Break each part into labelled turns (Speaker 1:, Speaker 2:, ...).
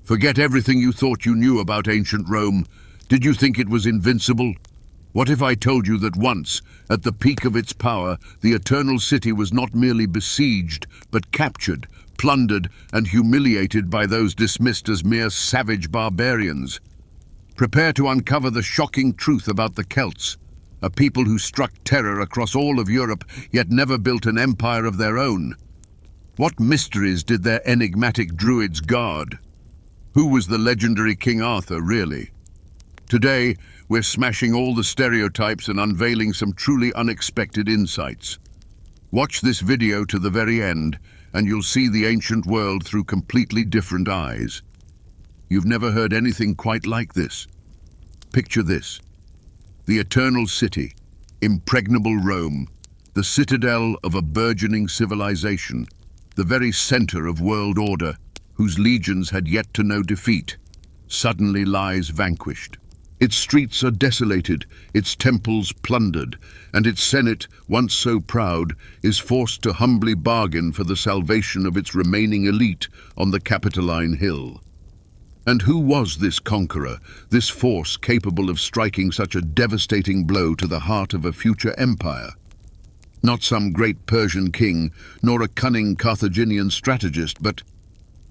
Speaker 1: Forget everything you thought you knew about ancient Rome. Did you think it was invincible? What if I told you that once, at the peak of its power, the Eternal City was not merely besieged, but captured, plundered, and humiliated by those dismissed as mere savage barbarians? Prepare to uncover the shocking truth about the Celts, a people who struck terror across all of Europe, yet never built an empire of their own. What mysteries did their enigmatic druids guard? Who was the legendary King Arthur, really? Today, we're smashing all the stereotypes and unveiling some truly unexpected insights. Watch this video to the very end, and you'll see the ancient world through completely different eyes. You've never heard anything quite like this. Picture this. The Eternal City, impregnable Rome, the citadel of a burgeoning civilization, the very center of world order, whose legions had yet to know defeat, suddenly lies vanquished. Its streets are desolated, its temples plundered, and its senate, once so proud, is forced to humbly bargain for the salvation of its remaining elite on the Capitoline Hill. And who was this conqueror, this force capable of striking such a devastating blow to the heart of a future empire? Not some great Persian king, nor a cunning Carthaginian strategist, but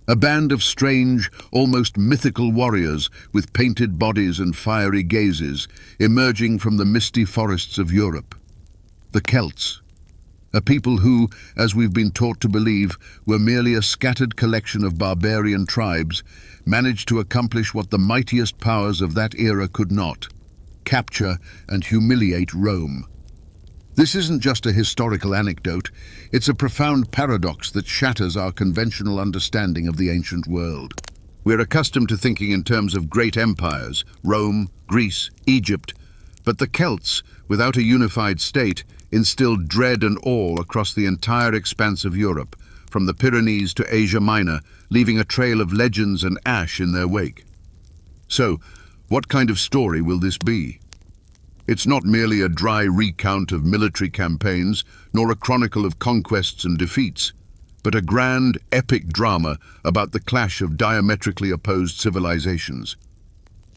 Speaker 1: a band of strange, almost mythical warriors with painted bodies and fiery gazes emerging from the misty forests of Europe. The Celts, a people who, as we've been taught to believe, were merely a scattered collection of barbarian tribes, managed to accomplish what the mightiest powers of that era could not: capture and humiliate Rome. This isn't just a historical anecdote, it's a profound paradox that shatters our conventional understanding of the ancient world. We're accustomed to thinking in terms of great empires, Rome, Greece, Egypt, but the Celts, without a unified state, instilled dread and awe across the entire expanse of Europe, from the Pyrenees to Asia Minor, leaving a trail of legends and ash in their wake. So, what kind of story will this be? It's not merely a dry recount of military campaigns, nor a chronicle of conquests and defeats, but a grand, epic drama about the clash of diametrically opposed civilizations.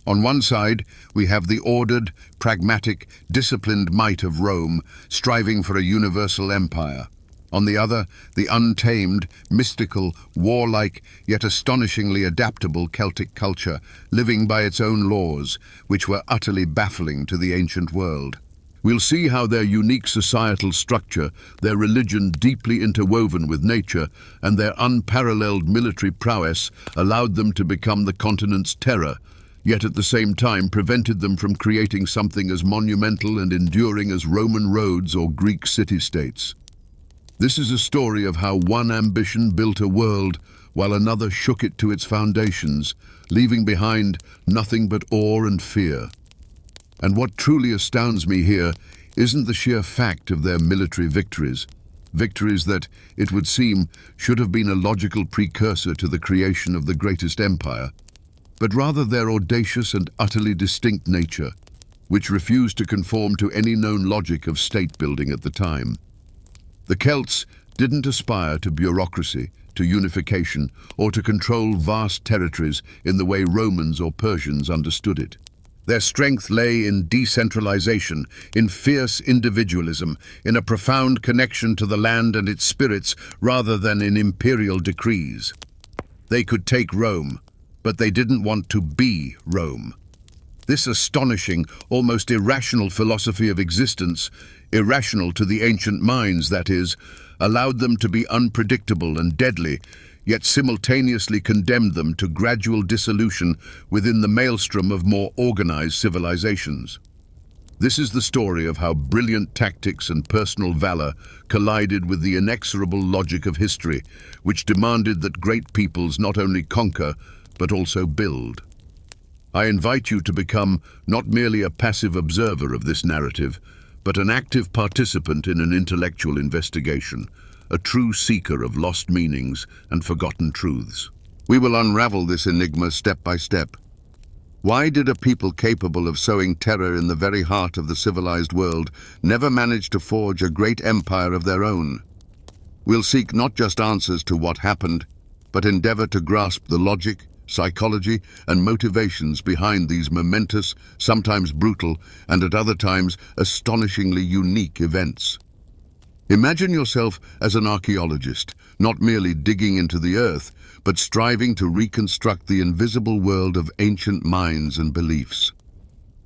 Speaker 1: On one side, we have the ordered, pragmatic, disciplined might of Rome, striving for a universal empire. On the other, the untamed, mystical, warlike, yet astonishingly adaptable Celtic culture, living by its own laws, which were utterly baffling to the ancient world. We'll see how their unique societal structure, their religion deeply interwoven with nature, and their unparalleled military prowess allowed them to become the continent's terror, yet at the same time prevented them from creating something as monumental and enduring as Roman roads or Greek city-states. This is a story of how one ambition built a world while another shook it to its foundations, leaving behind nothing but awe and fear. And what truly astounds me here isn't the sheer fact of their military victories, victories that, it would seem, should have been a logical precursor to the creation of the greatest empire, but rather their audacious and utterly distinct nature, which refused to conform to any known logic of state-building at the time. The Celts didn't aspire to bureaucracy, to unification, or to control vast territories in the way Romans or Persians understood it. Their strength lay in decentralization, in fierce individualism, in a profound connection to the land and its spirits rather than in imperial decrees. They could take Rome, but they didn't want to be Rome. This astonishing, almost irrational philosophy of existence, irrational to the ancient minds, that is, allowed them to be unpredictable and deadly, yet simultaneously condemned them to gradual dissolution within the maelstrom of more organized civilizations. This is the story of how brilliant tactics and personal valor collided with the inexorable logic of history, which demanded that great peoples not only conquer, but also build. I invite you to become not merely a passive observer of this narrative, but an active participant in an intellectual investigation, a true seeker of lost meanings and forgotten truths. We will unravel this enigma step by step. Why did a people capable of sowing terror in the very heart of the civilized world never manage to forge a great empire of their own? We'll seek not just answers to what happened, but endeavor to grasp the logic, psychology, and motivations behind these momentous, sometimes brutal, and at other times astonishingly unique events. Imagine yourself as an archaeologist, not merely digging into the earth, but striving to reconstruct the invisible world of ancient minds and beliefs.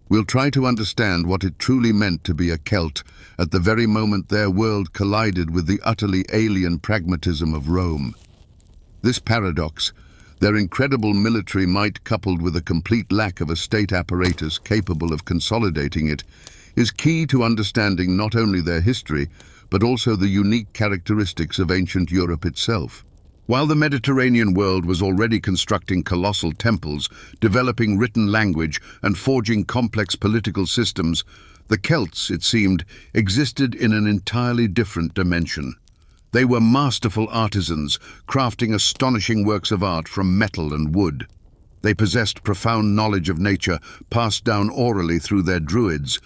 Speaker 1: We'll try to understand what it truly meant to be a Celt at the very moment their world collided with the utterly alien pragmatism of Rome. This paradox, their incredible military might coupled with a complete lack of a state apparatus capable of consolidating it, is key to understanding not only their history, but also the unique characteristics of ancient Europe itself. While the Mediterranean world was already constructing colossal temples, developing written language, and forging complex political systems, the Celts, it seemed, existed in an entirely different dimension. They were masterful artisans, crafting astonishing works of art from metal and wood. They possessed profound knowledge of nature, passed down orally through their druids.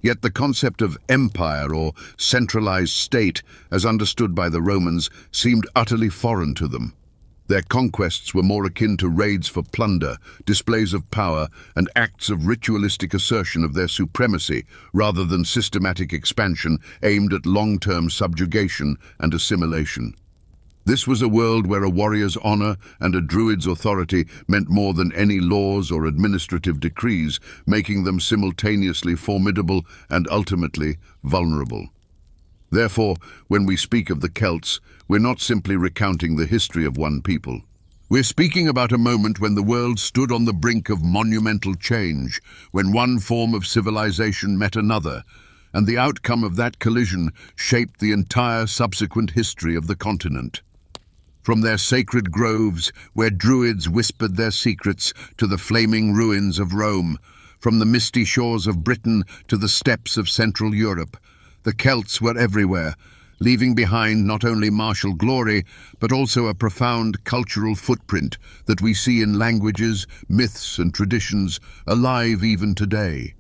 Speaker 1: Yet the concept of empire or centralized state, as understood by the Romans, seemed utterly foreign to them. Their conquests were more akin to raids for plunder, displays of power, and acts of ritualistic assertion of their supremacy, rather than systematic expansion aimed at long-term subjugation and assimilation. This was a world where a warrior's honor and a druid's authority meant more than any laws or administrative decrees, making them simultaneously formidable and ultimately vulnerable. Therefore, when we speak of the Celts, we're not simply recounting the history of one people. We're speaking about a moment when the world stood on the brink of monumental change, when one form of civilization met another, and the outcome of that collision shaped the entire subsequent history of the continent. From their sacred groves, where druids whispered their secrets, to the flaming ruins of Rome, from the misty shores of Britain to the steppes of Central Europe, the Celts were everywhere, leaving behind not only martial glory, but also a profound cultural footprint that we see in languages, myths, and traditions alive even today.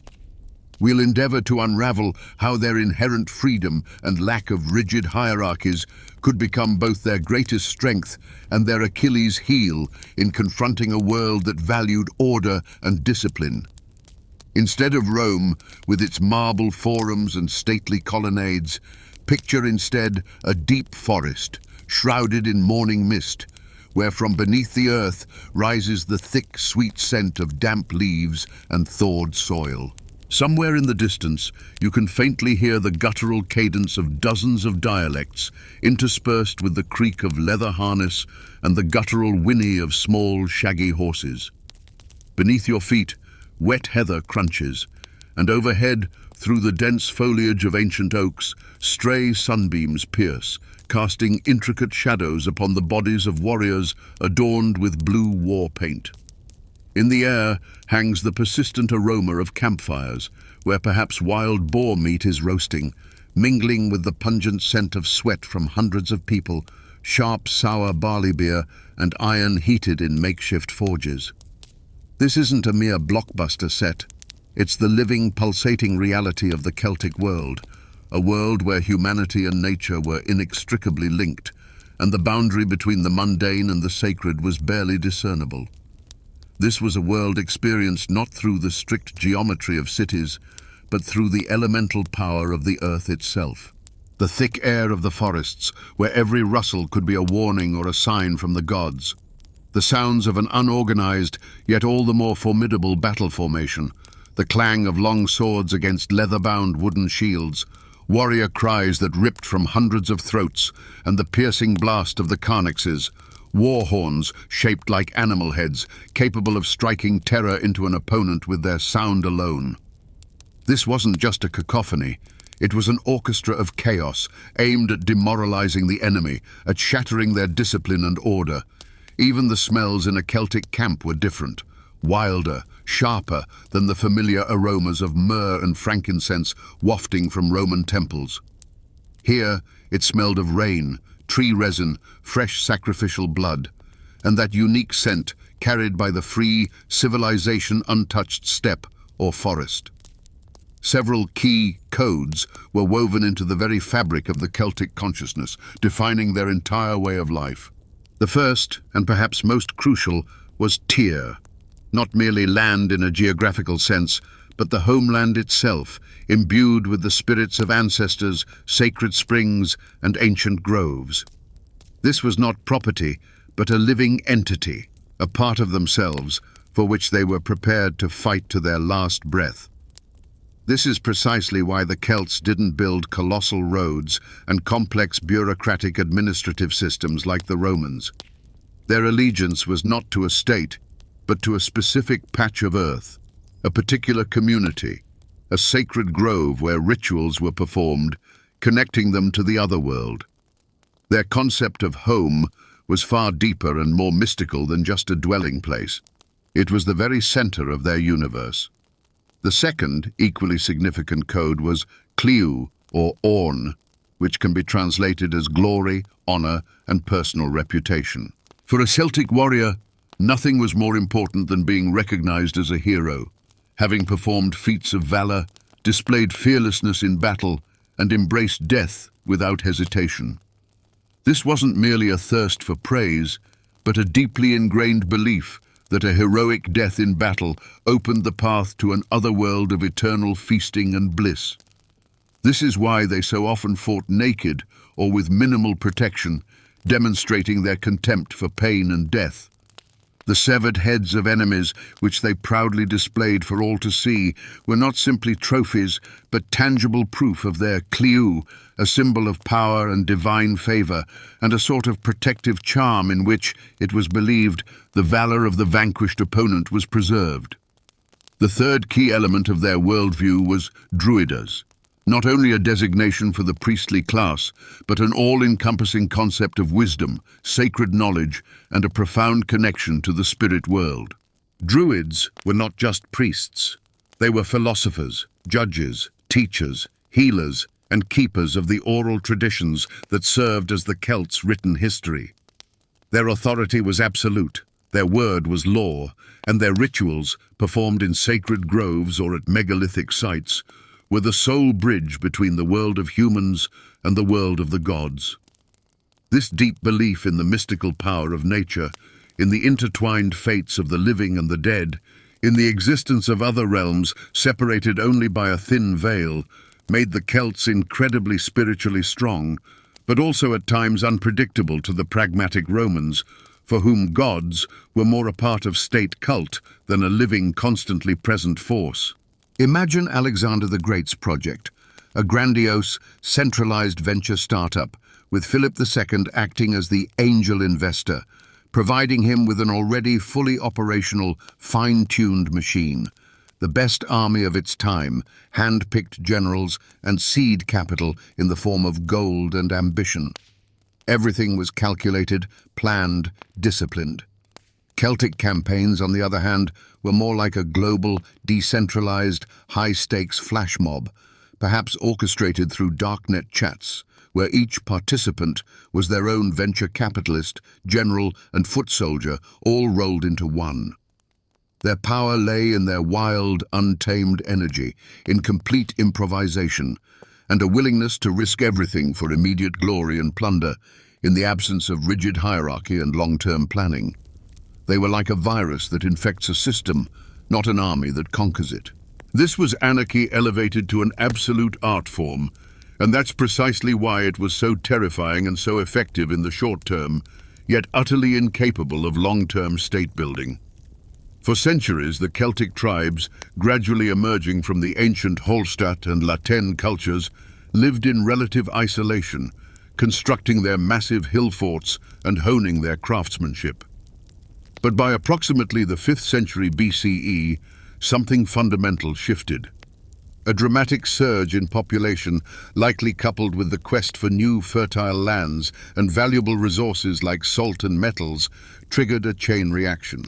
Speaker 1: We'll endeavor to unravel how their inherent freedom and lack of rigid hierarchies could become both their greatest strength and their Achilles' heel in confronting a world that valued order and discipline. Instead of Rome, with its marble forums and stately colonnades, picture instead a deep forest, shrouded in morning mist, where from beneath the earth rises the thick, sweet scent of damp leaves and thawed soil. Somewhere in the distance, you can faintly hear the guttural cadence of dozens of dialects, interspersed with the creak of leather harness and the guttural whinny of small, shaggy horses. Beneath your feet, wet heather crunches, and overhead, through the dense foliage of ancient oaks, stray sunbeams pierce, casting intricate shadows upon the bodies of warriors adorned with blue war paint. In the air hangs the persistent aroma of campfires, where perhaps wild boar meat is roasting, mingling with the pungent scent of sweat from hundreds of people, sharp, sour barley beer, and iron heated in makeshift forges. This isn't a mere blockbuster set. It's the living, pulsating reality of the Celtic world, a world where humanity and nature were inextricably linked, and the boundary between the mundane and the sacred was barely discernible. This was a world experienced not through the strict geometry of cities, but through the elemental power of the earth itself. The thick air of the forests, where every rustle could be a warning or a sign from the gods. The sounds of an unorganized, yet all the more formidable battle formation, the clang of long swords against leather-bound wooden shields, warrior cries that ripped from hundreds of throats, and the piercing blast of the carnaxes, war horns shaped like animal heads, capable of striking terror into an opponent with their sound alone. This wasn't just a cacophony. It was an orchestra of chaos, aimed at demoralizing the enemy, at shattering their discipline and order. Even the smells in a Celtic camp were different, wilder, sharper than the familiar aromas of myrrh and frankincense wafting from Roman temples. Here, it smelled of rain, tree resin, fresh sacrificial blood, and that unique scent carried by the free, civilization-untouched steppe or forest. Several key codes were woven into the very fabric of the Celtic consciousness, defining their entire way of life. The first, and perhaps most crucial, was Tyr, not merely land in a geographical sense, but the homeland itself, imbued with the spirits of ancestors, sacred springs, and ancient groves. This was not property, but a living entity, a part of themselves, for which they were prepared to fight to their last breath. This is precisely why the Celts didn't build colossal roads and complex bureaucratic administrative systems like the Romans. Their allegiance was not to a state, but to a specific patch of earth, a particular community, a sacred grove where rituals were performed, connecting them to the other world. Their concept of home was far deeper and more mystical than just a dwelling place. It was the very center of their universe. The second, equally significant code was Cleu, or Orn, which can be translated as glory, honor, and personal reputation. For a Celtic warrior, nothing was more important than being recognized as a hero, having performed feats of valor, displayed fearlessness in battle, and embraced death without hesitation. This wasn't merely a thirst for praise, but a deeply ingrained belief that a heroic death in battle opened the path to an other world of eternal feasting and bliss. This is why they so often fought naked or with minimal protection, demonstrating their contempt for pain and death. The severed heads of enemies, which they proudly displayed for all to see, were not simply trophies, but tangible proof of their Cleu, a symbol of power and divine favor, and a sort of protective charm in which, it was believed, the valor of the vanquished opponent was preserved. The third key element of their worldview was druidas, not only a designation for the priestly class, but an all-encompassing concept of wisdom, sacred knowledge, and a profound connection to the spirit world. Druids were not just priests. They were philosophers, judges, teachers, healers, and keepers of the oral traditions that served as the Celts' written history. Their authority was absolute, their word was law, and their rituals, performed in sacred groves or at megalithic sites, were the sole bridge between the world of humans and the world of the gods. This deep belief in the mystical power of nature, in the intertwined fates of the living and the dead, in the existence of other realms separated only by a thin veil, made the Celts incredibly spiritually strong, but also at times unpredictable to the pragmatic Romans, for whom gods were more a part of state cult than a living, constantly present force. Imagine Alexander the Great's project, a grandiose, centralized venture startup, with Philip II acting as the angel investor, providing him with an already fully operational, fine-tuned machine, the best army of its time, hand-picked generals, and seed capital in the form of gold and ambition. Everything was calculated, planned, disciplined. Celtic campaigns, on the other hand, were more like a global, decentralized, high-stakes flash mob, perhaps orchestrated through darknet chats, where each participant was their own venture capitalist, general, and foot soldier, all rolled into one. Their power lay in their wild, untamed energy, in complete improvisation, and a willingness to risk everything for immediate glory and plunder, in the absence of rigid hierarchy and long-term planning. They were like a virus that infects a system, not an army that conquers it. This was anarchy elevated to an absolute art form, and that's precisely why it was so terrifying and so effective in the short term, yet utterly incapable of long-term state building. For centuries, the Celtic tribes, gradually emerging from the ancient Hallstatt and Latin cultures, lived in relative isolation, constructing their massive hill forts and honing their craftsmanship. But by approximately the 5th century BCE, something fundamental shifted. A dramatic surge in population, likely coupled with the quest for new fertile lands and valuable resources like salt and metals, triggered a chain reaction.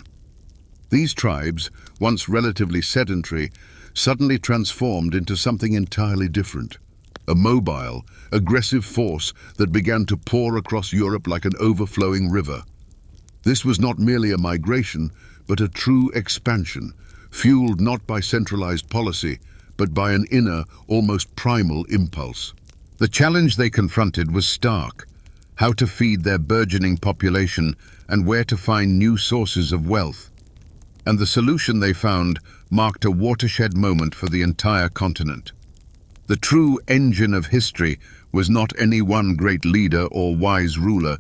Speaker 1: These tribes, once relatively sedentary, suddenly transformed into something entirely different. A mobile, aggressive force that began to pour across Europe like an overflowing river. This was not merely a migration, but a true expansion, fueled not by centralized policy, but by an inner, almost primal impulse. The challenge they confronted was stark. how to feed their burgeoning population, and where to find new sources of wealth. And the solution they found marked a watershed moment for the entire continent. The true engine of history was not any one great leader or wise ruler,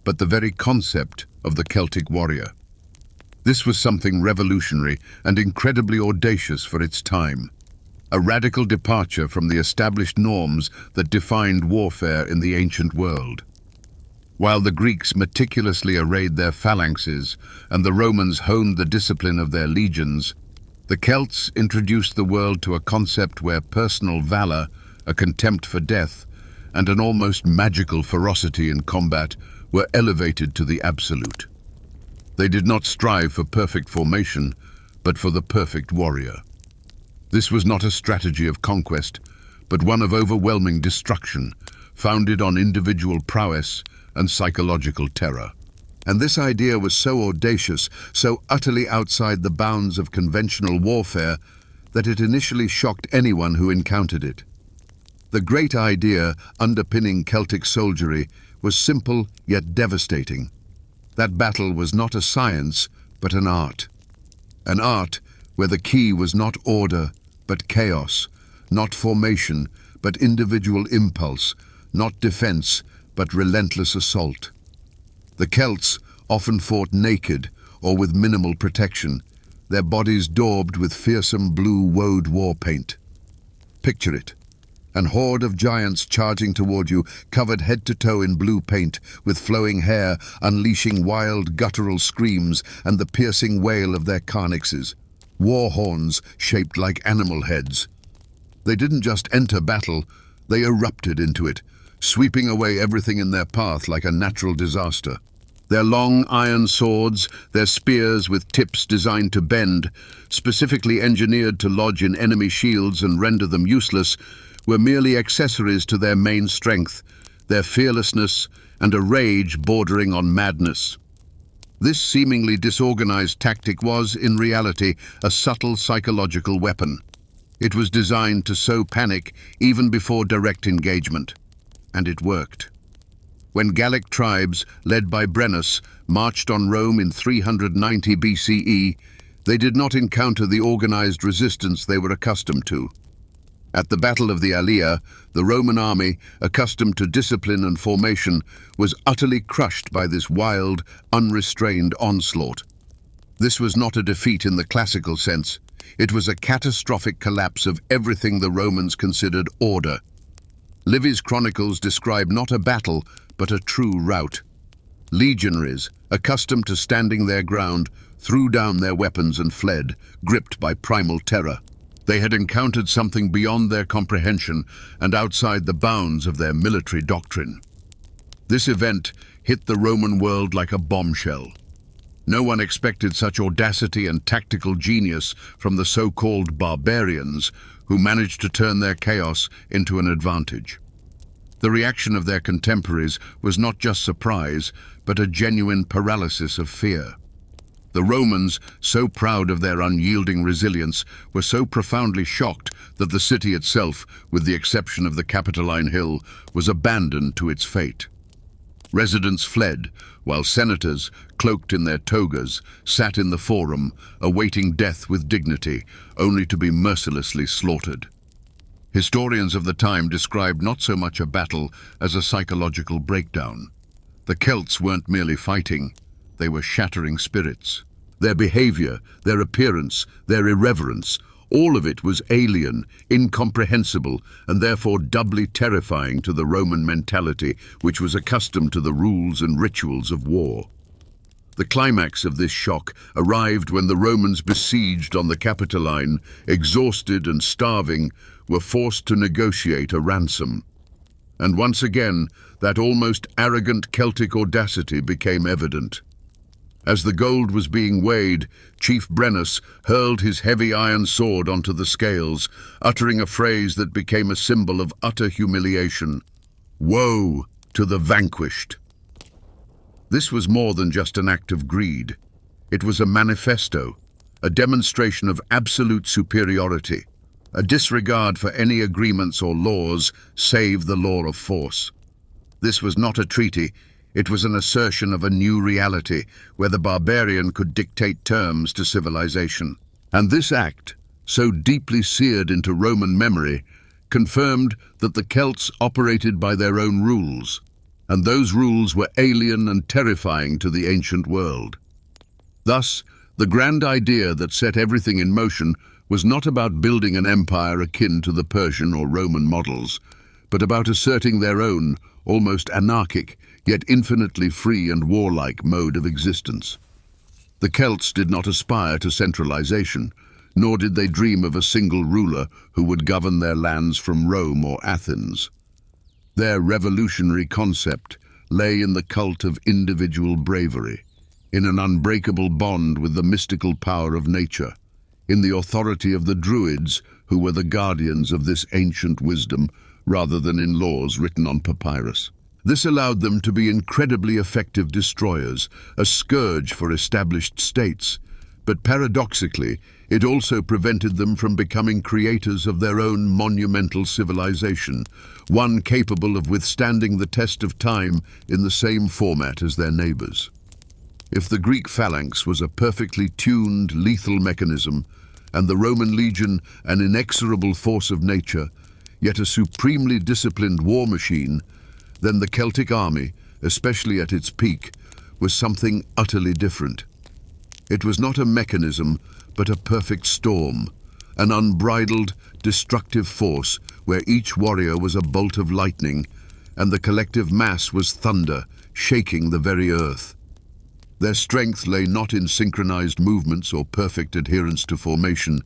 Speaker 1: but the very concept of the Celtic warrior. This was something revolutionary and incredibly audacious for its time, a radical departure from the established norms that defined warfare in the ancient world. While the Greeks meticulously arrayed their phalanxes and the Romans honed the discipline of their legions, the Celts introduced the world to a concept where personal valor, a contempt for death, and an almost magical ferocity in combat were elevated to the absolute. They did not strive for perfect formation, but for the perfect warrior. This was not a strategy of conquest, but one of overwhelming destruction, founded on individual prowess and psychological terror. And this idea was so audacious, so utterly outside the bounds of conventional warfare, that it initially shocked anyone who encountered it. The great idea underpinning Celtic soldiery was simple yet devastating. That battle was not a science, but an art. An art where the key was not order, but chaos, not formation, but individual impulse, not defense, but relentless assault. The Celts often fought naked or with minimal protection, their bodies daubed with fearsome blue woad war paint. Picture it. An horde of giants charging toward you, covered head to toe in blue paint, with flowing hair, unleashing wild guttural screams and the piercing wail of their carnixes, war horns shaped like animal heads. They didn't just enter battle, they erupted into it, sweeping away everything in their path like a natural disaster. Their long iron swords, their spears with tips designed to bend, specifically engineered to lodge in enemy shields and render them useless, were merely accessories to their main strength, their fearlessness, and a rage bordering on madness. This seemingly disorganized tactic was, in reality, a subtle psychological weapon. It was designed to sow panic even before direct engagement. And it worked. When Gallic tribes, led by Brennus, marched on Rome in 390 BCE, they did not encounter the organized resistance they were accustomed to. At the Battle of the Allia, the Roman army, accustomed to discipline and formation, was utterly crushed by this wild, unrestrained onslaught. This was not a defeat in the classical sense. It was a catastrophic collapse of everything the Romans considered order. Livy's chronicles describe not a battle, but a true rout. Legionaries, accustomed to standing their ground, threw down their weapons and fled, gripped by primal terror. They had encountered something beyond their comprehension and outside the bounds of their military doctrine. This event hit the Roman world like a bombshell. No one expected such audacity and tactical genius from the so-called barbarians, who managed to turn their chaos into an advantage. The reaction of their contemporaries was not just surprise, but a genuine paralysis of fear. The Romans, so proud of their unyielding resilience, were so profoundly shocked that the city itself, with the exception of the Capitoline Hill, was abandoned to its fate. Residents fled, while senators, cloaked in their togas, sat in the forum, awaiting death with dignity, only to be mercilessly slaughtered. Historians of the time described not so much a battle as a psychological breakdown. The Celts weren't merely fighting, they were shattering spirits. Their behavior, their appearance, their irreverence, all of it was alien, incomprehensible, and therefore doubly terrifying to the Roman mentality, which was accustomed to the rules and rituals of war. The climax of this shock arrived when the Romans besieged on the Capitoline, exhausted and starving, were forced to negotiate a ransom. And once again, that almost arrogant Celtic audacity became evident. As the gold was being weighed, Chief Brennus hurled his heavy iron sword onto the scales, uttering a phrase that became a symbol of utter humiliation. Woe to the vanquished! This was more than just an act of greed. It was a manifesto, a demonstration of absolute superiority, a disregard for any agreements or laws save the law of force. This was not a treaty, it was an assertion of a new reality, where the barbarian could dictate terms to civilization. And this act, so deeply seared into Roman memory, confirmed that the Celts operated by their own rules, and those rules were alien and terrifying to the ancient world. Thus, the grand idea that set everything in motion was not about building an empire akin to the Persian or Roman models, but about asserting their own, almost anarchic, yet infinitely free and warlike mode of existence. The Celts did not aspire to centralization, nor did they dream of a single ruler who would govern their lands from Rome or Athens. Their revolutionary concept lay in the cult of individual bravery, in an unbreakable bond with the mystical power of nature, in the authority of the Druids, who were the guardians of this ancient wisdom, rather than in laws written on papyrus. This allowed them to be incredibly effective destroyers, a scourge for established states, but paradoxically, it also prevented them from becoming creators of their own monumental civilization, one capable of withstanding the test of time in the same format as their neighbors. If the Greek phalanx was a perfectly tuned, lethal mechanism, and the Roman legion an inexorable force of nature, yet a supremely disciplined war machine, then the Celtic army, especially at its peak, was something utterly different. It was not a mechanism, but a perfect storm, an unbridled, destructive force where each warrior was a bolt of lightning, and the collective mass was thunder, shaking the very earth. Their strength lay not in synchronized movements or perfect adherence to formation,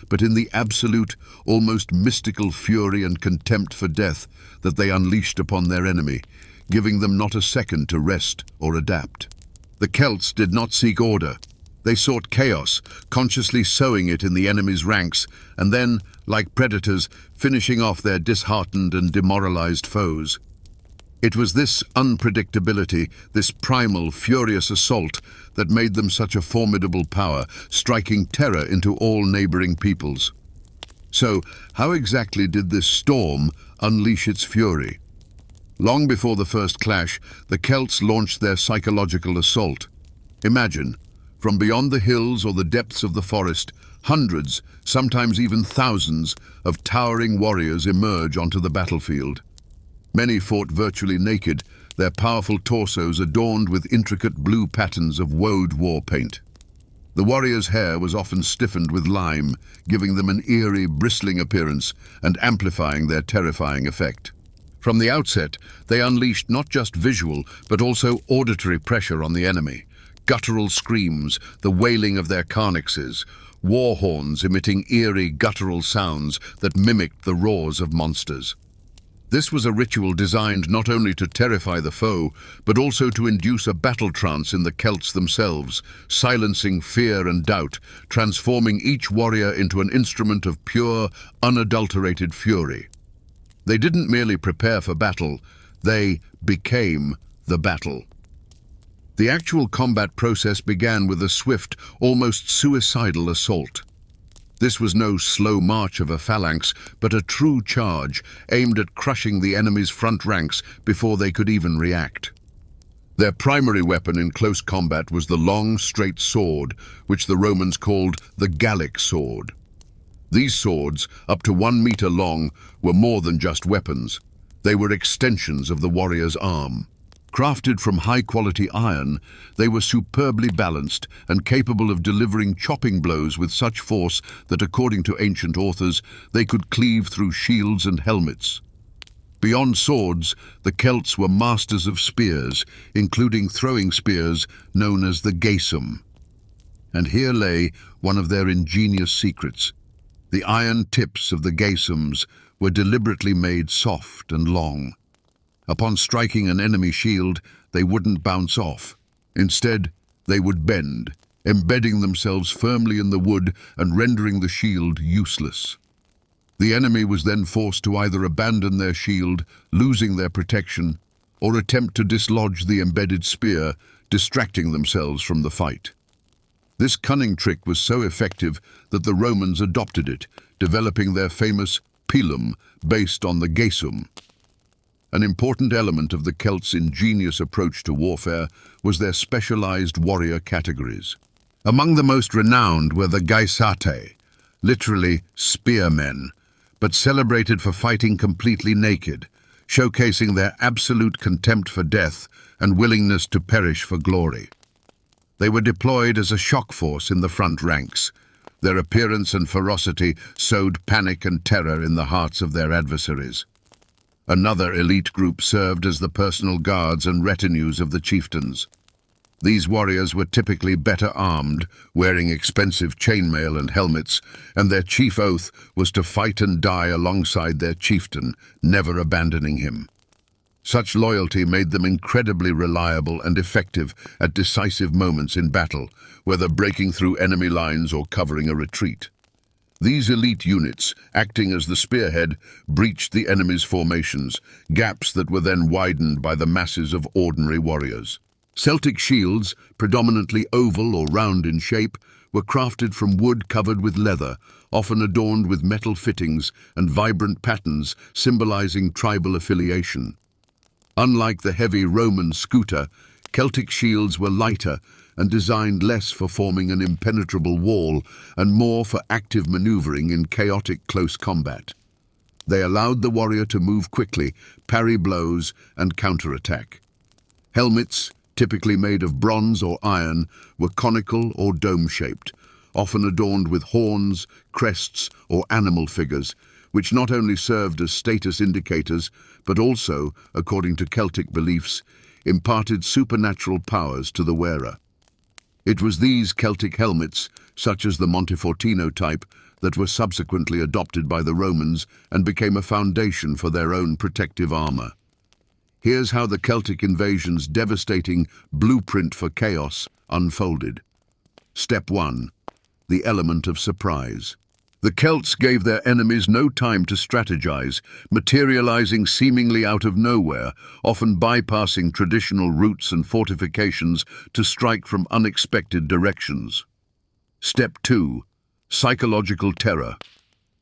Speaker 1: but in the absolute, almost mystical fury and contempt for death that they unleashed upon their enemy, giving them not a second to rest or adapt. The Celts did not seek order. They sought chaos, consciously sowing it in the enemy's ranks, and then, like predators, finishing off their disheartened and demoralized foes. It was this unpredictability, this primal, furious assault that made them such a formidable power, striking terror into all neighboring peoples. So, how exactly did this storm unleash its fury? Long before the first clash, the Celts launched their psychological assault. Imagine, from beyond the hills or the depths of the forest, hundreds, sometimes even thousands, of towering warriors emerge onto the battlefield. Many fought virtually naked, their powerful torsos adorned with intricate blue patterns of woad war paint. The warriors' hair was often stiffened with lime, giving them an eerie, bristling appearance and amplifying their terrifying effect. From the outset, they unleashed not just visual, but also auditory pressure on the enemy. Guttural screams, the wailing of their carnixes, war horns emitting eerie, guttural sounds that mimicked the roars of monsters. This was a ritual designed not only to terrify the foe, but also to induce a battle trance in the Celts themselves, silencing fear and doubt, transforming each warrior into an instrument of pure, unadulterated fury. They didn't merely prepare for battle, they became the battle. The actual combat process began with a swift, almost suicidal assault. This was no slow march of a phalanx, but a true charge aimed at crushing the enemy's front ranks before they could even react. Their primary weapon in close combat was the long, straight sword, which the Romans called the Gallic sword. These swords, up to 1 meter long, were more than just weapons. They were extensions of the warrior's arm. Crafted from high-quality iron, they were superbly balanced and capable of delivering chopping blows with such force that, according to ancient authors, they could cleave through shields and helmets. Beyond swords, the Celts were masters of spears, including throwing spears known as the gaesum. And here lay one of their ingenious secrets. The iron tips of the gaesums were deliberately made soft and long. Upon striking an enemy shield, they wouldn't bounce off. Instead, they would bend, embedding themselves firmly in the wood and rendering the shield useless. The enemy was then forced to either abandon their shield, losing their protection, or attempt to dislodge the embedded spear, distracting themselves from the fight. This cunning trick was so effective that the Romans adopted it, developing their famous pilum based on the gaesum. An important element of the Celts' ingenious approach to warfare was their specialized warrior categories. Among the most renowned were the Gaisate, literally spearmen, but celebrated for fighting completely naked, showcasing their absolute contempt for death and willingness to perish for glory. They were deployed as a shock force in the front ranks. Their appearance and ferocity sowed panic and terror in the hearts of their adversaries. Another elite group served as the personal guards and retinues of the chieftains. These warriors were typically better armed, wearing expensive chainmail and helmets, and their chief oath was to fight and die alongside their chieftain, never abandoning him. Such loyalty made them incredibly reliable and effective at decisive moments in battle, whether breaking through enemy lines or covering a retreat. These elite units, acting as the spearhead, breached the enemy's formations, gaps that were then widened by the masses of ordinary warriors. Celtic shields, predominantly oval or round in shape, were crafted from wood covered with leather, often adorned with metal fittings and vibrant patterns symbolizing tribal affiliation. Unlike the heavy Roman scuta, Celtic shields were lighter and designed less for forming an impenetrable wall and more for active maneuvering in chaotic close combat. They allowed the warrior to move quickly, parry blows, and counterattack. Helmets, typically made of bronze or iron, were conical or dome-shaped, often adorned with horns, crests, or animal figures, which not only served as status indicators, but also, according to Celtic beliefs, imparted supernatural powers to the wearer. It was these Celtic helmets, such as the Montefortino type, that were subsequently adopted by the Romans and became a foundation for their own protective armor. Here's how the Celtic invasion's devastating blueprint for chaos unfolded. Step 1. The element of surprise. The Celts gave their enemies no time to strategize, materializing seemingly out of nowhere, often bypassing traditional routes and fortifications to strike from unexpected directions. Step 2. Psychological terror.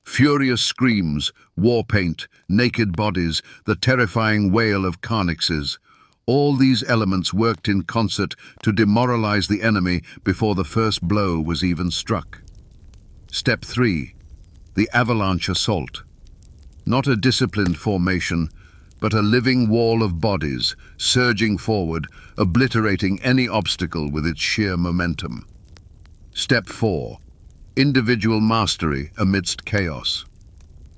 Speaker 1: Furious screams, war paint, naked bodies, the terrifying wail of carnixes. All these elements worked in concert to demoralize the enemy before the first blow was even struck. Step 3. The avalanche assault. Not a disciplined formation, but a living wall of bodies, surging forward, obliterating any obstacle with its sheer momentum. Step 4. Individual mastery amidst chaos.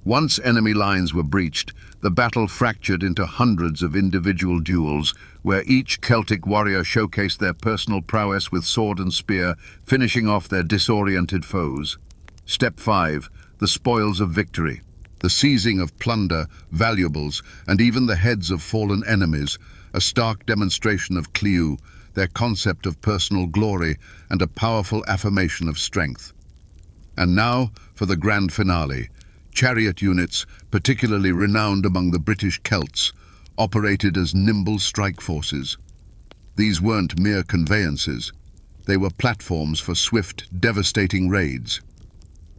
Speaker 1: Once enemy lines were breached, the battle fractured into hundreds of individual duels, where each Celtic warrior showcased their personal prowess with sword and spear, finishing off their disoriented foes. Step 5. The spoils of victory. The seizing of plunder, valuables, and even the heads of fallen enemies, a stark demonstration of Cliu, their concept of personal glory, and a powerful affirmation of strength. And now, for the grand finale, chariot units, particularly renowned among the British Celts, operated as nimble strike forces. These weren't mere conveyances. They were platforms for swift, devastating raids.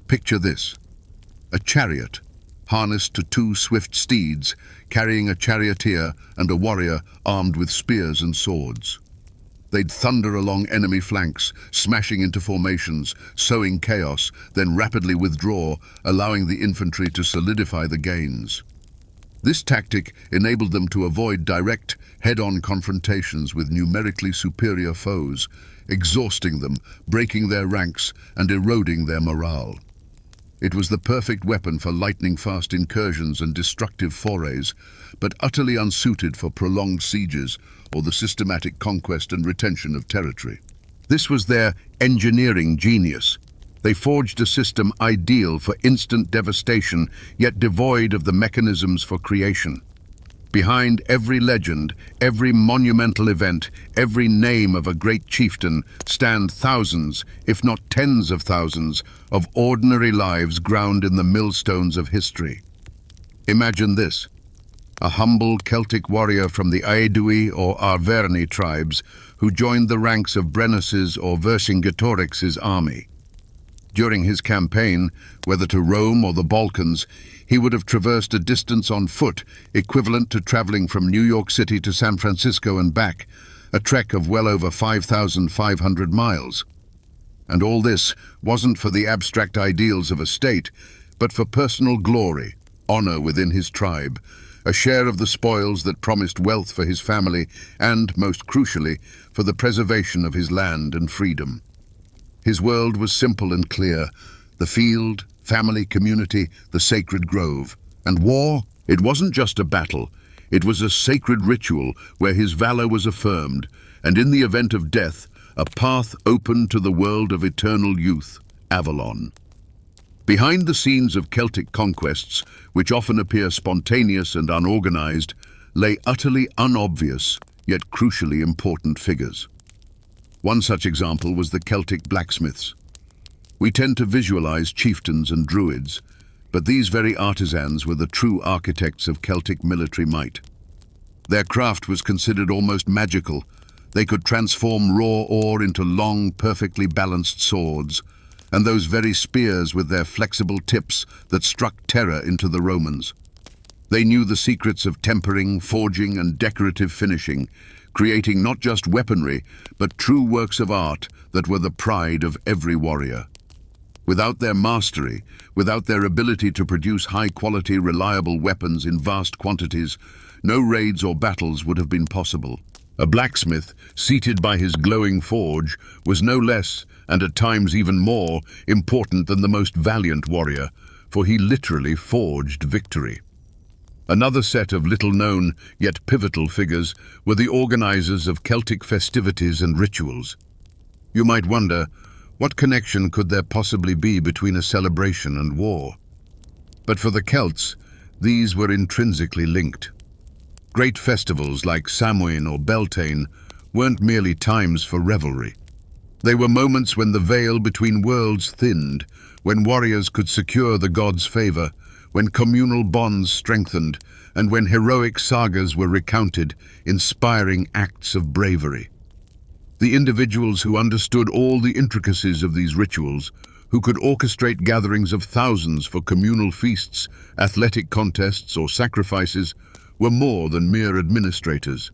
Speaker 1: Picture this: a chariot, harnessed to two swift steeds, carrying a charioteer and a warrior armed with spears and swords. They'd thunder along enemy flanks, smashing into formations, sowing chaos, then rapidly withdraw, allowing the infantry to solidify the gains. This tactic enabled them to avoid direct, head-on confrontations with numerically superior foes, exhausting them, breaking their ranks, and eroding their morale. It was the perfect weapon for lightning-fast incursions and destructive forays, but utterly unsuited for prolonged sieges or the systematic conquest and retention of territory. This was their engineering genius. They forged a system ideal for instant devastation, yet devoid of the mechanisms for creation. Behind every legend, every monumental event, every name of a great chieftain stand thousands, if not tens of thousands, of ordinary lives ground in the millstones of history. Imagine this: a humble Celtic warrior from the Aedui or Arverni tribes who joined the ranks of Brennus's or Vercingetorix's army. During his campaign, whether to Rome or the Balkans, he would have traversed a distance on foot equivalent to traveling from New York City to San Francisco and back, a trek of well over 5,500 miles. And all this wasn't for the abstract ideals of a state, but for personal glory, honor within his tribe, a share of the spoils that promised wealth for his family, and, most crucially, for the preservation of his land and freedom. His world was simple and clear: the field, family, community, the sacred grove. And war? It wasn't just a battle. It was a sacred ritual where his valor was affirmed, and in the event of death, a path opened to the world of eternal youth, Avalon. Behind the scenes of Celtic conquests, which often appear spontaneous and unorganized, lay utterly unobvious, yet crucially important figures. One such example was the Celtic blacksmiths. We tend to visualize chieftains and druids, but these very artisans were the true architects of Celtic military might. Their craft was considered almost magical. They could transform raw ore into long, perfectly balanced swords, and those very spears with their flexible tips that struck terror into the Romans. They knew the secrets of tempering, forging, and decorative finishing, creating not just weaponry, but true works of art that were the pride of every warrior. Without their mastery, without their ability to produce high-quality, reliable weapons in vast quantities, no raids or battles would have been possible. A blacksmith, seated by his glowing forge, was no less, and at times even more, important than the most valiant warrior, for he literally forged victory. Another set of little-known, yet pivotal figures were the organizers of Celtic festivities and rituals. You might wonder, what connection could there possibly be between a celebration and war? But for the Celts, these were intrinsically linked. Great festivals like Samhain or Beltane weren't merely times for revelry. They were moments when the veil between worlds thinned, when warriors could secure the gods' favor, when communal bonds strengthened, and when heroic sagas were recounted, inspiring acts of bravery. The individuals who understood all the intricacies of these rituals, who could orchestrate gatherings of thousands for communal feasts, athletic contests, or sacrifices, were more than mere administrators.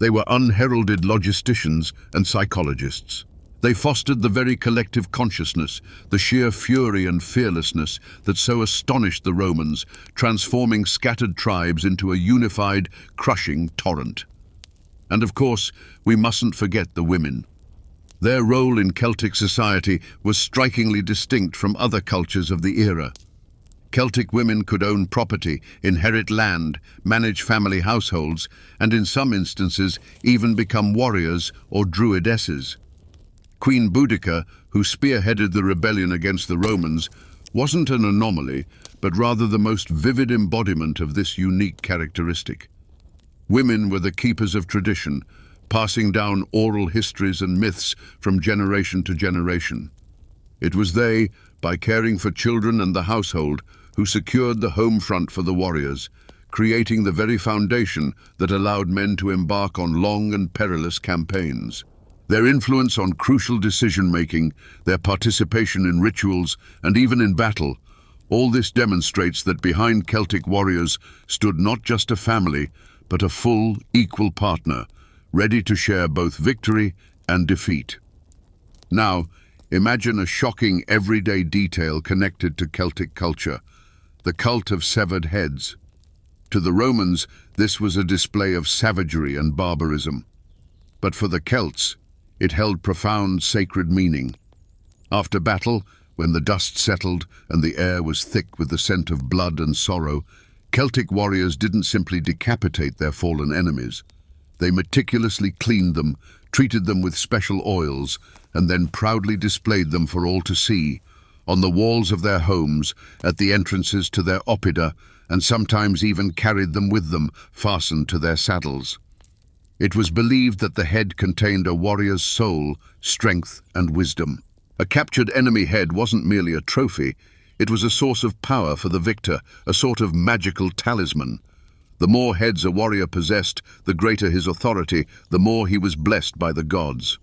Speaker 1: They were unheralded logisticians and psychologists. They fostered the very collective consciousness, the sheer fury and fearlessness that so astonished the Romans, transforming scattered tribes into a unified, crushing torrent. And of course, we mustn't forget the women. Their role in Celtic society was strikingly distinct from other cultures of the era. Celtic women could own property, inherit land, manage family households, and in some instances even become warriors or druidesses. Queen Boudica, who spearheaded the rebellion against the Romans, wasn't an anomaly, but rather the most vivid embodiment of this unique characteristic. Women were the keepers of tradition, passing down oral histories and myths from generation to generation. It was they, by caring for children and the household, who secured the home front for the warriors, creating the very foundation that allowed men to embark on long and perilous campaigns. Their influence on crucial decision-making, their participation in rituals, and even in battle, all this demonstrates that behind Celtic warriors stood not just a family, but a full, equal partner, ready to share both victory and defeat. Now, imagine a shocking everyday detail connected to Celtic culture: the cult of severed heads. To the Romans, this was a display of savagery and barbarism. But for the Celts, it held profound sacred meaning. After battle, when the dust settled and the air was thick with the scent of blood and sorrow, Celtic warriors didn't simply decapitate their fallen enemies. They meticulously cleaned them, treated them with special oils, and then proudly displayed them for all to see, on the walls of their homes, at the entrances to their oppida, and sometimes even carried them with them, fastened to their saddles. It was believed that the head contained a warrior's soul, strength, and wisdom. A captured enemy head wasn't merely a trophy, it was a source of power for the victor, a sort of magical talisman. The more heads a warrior possessed, the greater his authority, the more he was blessed by the gods.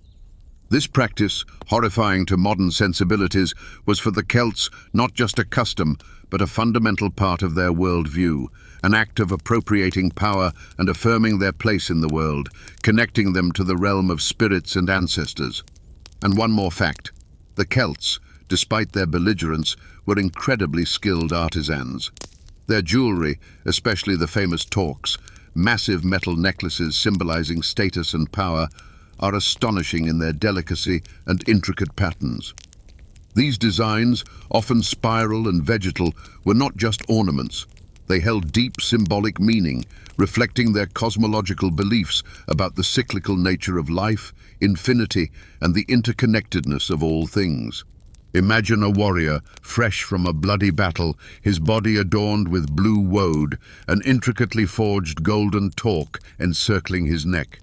Speaker 1: This practice, horrifying to modern sensibilities, was for the Celts not just a custom, but a fundamental part of their worldview, an act of appropriating power and affirming their place in the world, connecting them to the realm of spirits and ancestors. And one more fact: the Celts, despite their belligerence, were incredibly skilled artisans. Their jewelry, especially the famous torques, massive metal necklaces symbolizing status and power, are astonishing in their delicacy and intricate patterns. These designs, often spiral and vegetal, were not just ornaments. They held deep symbolic meaning, reflecting their cosmological beliefs about the cyclical nature of life, infinity, and the interconnectedness of all things. Imagine a warrior, fresh from a bloody battle, his body adorned with blue woad, an intricately forged golden torque encircling his neck.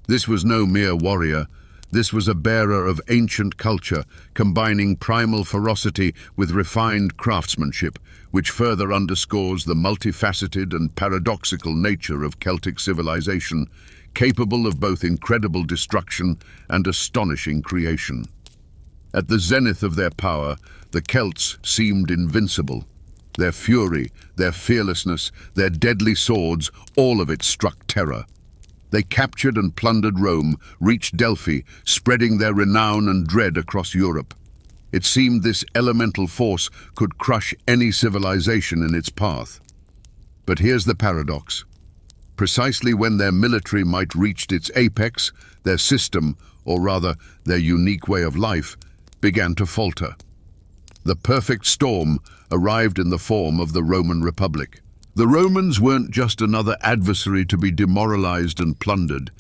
Speaker 1: This was no mere warrior. This was a bearer of ancient culture, combining primal ferocity with refined craftsmanship, which further underscores the multifaceted and paradoxical nature of Celtic civilization, capable of both incredible destruction and astonishing creation. At the zenith of their power, the Celts seemed invincible. Their fury, their fearlessness, their deadly swords, all of it struck terror. They captured and plundered Rome, reached Delphi, spreading their renown and dread across Europe. It seemed this elemental force could crush any civilization in its path. But here's the paradox. Precisely when their military might reach its apex, their system, or rather their unique way of life, began to falter. The perfect storm arrived in the form of the Roman Republic. The Romans weren't just another adversary to be demoralized and plundered.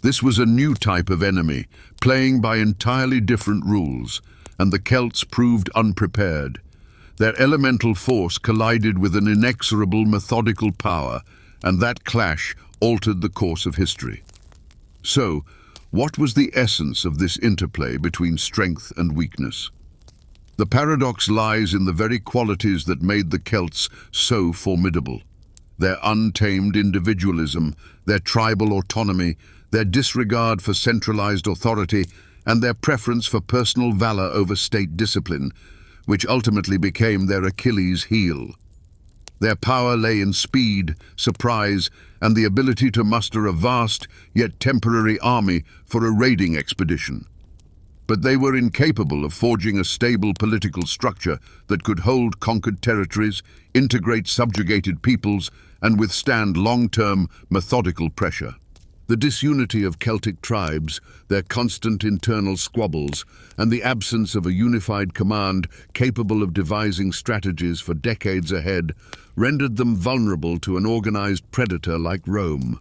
Speaker 1: This was a new type of enemy, playing by entirely different rules, and the Celts proved unprepared. Their elemental force collided with an inexorable methodical power, and that clash altered the course of history. So, what was the essence of this interplay between strength and weakness? The paradox lies in the very qualities that made the Celts so formidable. Their untamed individualism, their tribal autonomy, their disregard for centralized authority, and their preference for personal valor over state discipline, which ultimately became their Achilles' heel. Their power lay in speed, surprise, and the ability to muster a vast, yet temporary army for a raiding expedition. But they were incapable of forging a stable political structure that could hold conquered territories, integrate subjugated peoples, and withstand long-term, methodical pressure. The disunity of Celtic tribes, their constant internal squabbles, and the absence of a unified command capable of devising strategies for decades ahead rendered them vulnerable to an organized predator like Rome.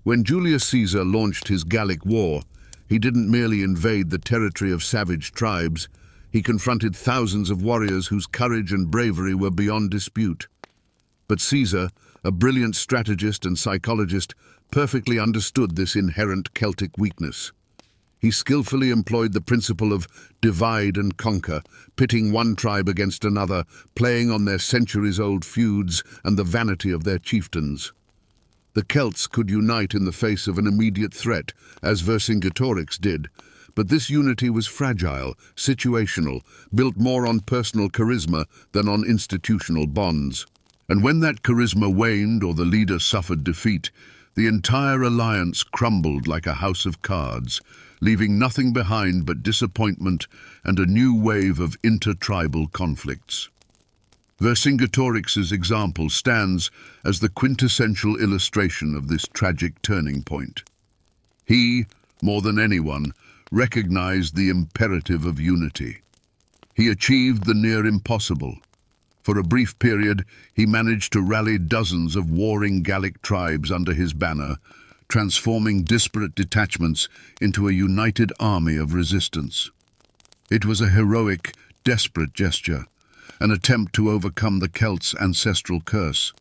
Speaker 1: When Julius Caesar launched his Gallic War, he didn't merely invade the territory of savage tribes. He confronted thousands of warriors whose courage and bravery were beyond dispute. But Caesar, a brilliant strategist and psychologist, perfectly understood this inherent Celtic weakness. He skillfully employed the principle of divide and conquer, pitting one tribe against another, playing on their centuries-old feuds and the vanity of their chieftains. The Celts could unite in the face of an immediate threat, as Vercingetorix did, but this unity was fragile, situational, built more on personal charisma than on institutional bonds. And when that charisma waned or the leader suffered defeat, the entire alliance crumbled like a house of cards, leaving nothing behind but disappointment and a new wave of intertribal conflicts. Vercingetorix's example stands as the quintessential illustration of this tragic turning point. He, more than anyone, recognized the imperative of unity. He achieved the near impossible. For a brief period, he managed to rally dozens of warring Gallic tribes under his banner, transforming disparate detachments into a united army of resistance. It was a heroic, desperate gesture, an attempt to overcome the Celts' ancestral curse,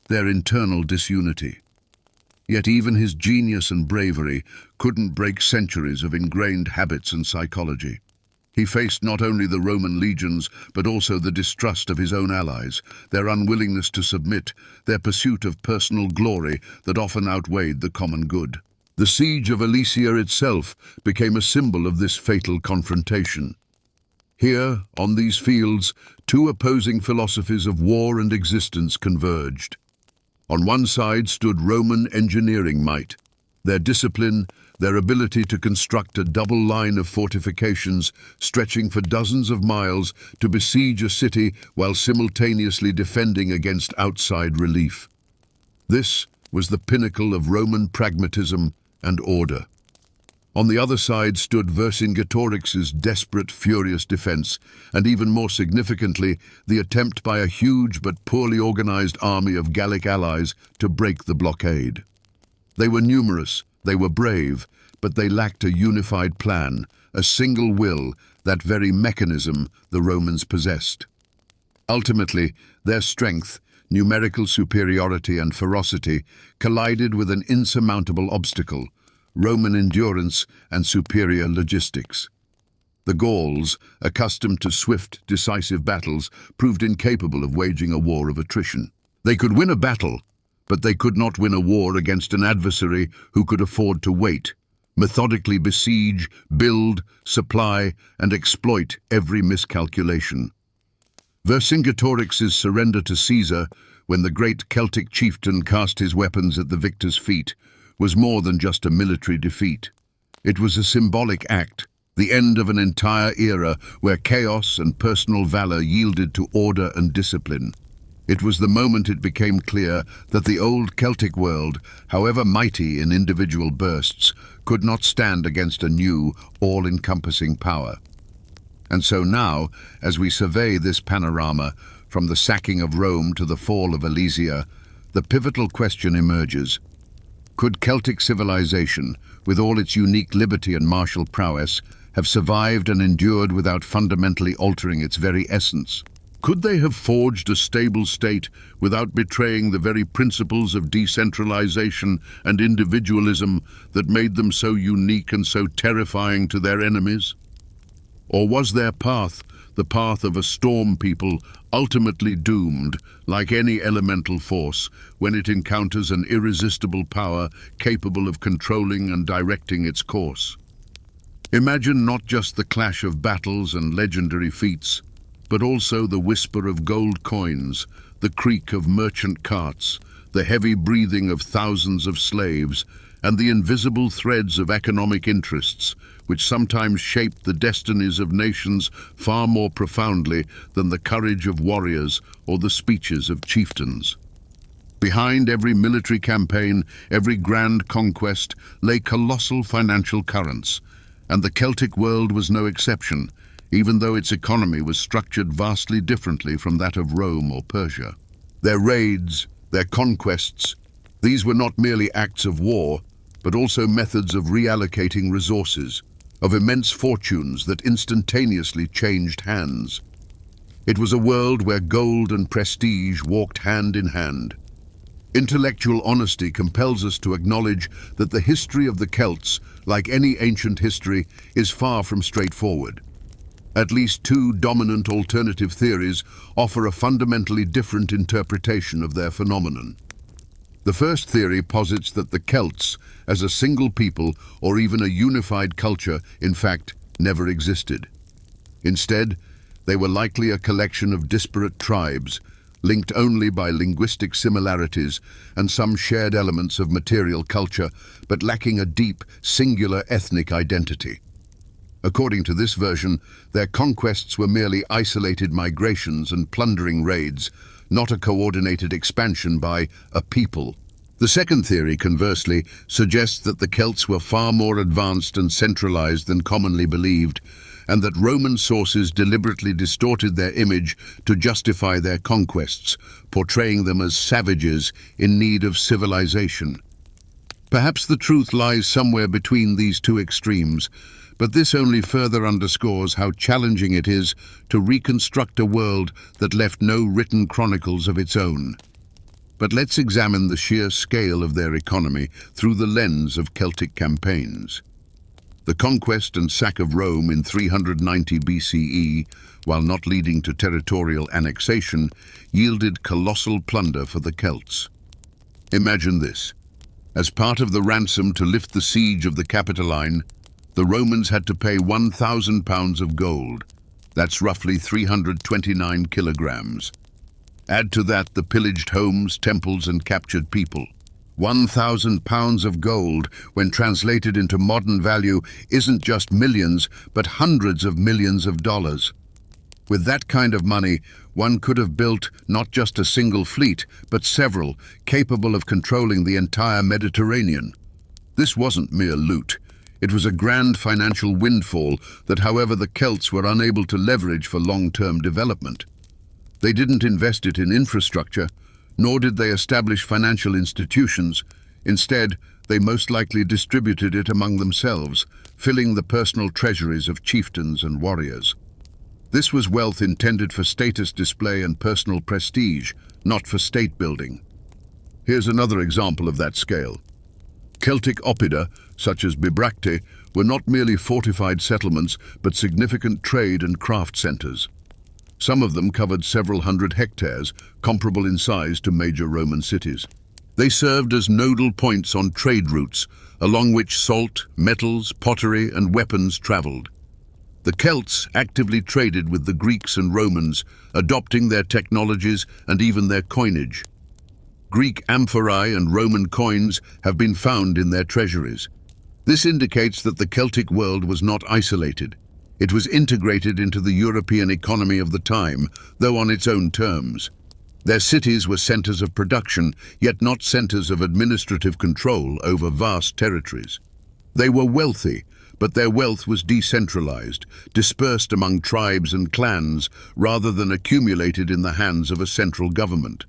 Speaker 1: their internal disunity. Yet even his genius and bravery couldn't break centuries of ingrained habits and psychology. He faced not only the Roman legions, but also the distrust of his own allies, their unwillingness to submit, their pursuit of personal glory that often outweighed the common good. The siege of Alesia itself became a symbol of this fatal confrontation. Here, on these fields, two opposing philosophies of war and existence converged. On one side stood Roman engineering might. Their discipline, their ability to construct a double line of fortifications stretching for dozens of miles to besiege a city while simultaneously defending against outside relief. This was the pinnacle of Roman pragmatism and order. On the other side stood Vercingetorix's desperate, furious defense, and even more significantly, the attempt by a huge but poorly organized army of Gallic allies to break the blockade. They were numerous, they were brave, but they lacked a unified plan, a single will, that very mechanism the Romans possessed. Ultimately, their strength, numerical superiority and ferocity collided with an insurmountable obstacle: Roman endurance and superior logistics. The Gauls, accustomed to swift, decisive battles, proved incapable of waging a war of attrition. They could win a battle, but they could not win a war against an adversary who could afford to wait, methodically besiege, build, supply, and exploit every miscalculation. Vercingetorix's surrender to Caesar, when the great Celtic chieftain cast his weapons at the victor's feet, was more than just a military defeat. It was a symbolic act, the end of an entire era where chaos and personal valor yielded to order and discipline. It was the moment it became clear that the old Celtic world, however mighty in individual bursts, could not stand against a new, all-encompassing power. And so now, as we survey this panorama, from the sacking of Rome to the fall of Alesia, the pivotal question emerges: could Celtic civilization, with all its unique liberty and martial prowess, have survived and endured without fundamentally altering its very essence? Could they have forged a stable state without betraying the very principles of decentralization and individualism that made them so unique and so terrifying to their enemies? Or was their path the path of a storm people ultimately doomed, like any elemental force, when it encounters an irresistible power capable of controlling and directing its course? Imagine not just the clash of battles and legendary feats, but also the whisper of gold coins, the creak of merchant carts, the heavy breathing of thousands of slaves, and the invisible threads of economic interests, which sometimes shape the destinies of nations far more profoundly than the courage of warriors or the speeches of chieftains. Behind every military campaign, every grand conquest, lay colossal financial currents, and the Celtic world was no exception, even though its economy was structured vastly differently from that of Rome or Persia. Their raids, their conquests, these were not merely acts of war, but also methods of reallocating resources, of immense fortunes that instantaneously changed hands. It was a world where gold and prestige walked hand in hand. Intellectual honesty compels us to acknowledge that the history of the Celts, like any ancient history, is far from straightforward. At least two dominant alternative theories offer a fundamentally different interpretation of their phenomenon. The first theory posits that the Celts, as a single people or even a unified culture, in fact, never existed. Instead, they were likely a collection of disparate tribes, linked only by linguistic similarities and some shared elements of material culture, but lacking a deep, singular ethnic identity. According to this version, their conquests were merely isolated migrations and plundering raids, not a coordinated expansion by a people. The second theory, conversely, suggests that the Celts were far more advanced and centralized than commonly believed, and that Roman sources deliberately distorted their image to justify their conquests, portraying them as savages in need of civilization. Perhaps the truth lies somewhere between these two extremes, but this only further underscores how challenging it is to reconstruct a world that left no written chronicles of its own. But let's examine the sheer scale of their economy through the lens of Celtic campaigns. The conquest and sack of Rome in 390 BCE, while not leading to territorial annexation, yielded colossal plunder for the Celts. Imagine this: As part of the ransom to lift the siege of the Capitoline, the Romans had to pay 1,000 pounds of gold. That's roughly 329 kilograms. Add to that the pillaged homes, temples, and captured people. 1,000 pounds of gold, when translated into modern value, isn't just millions, but hundreds of millions of dollars. With that kind of money, one could have built not just a single fleet, but several, capable of controlling the entire Mediterranean. This wasn't mere loot. It was a grand financial windfall that, however, the Celts were unable to leverage for long-term development. They didn't invest it in infrastructure, nor did they establish financial institutions. Instead, they most likely distributed it among themselves, filling the personal treasuries of chieftains and warriors. This was wealth intended for status display and personal prestige, not for state building. Here's another example of that scale. Celtic oppida, such as Bibracte, were not merely fortified settlements, but significant trade and craft centers. Some of them covered several hundred hectares, comparable in size to major Roman cities. They served as nodal points on trade routes, along which salt, metals, pottery, and weapons traveled. The Celts actively traded with the Greeks and Romans, adopting their technologies and even their coinage. Greek amphorae and Roman coins have been found in their treasuries. This indicates that the Celtic world was not isolated. It was integrated into the European economy of the time, though on its own terms. Their cities were centers of production, yet not centers of administrative control over vast territories. They were wealthy, but their wealth was decentralized, dispersed among tribes and clans, rather than accumulated in the hands of a central government.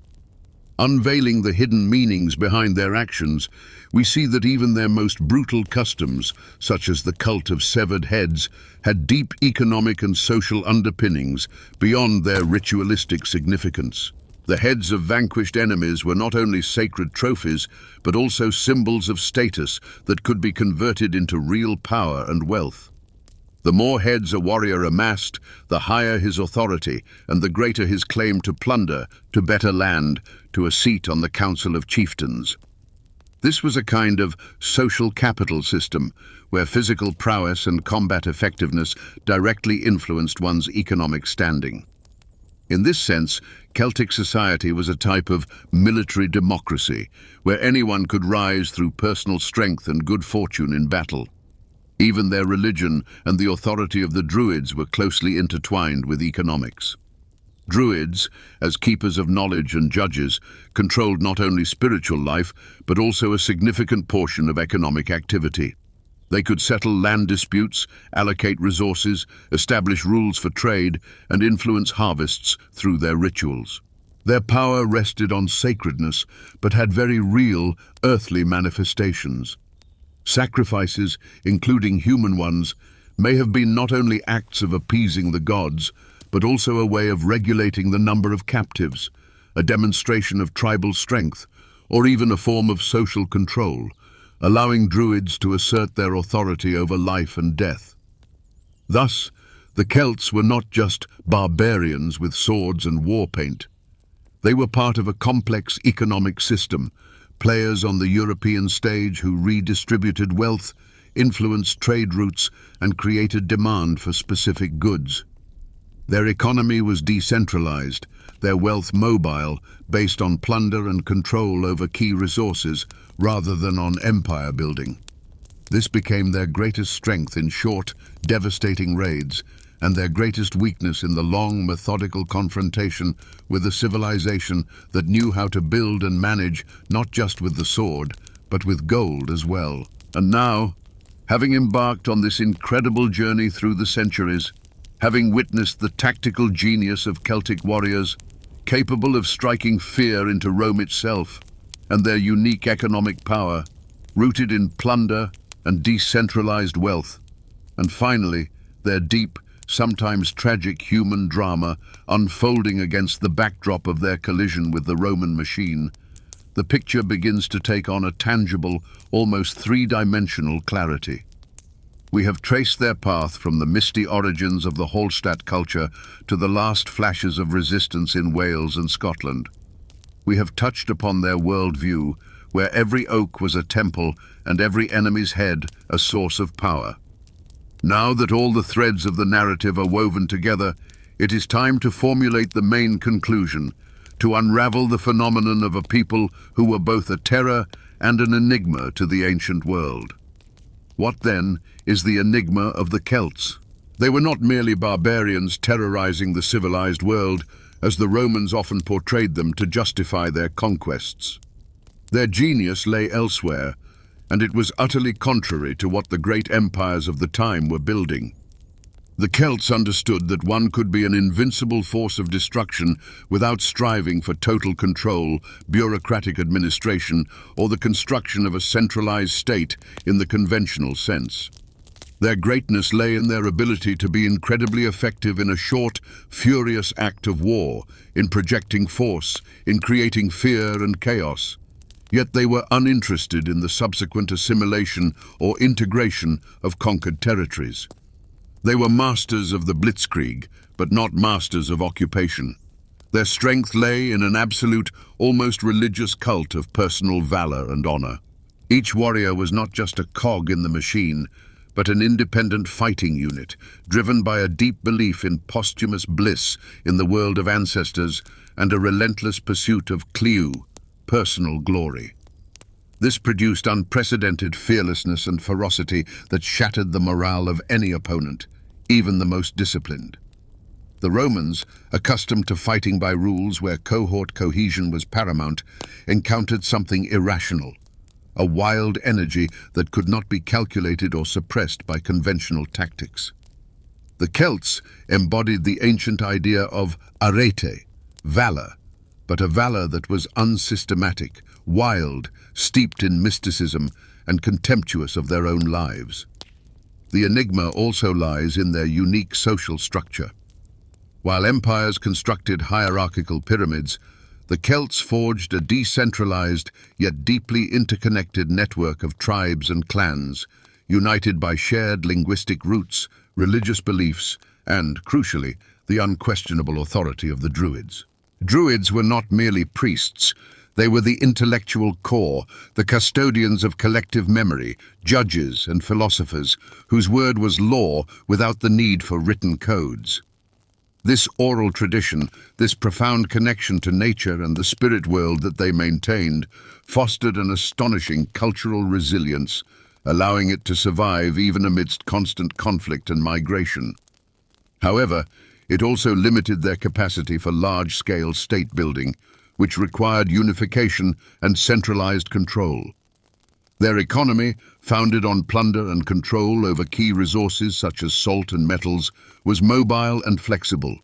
Speaker 1: Unveiling the hidden meanings behind their actions, we see that even their most brutal customs, such as the cult of severed heads, had deep economic and social underpinnings beyond their ritualistic significance. The heads of vanquished enemies were not only sacred trophies, but also symbols of status that could be converted into real power and wealth. The more heads a warrior amassed, the higher his authority, and the greater his claim to plunder, to better land, to a seat on the Council of Chieftains. This was a kind of social capital system, where physical prowess and combat effectiveness directly influenced one's economic standing. In this sense, Celtic society was a type of military democracy, where anyone could rise through personal strength and good fortune in battle. Even their religion and the authority of the Druids were closely intertwined with economics. Druids, as keepers of knowledge and judges, controlled not only spiritual life, but also a significant portion of economic activity. They could settle land disputes, allocate resources, establish rules for trade, and influence harvests through their rituals. Their power rested on sacredness, but had very real, earthly manifestations. Sacrifices, including human ones, may have been not only acts of appeasing the gods, but also a way of regulating the number of captives, a demonstration of tribal strength, or even a form of social control, allowing Druids to assert their authority over life and death. Thus, the Celts were not just barbarians with swords and war paint. They were part of a complex economic system, players on the European stage who redistributed wealth, influenced trade routes, and created demand for specific goods. Their economy was decentralized, their wealth mobile, based on plunder and control over key resources, rather than on empire building. This became their greatest strength in short, devastating raids, and their greatest weakness in the long, methodical confrontation with a civilization that knew how to build and manage not just with the sword, but with gold as well. And now, having embarked on this incredible journey through the centuries, having witnessed the tactical genius of Celtic warriors, capable of striking fear into Rome itself, and their unique economic power, rooted in plunder and decentralized wealth, and finally, their deep, sometimes tragic human drama unfolding against the backdrop of their collision with the Roman machine, the picture begins to take on a tangible, almost three-dimensional clarity. We have traced their path from the misty origins of the Hallstatt culture to the last flashes of resistance in Wales and Scotland. We have touched upon their worldview, where every oak was a temple and every enemy's head a source of power. Now that all the threads of the narrative are woven together, it is time to formulate the main conclusion, to unravel the phenomenon of a people who were both a terror and an enigma to the ancient world. What, then, is the enigma of the Celts? They were not merely barbarians terrorizing the civilized world, as the Romans often portrayed them to justify their conquests. Their genius lay elsewhere, and it was utterly contrary to what the great empires of the time were building. The Celts understood that one could be an invincible force of destruction without striving for total control, bureaucratic administration, or the construction of a centralized state in the conventional sense. Their greatness lay in their ability to be incredibly effective in a short, furious act of war, in projecting force, in creating fear and chaos. Yet they were uninterested in the subsequent assimilation or integration of conquered territories. They were masters of the blitzkrieg, but not masters of occupation. Their strength lay in an absolute, almost religious cult of personal valor and honor. Each warrior was not just a cog in the machine, but an independent fighting unit, driven by a deep belief in posthumous bliss in the world of ancestors and a relentless pursuit of kliu, personal glory. This produced unprecedented fearlessness and ferocity that shattered the morale of any opponent, even the most disciplined. The Romans, accustomed to fighting by rules where cohort cohesion was paramount, encountered something irrational, a wild energy that could not be calculated or suppressed by conventional tactics. The Celts embodied the ancient idea of arete, valor, but a valor that was unsystematic, wild, steeped in mysticism, and contemptuous of their own lives. The enigma also lies in their unique social structure. While empires constructed hierarchical pyramids, the Celts forged a decentralized yet deeply interconnected network of tribes and clans, united by shared linguistic roots, religious beliefs, and, crucially, the unquestionable authority of the Druids. Druids were not merely priests. They were the intellectual core, the custodians of collective memory, judges and philosophers, whose word was law without the need for written codes. This oral tradition, this profound connection to nature and the spirit world that they maintained, fostered an astonishing cultural resilience, allowing it to survive even amidst constant conflict and migration. However, it also limited their capacity for large-scale state building, which required unification and centralized control. Their economy, founded on plunder and control over key resources such as salt and metals, was mobile and flexible.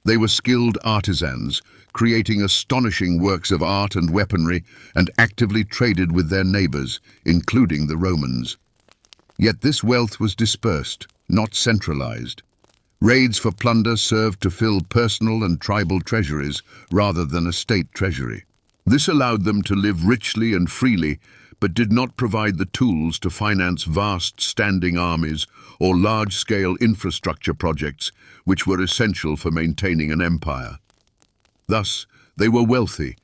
Speaker 1: They were skilled artisans, creating astonishing works of art and weaponry, and actively traded with their neighbors, including the Romans. Yet this wealth was dispersed, not centralized. Raids for plunder served to fill personal and tribal treasuries rather than a state treasury. This allowed them to live richly and freely, but did not provide the tools to finance vast standing armies or large-scale infrastructure projects which were essential for maintaining an empire. Thus, they were wealthy,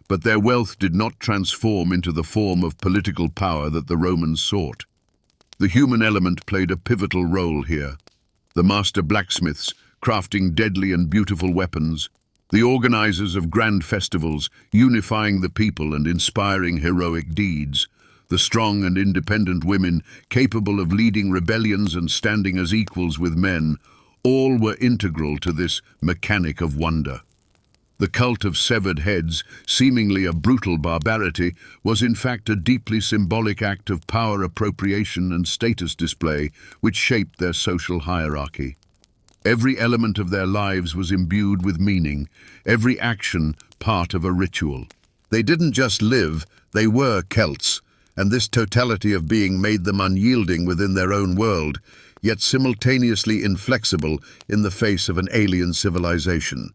Speaker 1: but their wealth did not transform into the form of political power that the Romans sought. The human element played a pivotal role here. The master blacksmiths, crafting deadly and beautiful weapons, the organizers of grand festivals, unifying the people and inspiring heroic deeds, the strong and independent women, capable of leading rebellions and standing as equals with men, all were integral to this mechanic of wonder. The cult of severed heads, seemingly a brutal barbarity, was in fact a deeply symbolic act of power appropriation and status display which shaped their social hierarchy. Every element of their lives was imbued with meaning, every action part of a ritual. They didn't just live, they were Celts, and this totality of being made them unyielding within their own world, yet simultaneously inflexible in the face of an alien civilization.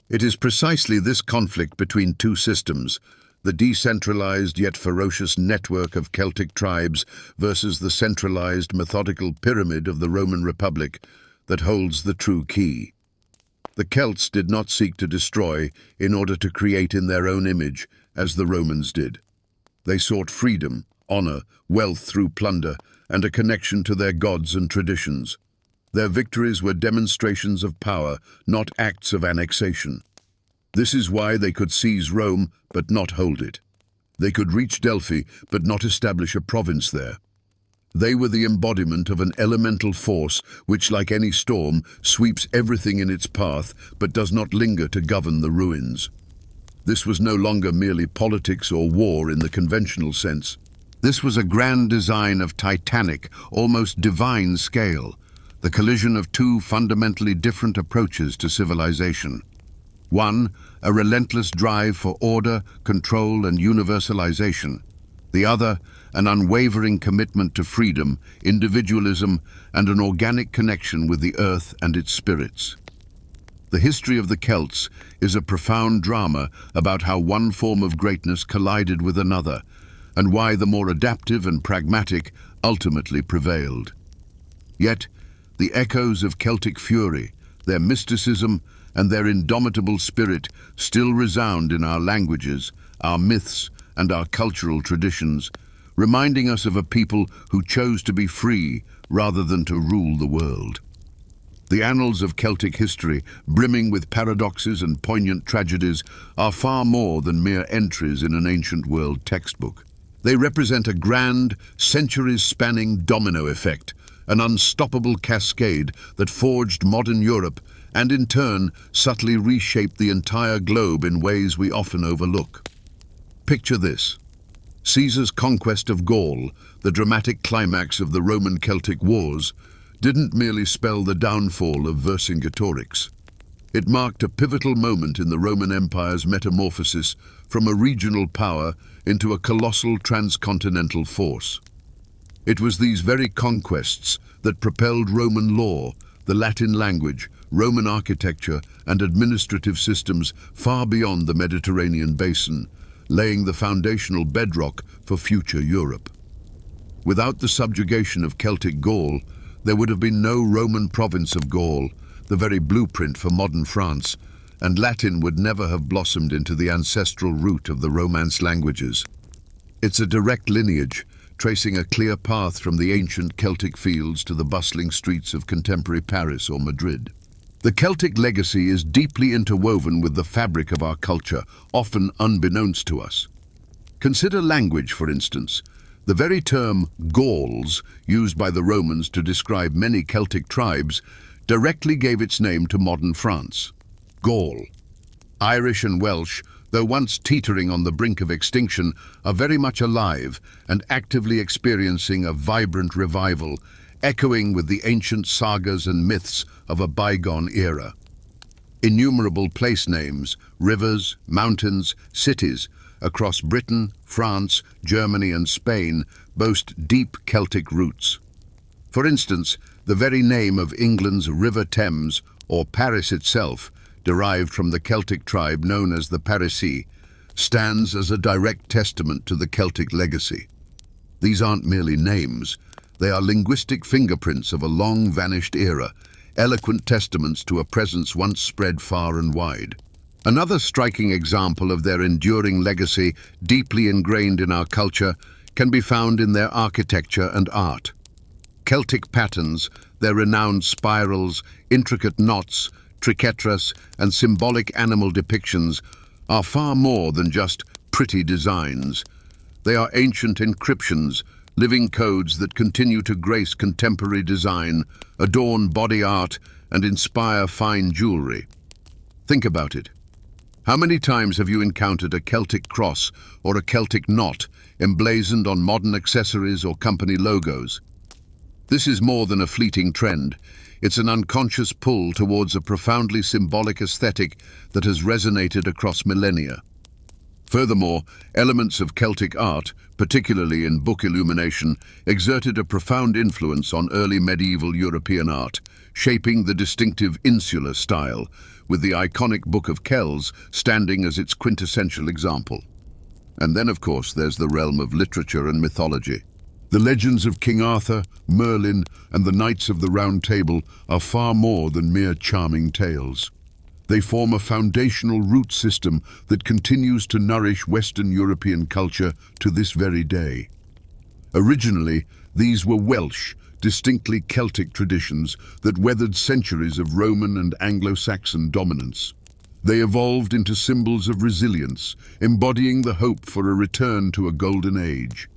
Speaker 1: It is precisely this conflict between two systems, the decentralized yet ferocious network of Celtic tribes versus the centralized methodical pyramid of the Roman Republic, that holds the true key. The Celts did not seek to destroy in order to create in their own image, as the Romans did. They sought freedom, honor, wealth through plunder, and a connection to their gods and traditions. Their victories were demonstrations of power, not acts of annexation. This is why they could seize Rome, but not hold it. They could reach Delphi, but not establish a province there. They were the embodiment of an elemental force which, like any storm, sweeps everything in its path, but does not linger to govern the ruins. This was no longer merely politics or war in the conventional sense. This was a grand design of titanic, almost divine scale, the collision of two fundamentally different approaches to civilization. One, a relentless drive for order, control, and universalization. The other, an unwavering commitment to freedom, individualism, and an organic connection with the earth and its spirits. The history of the Celts is a profound drama about how one form of greatness collided with another, and why the more adaptive and pragmatic ultimately prevailed. Yet, the echoes of Celtic fury, their mysticism, and their indomitable spirit still resound in our languages, our myths, and our cultural traditions, reminding us of a people who chose to be free rather than to rule the world. The annals of Celtic history, brimming with paradoxes and poignant tragedies, are far more than mere entries in an ancient world textbook. They represent a grand, centuries-spanning domino effect, an unstoppable cascade that forged modern Europe and in turn subtly reshaped the entire globe in ways we often overlook. Picture this. Caesar's conquest of Gaul, the dramatic climax of the Roman-Celtic Wars, didn't merely spell the downfall of Vercingetorix. It marked a pivotal moment in the Roman Empire's metamorphosis from a regional power into a colossal transcontinental force. It was these very conquests that propelled Roman law, the Latin language, Roman architecture, and administrative systems far beyond the Mediterranean basin, laying the foundational bedrock for future Europe. Without the subjugation of Celtic Gaul, there would have been no Roman province of Gaul, the very blueprint for modern France, and Latin would never have blossomed into the ancestral root of the Romance languages. It's a direct lineage, tracing a clear path from the ancient Celtic fields to the bustling streets of contemporary Paris or Madrid. The Celtic legacy is deeply interwoven with the fabric of our culture, often unbeknownst to us. Consider language, for instance. The very term Gauls, used by the Romans to describe many Celtic tribes, directly gave its name to modern France. Gaul. Irish and Welsh, though once teetering on the brink of extinction, are very much alive and actively experiencing a vibrant revival, echoing with the ancient sagas and myths of a bygone era. Innumerable place names, rivers, mountains, cities across Britain, France, Germany, and Spain boast deep Celtic roots. For instance, the very name of England's River Thames, or Paris itself, derived from the Celtic tribe known as the Parisii, stands as a direct testament to the Celtic legacy. These aren't merely names, they are linguistic fingerprints of a long-vanished era, eloquent testaments to a presence once spread far and wide. Another striking example of their enduring legacy, deeply ingrained in our culture, can be found in their architecture and art. Celtic patterns, their renowned spirals, intricate knots, triquetras, and symbolic animal depictions are far more than just pretty designs. They are ancient inscriptions, living codes that continue to grace contemporary design, adorn body art, and inspire fine jewelry. Think about it. How many times have you encountered a Celtic cross or a Celtic knot emblazoned on modern accessories or company logos? This is more than a fleeting trend. It's an unconscious pull towards a profoundly symbolic aesthetic that has resonated across millennia. Furthermore, elements of Celtic art, particularly in book illumination, exerted a profound influence on early medieval European art, shaping the distinctive insular style, with the iconic Book of Kells standing as its quintessential example. And then, of course, there's the realm of literature and mythology. The legends of King Arthur, Merlin, and the Knights of the Round Table are far more than mere charming tales. They form a foundational root system that continues to nourish Western European culture to this very day. Originally, these were Welsh, distinctly Celtic traditions that weathered centuries of Roman and Anglo-Saxon dominance. They evolved into symbols of resilience, embodying the hope for a return to a golden age.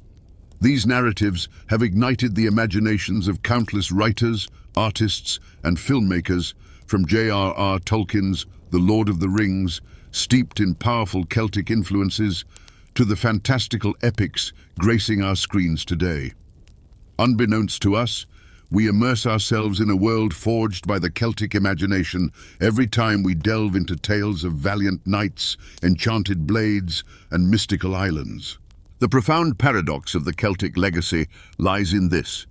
Speaker 1: These narratives have ignited the imaginations of countless writers, artists, and filmmakers, from J.R.R. Tolkien's The Lord of the Rings, steeped in powerful Celtic influences, to the fantastical epics gracing our screens today. Unbeknownst to us, we immerse ourselves in a world forged by the Celtic imagination every time we delve into tales of valiant knights, enchanted blades, and mystical islands. The profound paradox of the Celtic legacy lies in this.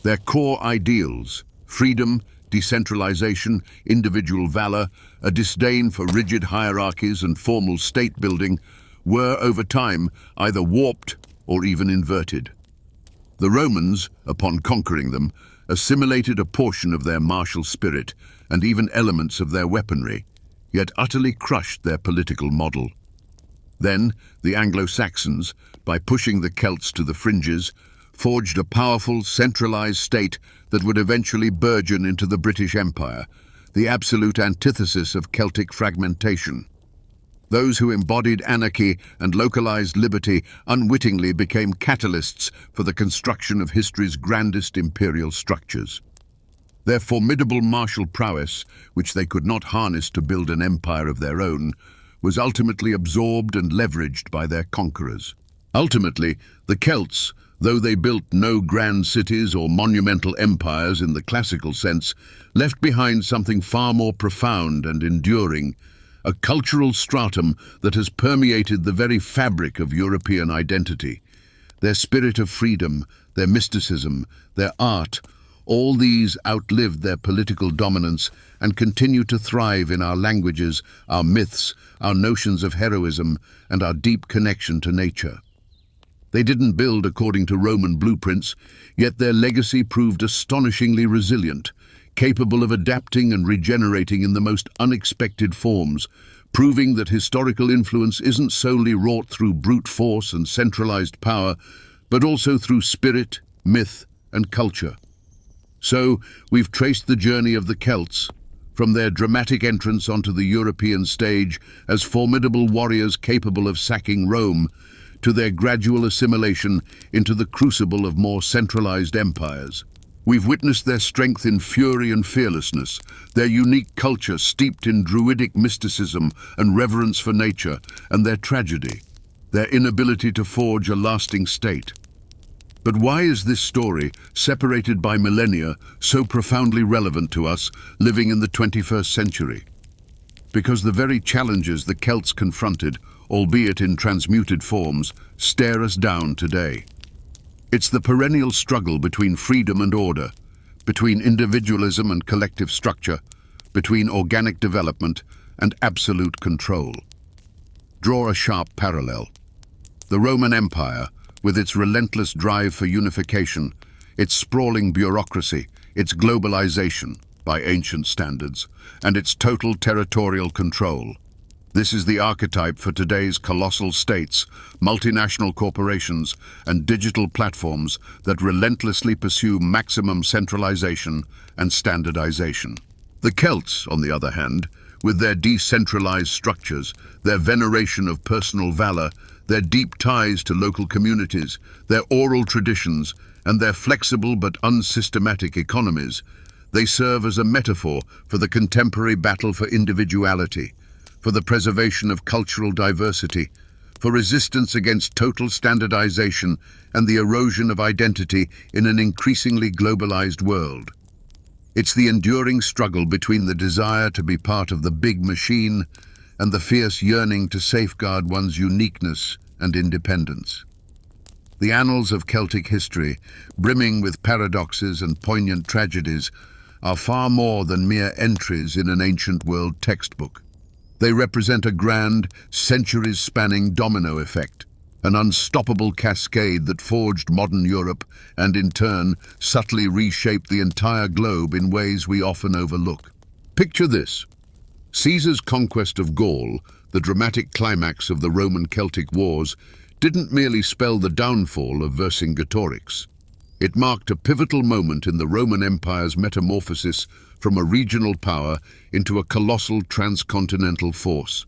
Speaker 1: Their core ideals, freedom, decentralization, individual valor, a disdain for rigid hierarchies and formal state building, were over time either warped or even inverted. The Romans, upon conquering them, assimilated a portion of their martial spirit and even elements of their weaponry, yet utterly crushed their political model. Then, the Anglo-Saxons, by pushing the Celts to the fringes, forged a powerful, centralized state that would eventually burgeon into the British Empire, the absolute antithesis of Celtic fragmentation. Those who embodied anarchy and localized liberty unwittingly became catalysts for the construction of history's grandest imperial structures. Their formidable martial prowess, which they could not harness to build an empire of their own, was ultimately absorbed and leveraged by their conquerors. Ultimately, the Celts, though they built no grand cities or monumental empires in the classical sense, left behind something far more profound and enduring, a cultural stratum that has permeated the very fabric of European identity. Their spirit of freedom, their mysticism, their art, all these outlived their political dominance and continue to thrive in our languages, our myths, our notions of heroism, and our deep connection to nature. They didn't build according to Roman blueprints, yet their legacy proved astonishingly resilient, capable of adapting and regenerating in the most unexpected forms, proving that historical influence isn't solely wrought through brute force and centralized power, but also through spirit, myth, and culture. So, we've traced the journey of the Celts, from their dramatic entrance onto the European stage as formidable warriors capable of sacking Rome, to their gradual assimilation into the crucible of more centralized empires. We've witnessed their strength in fury and fearlessness, their unique culture steeped in druidic mysticism and reverence for nature, and their tragedy, their inability to forge a lasting state. But why is this story, separated by millennia, so profoundly relevant to us living in the 21st century? Because the very challenges the Celts confronted, albeit in transmuted forms, stare us down today. It's the perennial struggle between freedom and order, between individualism and collective structure, between organic development and absolute control. Draw a sharp parallel. The Roman Empire, with its relentless drive for unification, its sprawling bureaucracy, its globalization, by ancient standards, and its total territorial control. This is the archetype for today's colossal states, multinational corporations, and digital platforms that relentlessly pursue maximum centralization and standardization. The Celts, on the other hand, with their decentralized structures, their veneration of personal valor, their deep ties to local communities, their oral traditions, and their flexible but unsystematic economies, they serve as a metaphor for the contemporary battle for individuality, for the preservation of cultural diversity, for resistance against total standardization and the erosion of identity in an increasingly globalized world. It's the enduring struggle between the desire to be part of the big machine and the fierce yearning to safeguard one's uniqueness and independence. The annals of Celtic history, brimming with paradoxes and poignant tragedies, are far more than mere entries in an ancient world textbook. They represent a grand, centuries-spanning domino effect, an unstoppable cascade that forged modern Europe and, in turn, subtly reshaped the entire globe in ways we often overlook. Picture this. Caesar's conquest of Gaul, the dramatic climax of the Roman-Celtic Wars, didn't merely spell the downfall of Vercingetorix. It marked a pivotal moment in the Roman Empire's metamorphosis from a regional power into a colossal transcontinental force.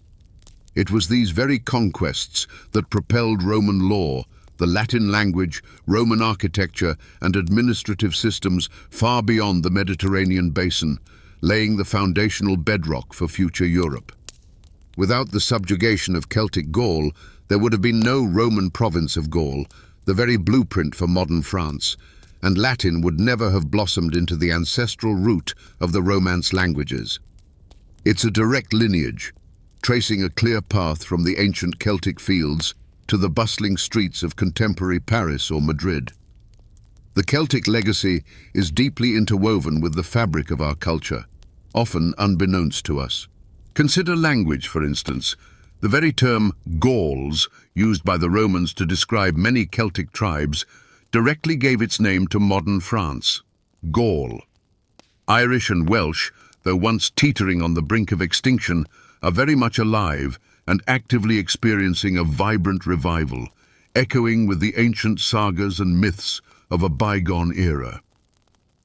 Speaker 1: It was these very conquests that propelled Roman law, the Latin language, Roman architecture, and administrative systems far beyond the Mediterranean basin, laying the foundational bedrock for future Europe. Without the subjugation of Celtic Gaul, there would have been no Roman province of Gaul, the very blueprint for modern France, and Latin would never have blossomed into the ancestral root of the Romance languages. It's a direct lineage, tracing a clear path from the ancient Celtic fields to the bustling streets of contemporary Paris or Madrid. The Celtic legacy is deeply interwoven with the fabric of our culture, often unbeknownst to us. Consider language, for instance. The very term Gauls, used by the Romans to describe many Celtic tribes, directly gave its name to modern France, Gaul. Irish and Welsh, though once teetering on the brink of extinction, are very much alive and actively experiencing a vibrant revival, echoing with the ancient sagas and myths of a bygone era.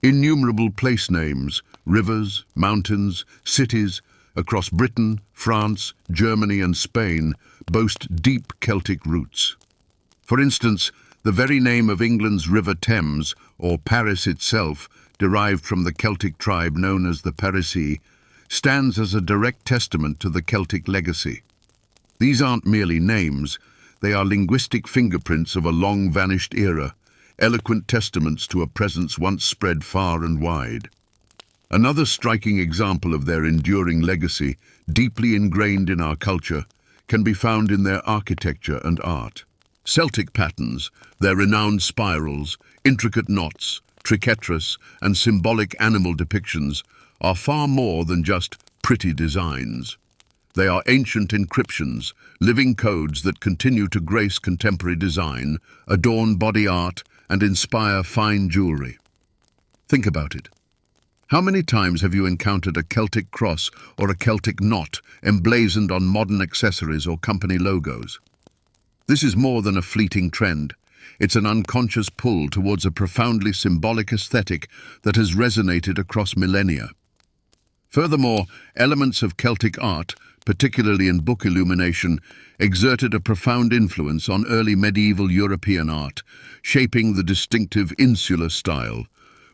Speaker 1: Innumerable place names, rivers, mountains, cities across Britain, France, Germany and Spain boast deep Celtic roots. For instance, the very name of England's River Thames, or Paris itself, derived from the Celtic tribe known as the Parisii, stands as a direct testament to the Celtic legacy. These aren't merely names, they are linguistic fingerprints of a long-vanished era, eloquent testaments to a presence once spread far and wide. Another striking example of their enduring legacy, deeply ingrained in our culture, can be found in their architecture and art. Celtic patterns, their renowned spirals, intricate knots, triquetras, and symbolic animal depictions are far more than just pretty designs. They are ancient inscriptions, living codes that continue to grace contemporary design, adorn body art, and inspire fine jewelry. Think about it. How many times have you encountered a Celtic cross or a Celtic knot emblazoned on modern accessories or company logos? This is more than a fleeting trend. It's an unconscious pull towards a profoundly symbolic aesthetic that has resonated across millennia. Furthermore, elements of Celtic art, particularly in book illumination, exerted a profound influence on early medieval European art, shaping the distinctive insular style,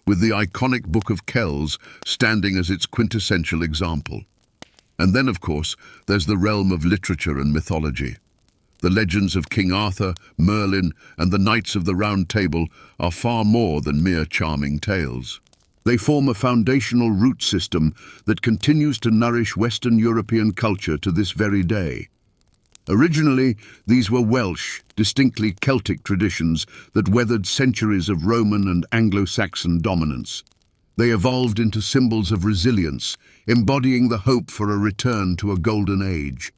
Speaker 1: with the iconic Book of Kells standing as its quintessential example. And then, of course, there's the realm of literature and mythology. The legends of King Arthur, Merlin, and the Knights of the Round Table are far more than mere charming tales. They form a foundational root system that continues to nourish Western European culture to this very day. Originally, these were Welsh, distinctly Celtic traditions that weathered centuries of Roman and Anglo-Saxon dominance. They evolved into symbols of resilience, embodying the hope for a return to a golden age.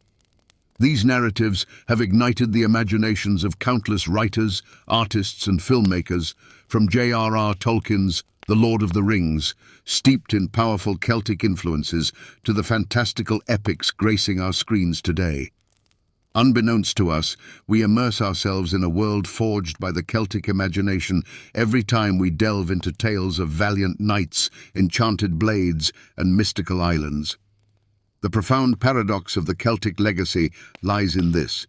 Speaker 1: These narratives have ignited the imaginations of countless writers, artists, and filmmakers, from J.R.R. Tolkien's The Lord of the Rings, steeped in powerful Celtic influences, to the fantastical epics gracing our screens today. Unbeknownst to us, we immerse ourselves in a world forged by the Celtic imagination every time we delve into tales of valiant knights, enchanted blades, and mystical islands. The profound paradox of the Celtic legacy lies in this.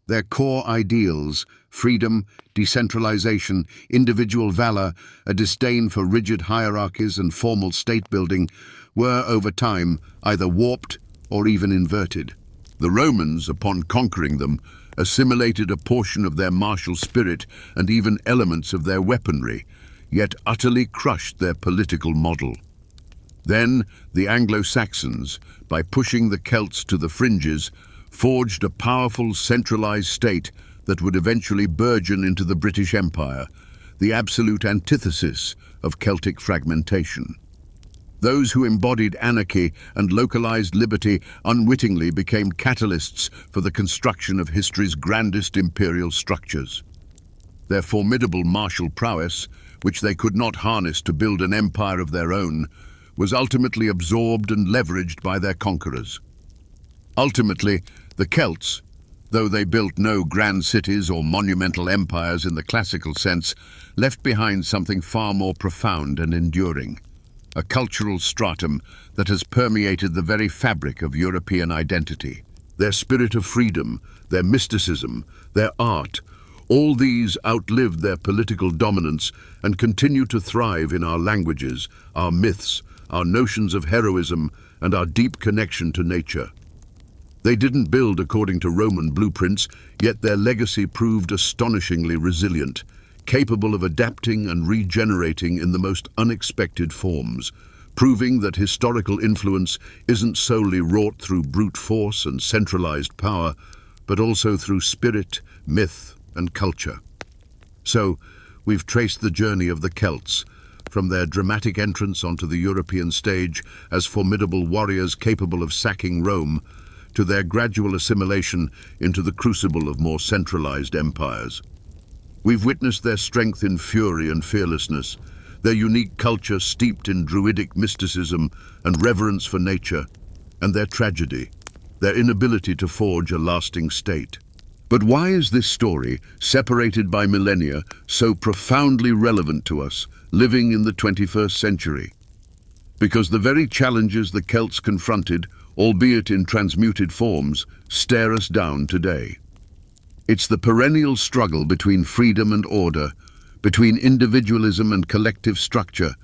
Speaker 1: Their core ideals, freedom, decentralization, individual valor, a disdain for rigid hierarchies and formal state-building, were, over time, either warped or even inverted. The Romans, upon conquering them, assimilated a portion of their martial spirit and even elements of their weaponry, yet utterly crushed their political model. Then, the Anglo-Saxons, by pushing the Celts to the fringes, forged a powerful, centralized state that would eventually burgeon into the British Empire, the absolute antithesis of Celtic fragmentation. Those who embodied anarchy and localized liberty unwittingly became catalysts for the construction of history's grandest imperial structures. Their formidable martial prowess, which they could not harness to build an empire of their own, was ultimately absorbed and leveraged by their conquerors. Ultimately, the Celts, though they built no grand cities or monumental empires in the classical sense, left behind something far more profound and enduring, a cultural stratum that has permeated the very fabric of European identity. Their spirit of freedom, their mysticism, their art, all these outlived their political dominance and continue to thrive in our languages, our myths, our notions of heroism, and our deep connection to nature. They didn't build according to Roman blueprints, yet their legacy proved astonishingly resilient, capable of adapting and regenerating in the most unexpected forms, proving that historical influence isn't solely wrought through brute force and centralized power, but also through spirit, myth, and culture. So, we've traced the journey of the Celts, from their dramatic entrance onto the European stage as formidable warriors capable of sacking Rome, to their gradual assimilation into the crucible of more centralized empires. We've witnessed their strength in fury and fearlessness, their unique culture steeped in druidic mysticism and reverence for nature, and their tragedy, their inability to forge a lasting state. But why is this story, separated by millennia, so profoundly relevant to us, living in the 21st century? Because the very challenges the Celts confronted, albeit in transmuted forms, stare us down today. It's the perennial struggle between freedom and order, between individualism and collective structure,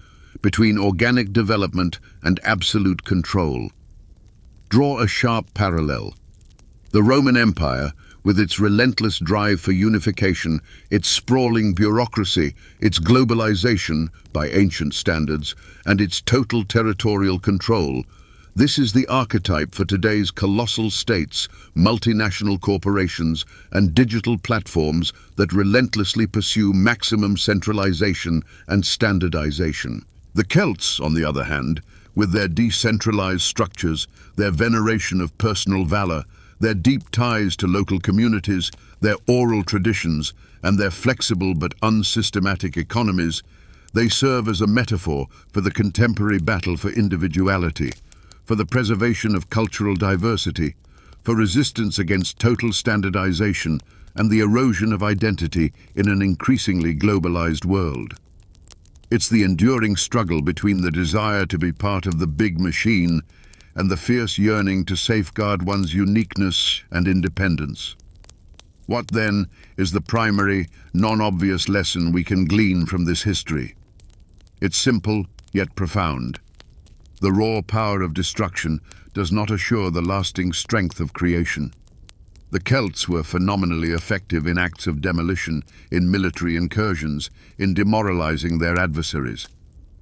Speaker 1: between organic development and absolute control. Draw a sharp parallel. The Roman Empire, with its relentless drive for unification, its sprawling bureaucracy, its globalization by ancient standards, and its total territorial control, this is the archetype for today's colossal states, multinational corporations, and digital platforms that relentlessly pursue maximum centralization and standardization. The Celts, on the other hand, with their decentralized structures, their veneration of personal valor, their deep ties to local communities, their oral traditions, and their flexible but unsystematic economies, they serve as a metaphor for the contemporary battle for individuality, for the preservation of cultural diversity, for resistance against total standardization and the erosion of identity in an increasingly globalized world. It's the enduring struggle between the desire to be part of the big machine and the fierce yearning to safeguard one's uniqueness and independence. What, then, is the primary, non-obvious lesson we can glean from this history? It's simple, yet profound. The raw power of destruction does not assure the lasting strength of creation. The Celts were phenomenally effective in acts of demolition, in military incursions, in demoralizing their adversaries.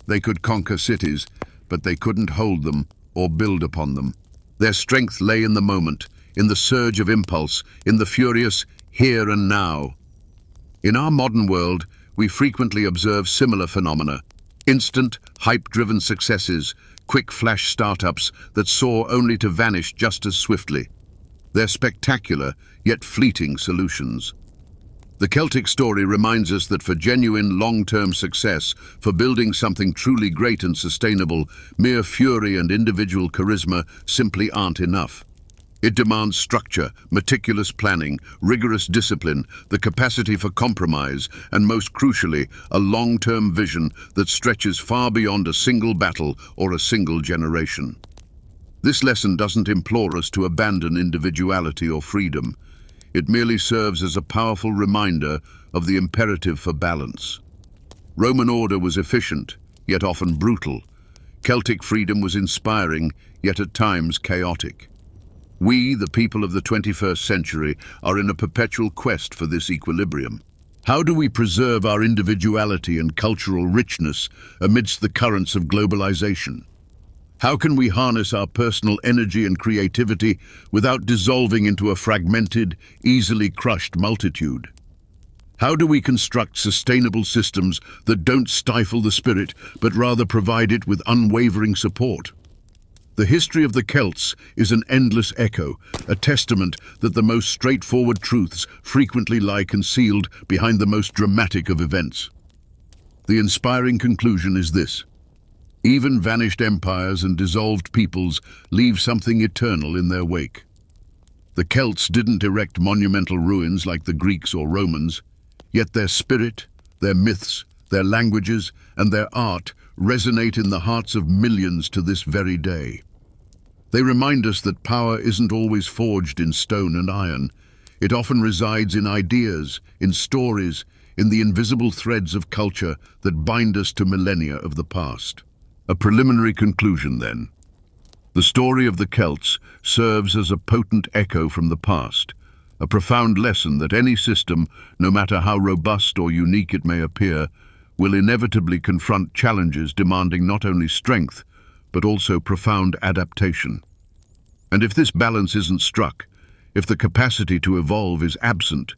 Speaker 1: They could conquer cities, but they couldn't hold them or build upon them. Their strength lay in the moment, in the surge of impulse, in the furious here and now. In our modern world, we frequently observe similar phenomena: instant, hype-driven successes, quick flash startups that soar only to vanish just as swiftly. They're spectacular, yet fleeting solutions. The Celtic story reminds us that for genuine long-term success, for building something truly great and sustainable, mere fury and individual charisma simply aren't enough. It demands structure, meticulous planning, rigorous discipline, the capacity for compromise, and most crucially, a long-term vision that stretches far beyond a single battle or a single generation. This lesson doesn't implore us to abandon individuality or freedom. It merely serves as a powerful reminder of the imperative for balance. Roman order was efficient, yet often brutal. Celtic freedom was inspiring, yet at times chaotic. We, the people of the 21st century, are in a perpetual quest for this equilibrium. How do we preserve our individuality and cultural richness amidst the currents of globalization? How can we harness our personal energy and creativity without dissolving into a fragmented, easily crushed multitude? How do we construct sustainable systems that don't stifle the spirit, but rather provide it with unwavering support? The history of the Celts is an endless echo, a testament that the most straightforward truths frequently lie concealed behind the most dramatic of events. The inspiring conclusion is this: Even vanished empires and dissolved peoples leave something eternal in their wake. The Celts didn't erect monumental ruins like the Greeks or Romans, yet their spirit, their myths, their languages, and their art resonate in the hearts of millions to this very day. They remind us that power isn't always forged in stone and iron. It often resides in ideas, in stories, in the invisible threads of culture that bind us to millennia of the past. A preliminary conclusion, then. The story of the Celts serves as a potent echo from the past, a profound lesson that any system, no matter how robust or unique it may appear, will inevitably confront challenges demanding not only strength, but also profound adaptation. And if this balance isn't struck, if the capacity to evolve is absent,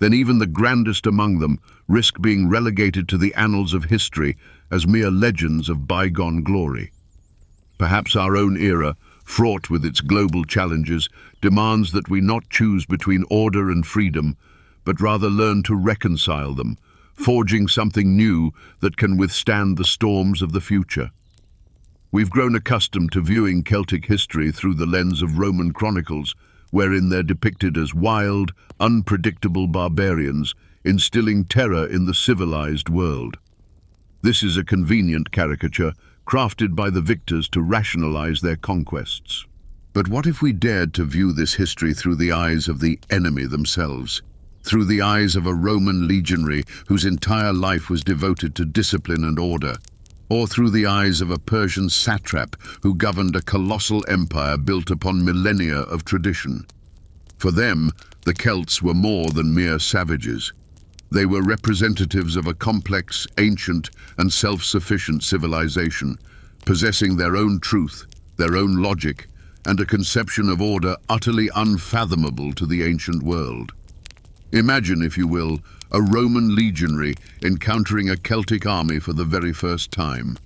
Speaker 1: then even the grandest among them risk being relegated to the annals of history as mere legends of bygone glory. Perhaps our own era, fraught with its global challenges, demands that we not choose between order and freedom, but rather learn to reconcile them, forging something new that can withstand the storms of the future. We've grown accustomed to viewing Celtic history through the lens of Roman chronicles, wherein they're depicted as wild, unpredictable barbarians, instilling terror in the civilized world. This is a convenient caricature, crafted by the victors to rationalize their conquests. But what if we dared to view this history through the eyes of the enemy themselves? Through the eyes of a Roman legionary whose entire life was devoted to discipline and order? Or through the eyes of a Persian satrap who governed a colossal empire built upon millennia of tradition? For them, the Celts were more than mere savages. They were representatives of a complex, ancient, and self-sufficient civilization, possessing their own truth, their own logic, and a conception of order utterly unfathomable to the ancient world. Imagine, if you will, a Roman legionary encountering a Celtic army for the very first time.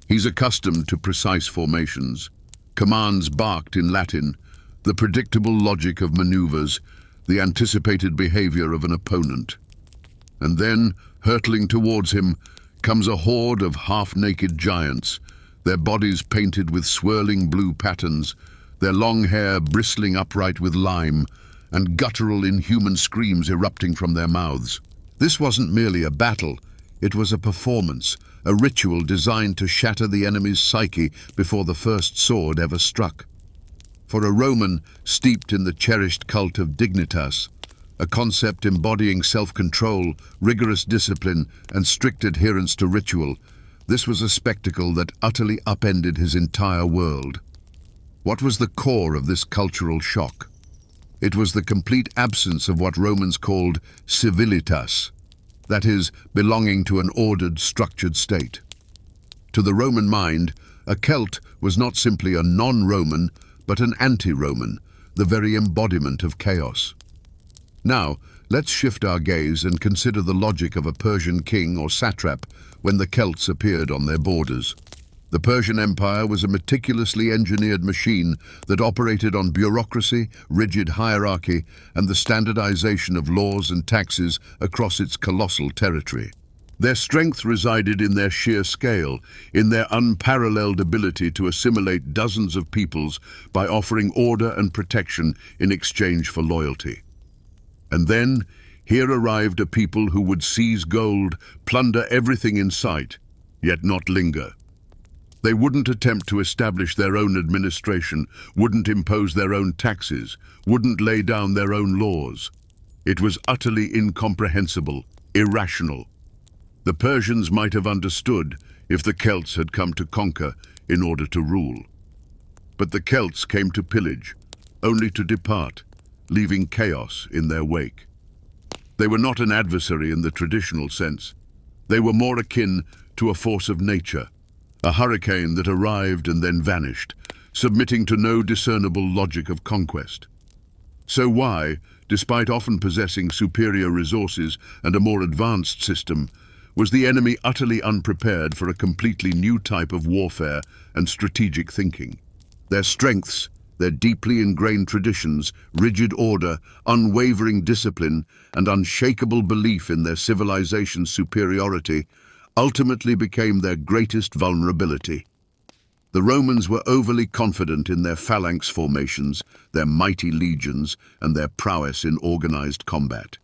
Speaker 1: He's accustomed to precise formations, commands barked in Latin, the predictable logic of maneuvers, the anticipated behavior of an opponent. And then, hurtling towards him, comes a horde of half-naked giants, their bodies painted with swirling blue patterns, their long hair bristling upright with lime, and guttural inhuman screams erupting from their mouths. This wasn't merely a battle, it was a performance, a ritual designed to shatter the enemy's psyche before the first sword ever struck. For a Roman steeped in the cherished cult of dignitas, a concept embodying self-control, rigorous discipline, and strict adherence to ritual, this was a spectacle that utterly upended his entire world. What was the core of this cultural shock? It was the complete absence of what Romans called civilitas, that is, belonging to an ordered, structured state. To the Roman mind, a Celt was not simply a non-Roman, but an anti-Roman, the very embodiment of chaos. Now, let's shift our gaze and consider the logic of a Persian king or satrap when the Celts appeared on their borders. The Persian Empire was a meticulously engineered machine that operated on bureaucracy, rigid hierarchy, and the standardization of laws and taxes across its colossal territory. Their strength resided in their sheer scale, in their unparalleled ability to assimilate dozens of peoples by offering order and protection in exchange for loyalty. And then, here arrived a people who would seize gold, plunder everything in sight, yet not linger. They wouldn't attempt to establish their own administration, wouldn't impose their own taxes, wouldn't lay down their own laws. It was utterly incomprehensible, irrational. The Persians might have understood if the Celts had come to conquer in order to rule. But the Celts came to pillage, only to depart, leaving chaos in their wake. They were not an adversary in the traditional sense. They were more akin to a force of nature, a hurricane that arrived and then vanished, submitting to no discernible logic of conquest. So why, despite often possessing superior resources and a more advanced system, was the enemy utterly unprepared for a completely new type of warfare and strategic thinking? Their strengths, their deeply ingrained traditions, rigid order, unwavering discipline, and unshakable belief in their civilization's superiority ultimately became their greatest vulnerability. The Romans were overly confident in their phalanx formations, their mighty legions, and their prowess in organized combat.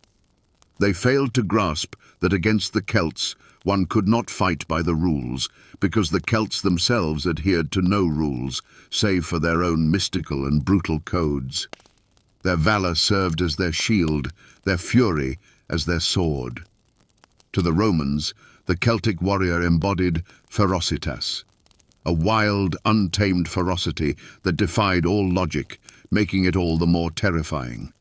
Speaker 1: They failed to grasp that against the Celts, one could not fight by the rules, because the Celts themselves adhered to no rules, save for their own mystical and brutal codes. Their valor served as their shield, their fury as their sword. To the Romans, the Celtic warrior embodied ferocitas, a wild, untamed ferocity that defied all logic, making it all the more terrifying.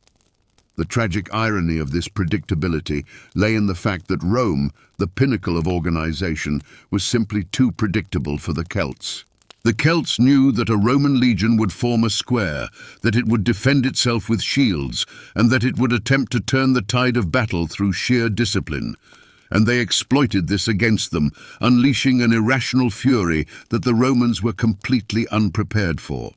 Speaker 1: The tragic irony of this predictability lay in the fact that Rome, the pinnacle of organization, was simply too predictable for the Celts. The Celts knew that a Roman legion would form a square, that it would defend itself with shields, and that it would attempt to turn the tide of battle through sheer discipline. And they exploited this against them, unleashing an irrational fury that the Romans were completely unprepared for.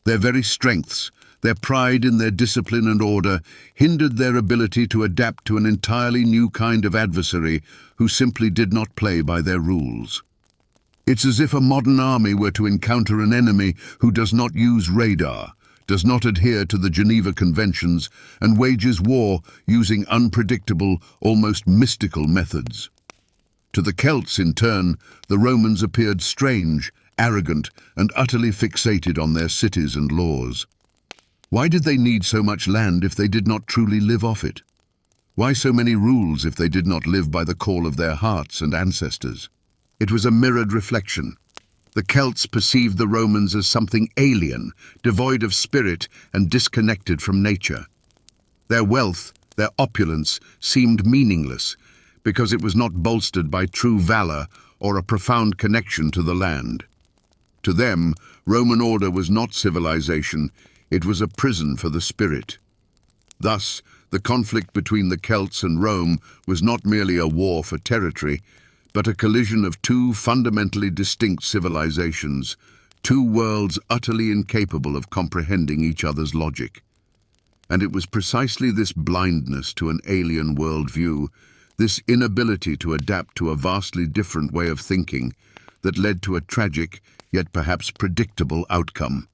Speaker 1: Their very strengths, their pride in their discipline and order, hindered their ability to adapt to an entirely new kind of adversary who simply did not play by their rules. It's as if a modern army were to encounter an enemy who does not use radar, does not adhere to the Geneva Conventions, and wages war using unpredictable, almost mystical methods. To the Celts, in turn, the Romans appeared strange, arrogant, and utterly fixated on their cities and laws. Why did they need so much land if they did not truly live off it? Why so many rules if they did not live by the call of their hearts and ancestors? It was a mirrored reflection. The Celts perceived the Romans as something alien, devoid of spirit and disconnected from nature. Their wealth, their opulence, seemed meaningless because it was not bolstered by true valor or a profound connection to the land. To them, Roman order was not civilization, it was a prison for the spirit. Thus, the conflict between the Celts and Rome was not merely a war for territory, but a collision of two fundamentally distinct civilizations, two worlds utterly incapable of comprehending each other's logic. And it was precisely this blindness to an alien worldview, this inability to adapt to a vastly different way of thinking, that led to a tragic, yet perhaps predictable outcome.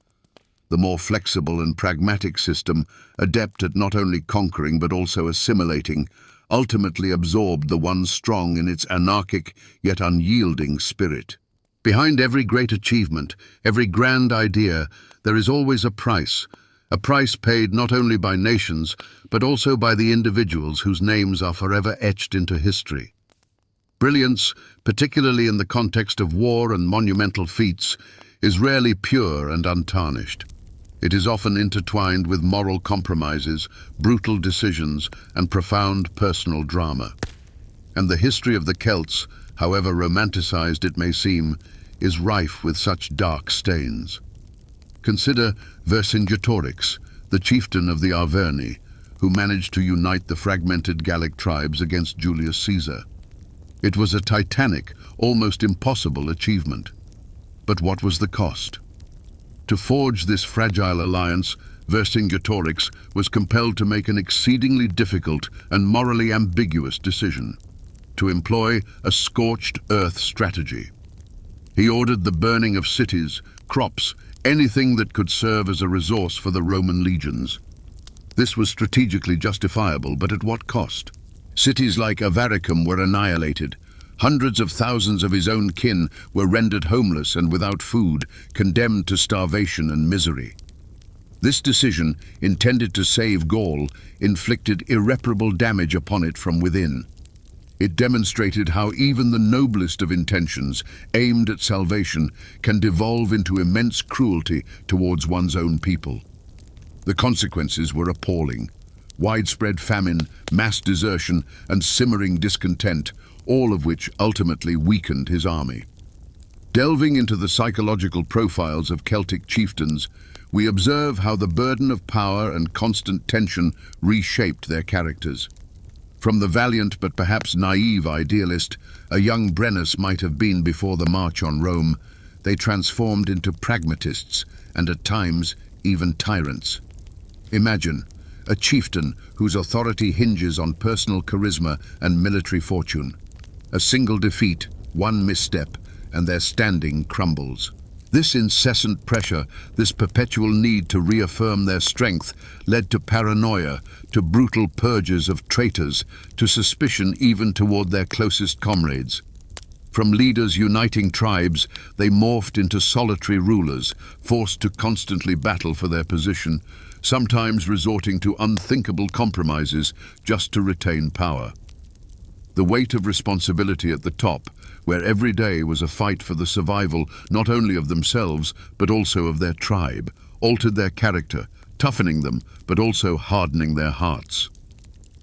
Speaker 1: The more flexible and pragmatic system, adept at not only conquering but also assimilating, ultimately absorbed the one strong in its anarchic yet unyielding spirit. Behind every great achievement, every grand idea, there is always a price paid not only by nations, but also by the individuals whose names are forever etched into history. Brilliance, particularly in the context of war and monumental feats, is rarely pure and untarnished. It is often intertwined with moral compromises, brutal decisions, and profound personal drama. And the history of the Celts, however romanticized it may seem, is rife with such dark stains. Consider Vercingetorix, the chieftain of the Arverni, who managed to unite the fragmented Gallic tribes against Julius Caesar. It was a titanic, almost impossible achievement. But what was the cost? To forge this fragile alliance, Vercingetorix was compelled to make an exceedingly difficult and morally ambiguous decision: to employ a scorched earth strategy. He ordered the burning of cities, crops, anything that could serve as a resource for the Roman legions. This was strategically justifiable, but at what cost? Cities like Avaricum were annihilated. Hundreds of thousands of his own kin were rendered homeless and without food, condemned to starvation and misery. This decision, intended to save Gaul, inflicted irreparable damage upon it from within. It demonstrated how even the noblest of intentions, aimed at salvation, can devolve into immense cruelty towards one's own people. The consequences were appalling. Widespread famine, mass desertion, and simmering discontent, all of which ultimately weakened his army. Delving into the psychological profiles of Celtic chieftains, we observe how the burden of power and constant tension reshaped their characters. From the valiant but perhaps naive idealist a young Brennus might have been before the march on Rome, they transformed into pragmatists and at times even tyrants. Imagine a chieftain whose authority hinges on personal charisma and military fortune. A single defeat, one misstep, and their standing crumbles. This incessant pressure, this perpetual need to reaffirm their strength, led to paranoia, to brutal purges of traitors, to suspicion even toward their closest comrades. From leaders uniting tribes, they morphed into solitary rulers, forced to constantly battle for their position, sometimes resorting to unthinkable compromises just to retain power. The weight of responsibility at the top, where every day was a fight for the survival not only of themselves but also of their tribe, altered their character, toughening them but also hardening their hearts.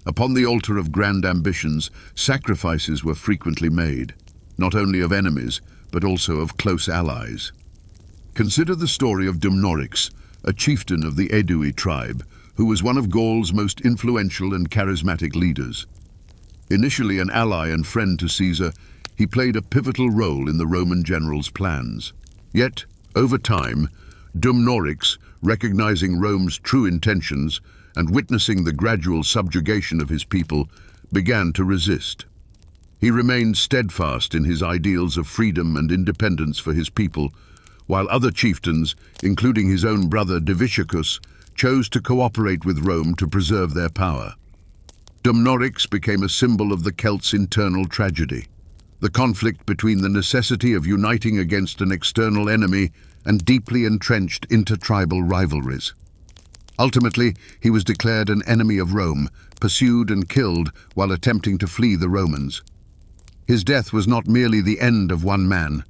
Speaker 1: Upon the altar of grand ambitions, sacrifices were frequently made, not only of enemies but also of close allies. Consider the story of Dumnorix, a chieftain of the Aedui tribe, who was one of Gaul's most influential and charismatic leaders. Initially an ally and friend to Caesar, he played a pivotal role in the Roman general's plans. Yet, over time, Dumnorix, recognizing Rome's true intentions and witnessing the gradual subjugation of his people, began to resist. He remained steadfast in his ideals of freedom and independence for his people, while other chieftains, including his own brother Diviciacus, chose to cooperate with Rome to preserve their power. Dumnorix became a symbol of the Celts' internal tragedy, the conflict between the necessity of uniting against an external enemy and deeply entrenched intertribal rivalries. Ultimately, he was declared an enemy of Rome, pursued and killed while attempting to flee the Romans. His death was not merely the end of one man.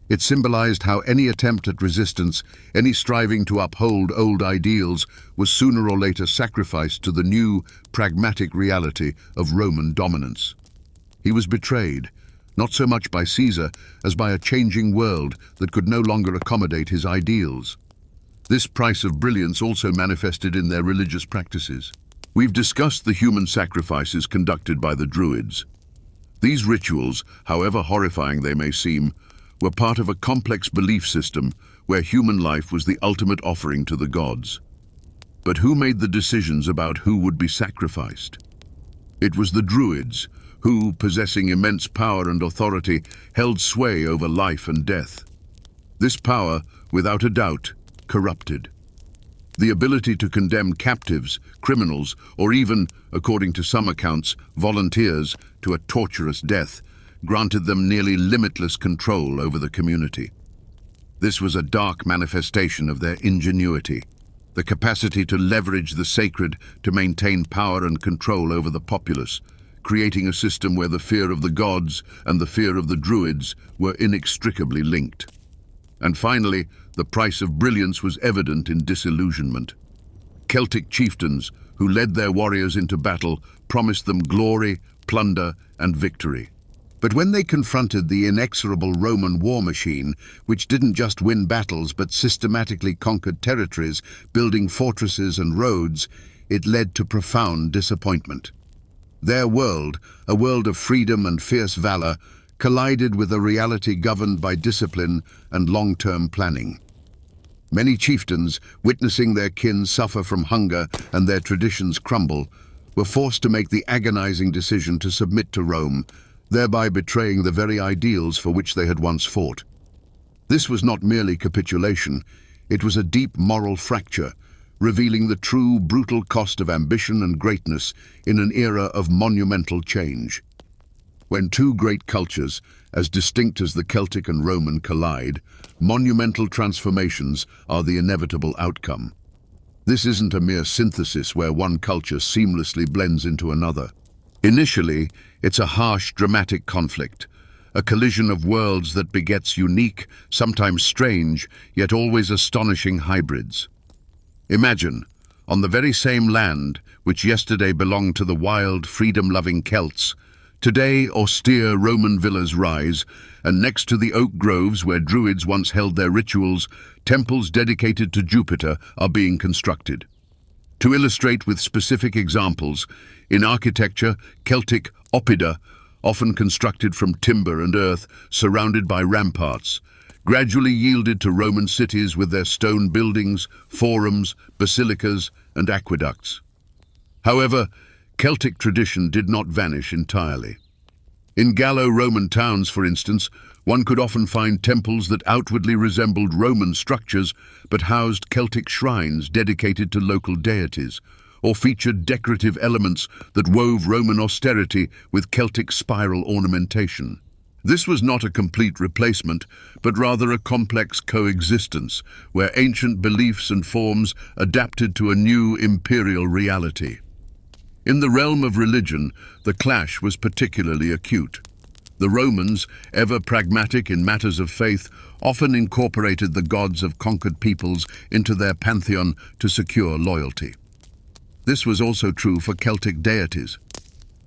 Speaker 1: It symbolized how any attempt at resistance, any striving to uphold old ideals, was sooner or later sacrificed to the new, pragmatic reality of Roman dominance. He was betrayed, not so much by Caesar as by a changing world that could no longer accommodate his ideals. This price of brilliance also manifested in their religious practices. We've discussed the human sacrifices conducted by the Druids. These rituals, however horrifying they may seem, were part of a complex belief system where human life was the ultimate offering to the gods. But who made the decisions about who would be sacrificed? It was the Druids, who, possessing immense power and authority, held sway over life and death. This power, without a doubt, corrupted. The ability to condemn captives, criminals, or even, according to some accounts, volunteers to a torturous death, granted them nearly limitless control over the community. This was a dark manifestation of their ingenuity, the capacity to leverage the sacred to maintain power and control over the populace, creating a system where the fear of the gods and the fear of the Druids were inextricably linked. And finally, the price of brilliance was evident in disillusionment. Celtic chieftains, who led their warriors into battle, promised them glory, plunder, and victory. But when they confronted the inexorable Roman war machine, which didn't just win battles but systematically conquered territories, building fortresses and roads, it led to profound disappointment. Their world, a world of freedom and fierce valor, collided with a reality governed by discipline and long-term planning. Many chieftains, witnessing their kin suffer from hunger and their traditions crumble, were forced to make the agonizing decision to submit to Rome, thereby betraying the very ideals for which they had once fought. This was not merely capitulation, it was a deep moral fracture, revealing the true, brutal cost of ambition and greatness in an era of monumental change. When two great cultures, as distinct as the Celtic and Roman, collide, monumental transformations are the inevitable outcome. This isn't a mere synthesis where one culture seamlessly blends into another. Initially, it's a harsh, dramatic conflict, a collision of worlds that begets unique, sometimes strange, yet always astonishing hybrids. Imagine, on the very same land which yesterday belonged to the wild, freedom-loving Celts, today austere Roman villas rise, and next to the oak groves where Druids once held their rituals, temples dedicated to Jupiter are being constructed. To illustrate with specific examples, in architecture, Celtic oppida, often constructed from timber and earth, surrounded by ramparts, gradually yielded to Roman cities with their stone buildings, forums, basilicas, and aqueducts. However, Celtic tradition did not vanish entirely. In Gallo-Roman towns, for instance, one could often find temples that outwardly resembled Roman structures but housed Celtic shrines dedicated to local deities, or featured decorative elements that wove Roman austerity with Celtic spiral ornamentation. This was not a complete replacement, but rather a complex coexistence, where ancient beliefs and forms adapted to a new imperial reality. In the realm of religion, the clash was particularly acute. The Romans, ever pragmatic in matters of faith, often incorporated the gods of conquered peoples into their pantheon to secure loyalty. This was also true for Celtic deities.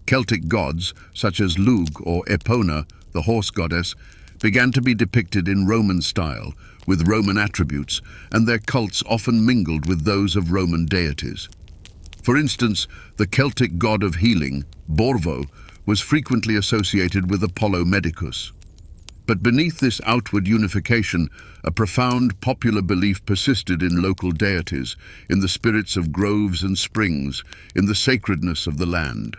Speaker 1: Celtic gods, such as Lugh or Epona, the horse goddess, began to be depicted in Roman style, with Roman attributes, and their cults often mingled with those of Roman deities. For instance, the Celtic god of healing, Borvo, was frequently associated with Apollo Medicus. But beneath this outward unification, a profound popular belief persisted in local deities, in the spirits of groves and springs, in the sacredness of the land.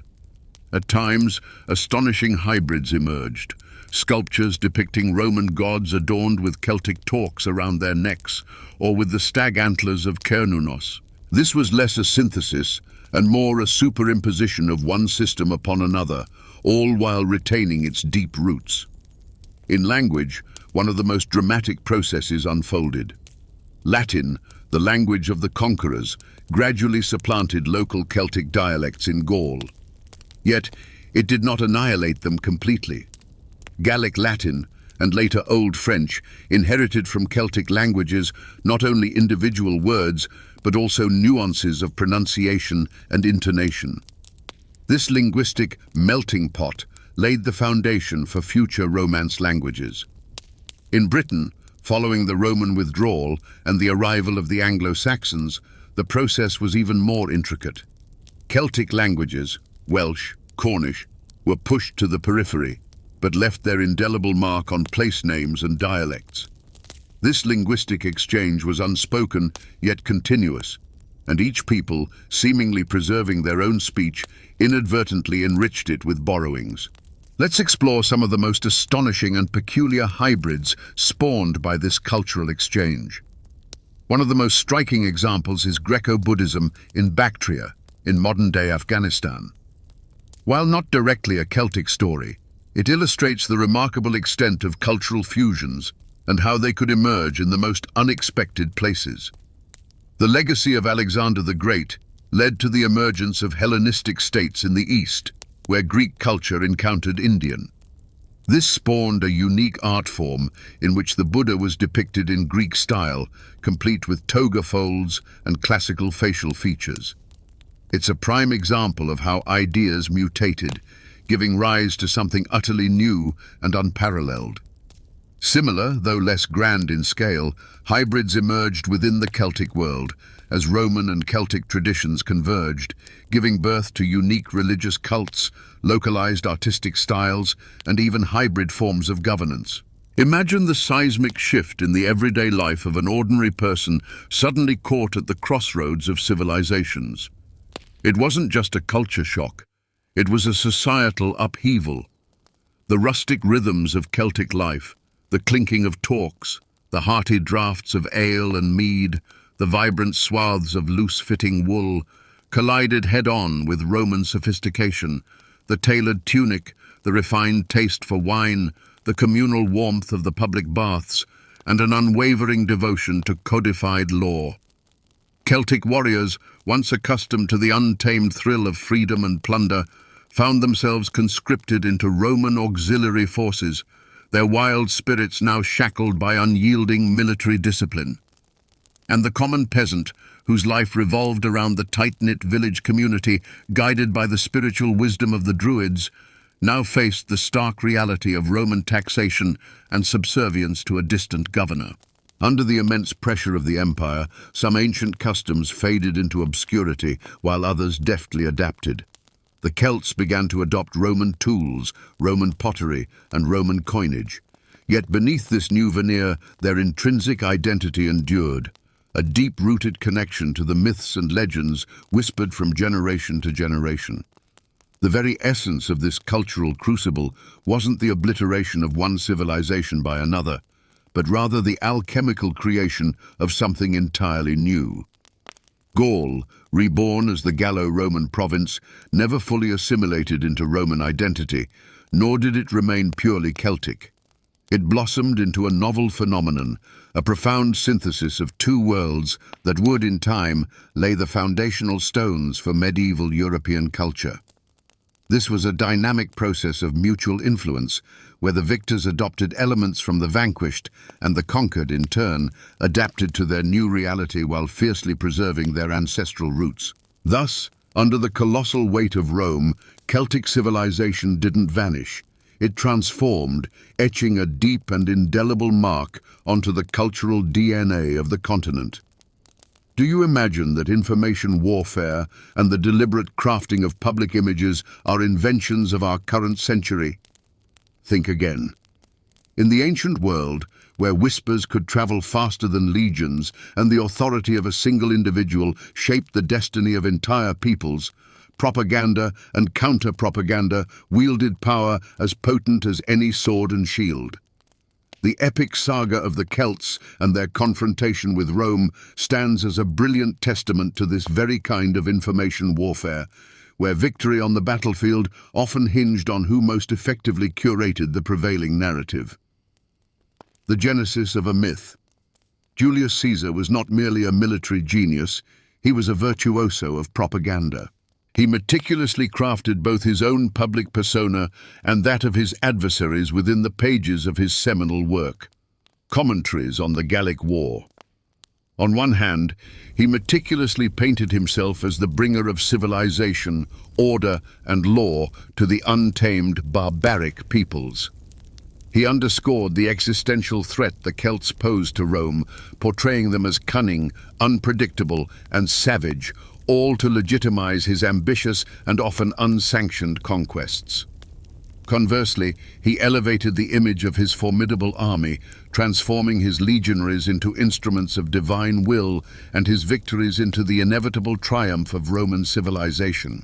Speaker 1: At times, astonishing hybrids emerged, sculptures depicting Roman gods adorned with Celtic torques around their necks, or with the stag antlers of Cernunnos. This was less a synthesis and more a superimposition of one system upon another, all while retaining its deep roots. In language, one of the most dramatic processes unfolded. Latin, the language of the conquerors, gradually supplanted local Celtic dialects in Gaul. Yet, it did not annihilate them completely. Gallic Latin, and later Old French, inherited from Celtic languages not only individual words, but also nuances of pronunciation and intonation. This linguistic melting pot laid the foundation for future Romance languages. In Britain, following the Roman withdrawal and the arrival of the Anglo-Saxons, the process was even more intricate. Celtic languages, Welsh, Cornish, were pushed to the periphery, but left their indelible mark on place names and dialects. This linguistic exchange was unspoken yet continuous, and each people, seemingly preserving their own speech, inadvertently enriched it with borrowings. Let's explore some of the most astonishing and peculiar hybrids spawned by this cultural exchange. One of the most striking examples is Greco-Buddhism in Bactria, in modern-day Afghanistan. While not directly a Celtic story, it illustrates the remarkable extent of cultural fusions and how they could emerge in the most unexpected places. The legacy of Alexander the Great led to the emergence of Hellenistic states in the East, where Greek culture encountered Indian. This spawned a unique art form in which the Buddha was depicted in Greek style, complete with toga folds and classical facial features. It's a prime example of how ideas mutated, giving rise to something utterly new and unparalleled. Similar, though less grand in scale, hybrids emerged within the Celtic world as Roman and Celtic traditions converged, giving birth to unique religious cults, localized artistic styles, and even hybrid forms of governance. Imagine the seismic shift in the everyday life of an ordinary person suddenly caught at the crossroads of civilizations. It wasn't just a culture shock, it was a societal upheaval. The rustic rhythms of Celtic life, the clinking of torques, the hearty draughts of ale and mead, the vibrant swaths of loose-fitting wool, collided head-on with Roman sophistication, the tailored tunic, the refined taste for wine, the communal warmth of the public baths, and an unwavering devotion to codified law. Celtic warriors, once accustomed to the untamed thrill of freedom and plunder, found themselves conscripted into Roman auxiliary forces, their wild spirits now shackled by unyielding military discipline. And the common peasant, whose life revolved around the tight-knit village community, guided by the spiritual wisdom of the Druids, now faced the stark reality of Roman taxation and subservience to a distant governor. Under the immense pressure of the empire, some ancient customs faded into obscurity, while others deftly adapted. The Celts began to adopt Roman tools, Roman pottery, and Roman coinage. Yet beneath this new veneer, their intrinsic identity endured, a deep-rooted connection to the myths and legends whispered from generation to generation. The very essence of this cultural crucible wasn't the obliteration of one civilization by another, but rather the alchemical creation of something entirely new. Gaul, reborn as the Gallo-Roman province, never fully assimilated into Roman identity, nor did it remain purely Celtic. It blossomed into a novel phenomenon, a profound synthesis of two worlds that would, in time, lay the foundational stones for medieval European culture. This was a dynamic process of mutual influence, where the victors adopted elements from the vanquished and the conquered, in turn, adapted to their new reality while fiercely preserving their ancestral roots. Thus, under the colossal weight of Rome, Celtic civilization didn't vanish. It transformed, etching a deep and indelible mark onto the cultural DNA of the continent. Do you imagine that information warfare and the deliberate crafting of public images are inventions of our current century? Think again. In the ancient world, where whispers could travel faster than legions and the authority of a single individual shaped the destiny of entire peoples, propaganda and counter-propaganda wielded power as potent as any sword and shield. The epic saga of the Celts and their confrontation with Rome stands as a brilliant testament to this very kind of information warfare, where victory on the battlefield often hinged on who most effectively curated the prevailing narrative. The genesis of a myth. Julius Caesar was not merely a military genius, he was a virtuoso of propaganda. He meticulously crafted both his own public persona and that of his adversaries within the pages of his seminal work, Commentaries on the Gallic War. On one hand, he meticulously painted himself as the bringer of civilization, order, and law to the untamed, barbaric peoples. He underscored the existential threat the Celts posed to Rome, portraying them as cunning, unpredictable, and savage, all to legitimize his ambitious and often unsanctioned conquests. Conversely, he elevated the image of his formidable army, transforming his legionaries into instruments of divine will and his victories into the inevitable triumph of Roman civilization.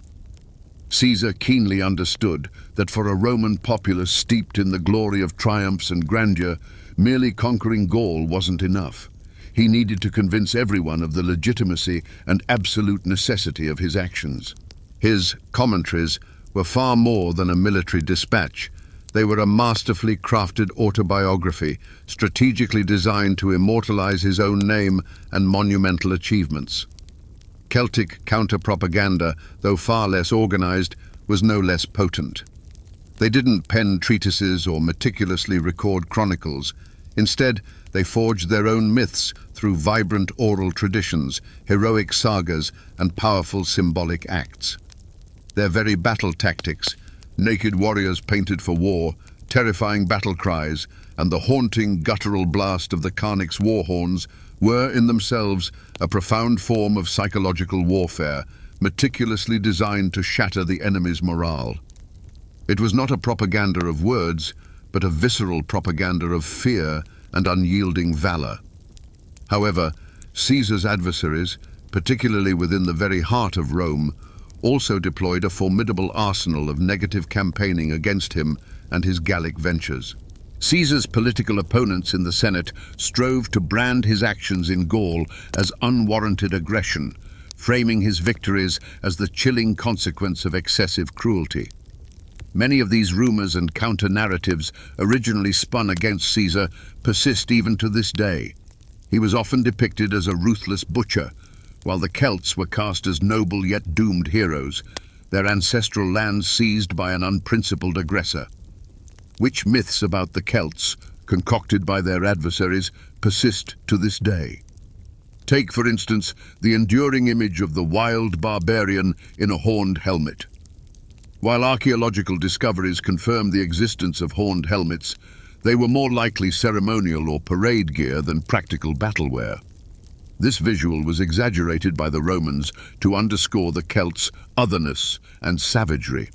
Speaker 1: Caesar keenly understood that for a Roman populace steeped in the glory of triumphs and grandeur, merely conquering Gaul wasn't enough. He needed to convince everyone of the legitimacy and absolute necessity of his actions. His commentaries were far more than a military dispatch. They were a masterfully crafted autobiography, strategically designed to immortalize his own name and monumental achievements. Celtic counter-propaganda, though far less organized, was no less potent. They didn't pen treatises or meticulously record chronicles. Instead, they forged their own myths through vibrant oral traditions, heroic sagas, and powerful symbolic acts. Their very battle tactics, naked warriors painted for war, terrifying battle cries, and the haunting guttural blast of the Carnics' war horns were in themselves a profound form of psychological warfare, meticulously designed to shatter the enemy's morale. It was not a propaganda of words, but a visceral propaganda of fear and unyielding valor. However, Caesar's adversaries, particularly within the very heart of Rome, also deployed a formidable arsenal of negative campaigning against him and his Gallic ventures. Caesar's political opponents in the Senate strove to brand his actions in Gaul as unwarranted aggression, framing his victories as the chilling consequence of excessive cruelty. Many of these rumors and counter-narratives, originally spun against Caesar, persist even to this day. He was often depicted as a ruthless butcher, while the Celts were cast as noble yet doomed heroes, their ancestral lands seized by an unprincipled aggressor. Which myths about the Celts, concocted by their adversaries, persist to this day? Take, for instance, the enduring image of the wild barbarian in a horned helmet. While archaeological discoveries confirm the existence of horned helmets, they were more likely ceremonial or parade gear than practical battle-wear. This visual was exaggerated by the Romans to underscore the Celts' otherness and savagery.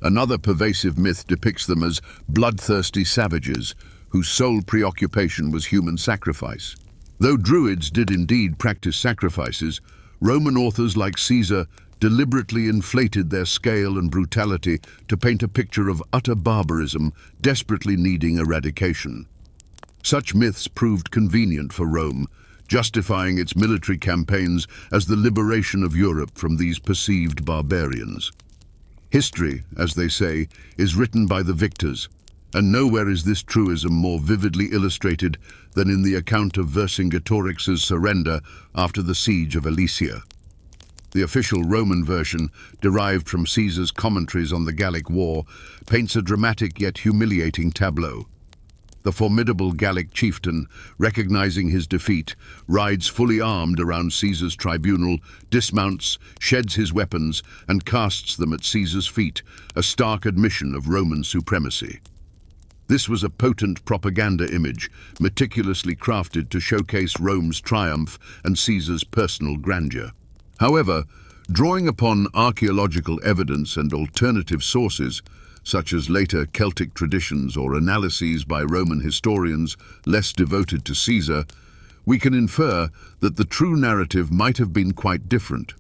Speaker 1: Another pervasive myth depicts them as bloodthirsty savages whose sole preoccupation was human sacrifice. Though Druids did indeed practice sacrifices, Roman authors like Caesar deliberately inflated their scale and brutality to paint a picture of utter barbarism desperately needing eradication. Such myths proved convenient for Rome, justifying its military campaigns as the liberation of Europe from these perceived barbarians. History, as they say, is written by the victors, and nowhere is this truism more vividly illustrated than in the account of Vercingetorix's surrender after the siege of Alesia. The official Roman version, derived from Caesar's commentaries on the Gallic War, paints a dramatic yet humiliating tableau. The formidable Gallic chieftain, recognizing his defeat, rides fully armed around Caesar's tribunal, dismounts, sheds his weapons, and casts them at Caesar's feet, a stark admission of Roman supremacy. This was a potent propaganda image, meticulously crafted to showcase Rome's triumph and Caesar's personal grandeur. However, drawing upon archaeological evidence and alternative sources, such as later Celtic traditions or analyses by Roman historians less devoted to Caesar, we can infer that the true narrative might have been quite different.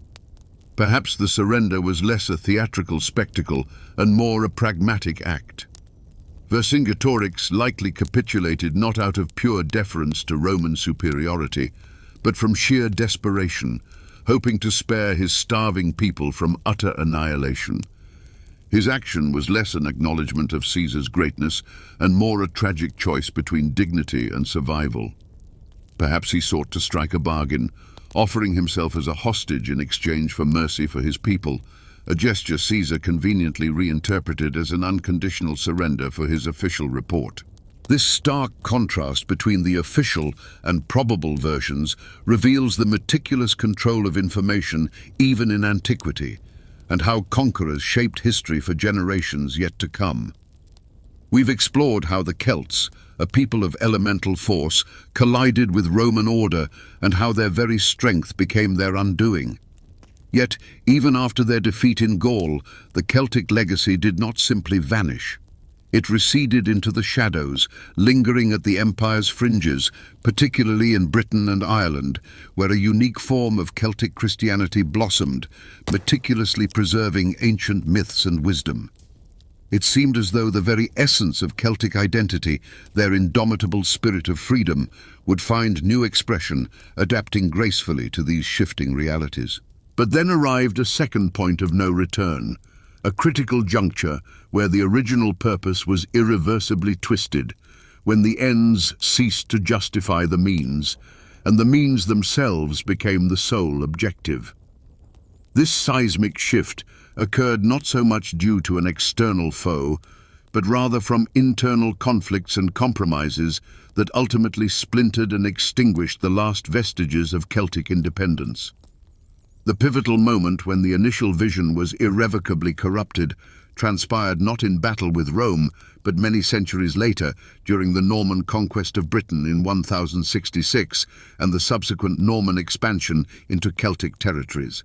Speaker 1: Perhaps the surrender was less a theatrical spectacle and more a pragmatic act. Vercingetorix likely capitulated not out of pure deference to Roman superiority, but from sheer desperation, hoping to spare his starving people from utter annihilation. His action was less an acknowledgement of Caesar's greatness and more a tragic choice between dignity and survival. Perhaps he sought to strike a bargain, offering himself as a hostage in exchange for mercy for his people, a gesture Caesar conveniently reinterpreted as an unconditional surrender for his official report. This stark contrast between the official and probable versions reveals the meticulous control of information even in antiquity, and how conquerors shaped history for generations yet to come. We've explored how the Celts, a people of elemental force, collided with Roman order and how their very strength became their undoing. Yet, even after their defeat in Gaul, the Celtic legacy did not simply vanish. It receded into the shadows, lingering at the empire's fringes, particularly in Britain and Ireland, where a unique form of Celtic Christianity blossomed, meticulously preserving ancient myths and wisdom. It seemed as though the very essence of Celtic identity, their indomitable spirit of freedom, would find new expression, adapting gracefully to these shifting realities. But then arrived a second point of no return, a critical juncture where the original purpose was irreversibly twisted, when the ends ceased to justify the means, and the means themselves became the sole objective. This seismic shift occurred not so much due to an external foe, but rather from internal conflicts and compromises that ultimately splintered and extinguished the last vestiges of Celtic independence. The pivotal moment when the initial vision was irrevocably corrupted transpired not in battle with Rome, but many centuries later, during the Norman conquest of Britain in 1066 and the subsequent Norman expansion into Celtic territories.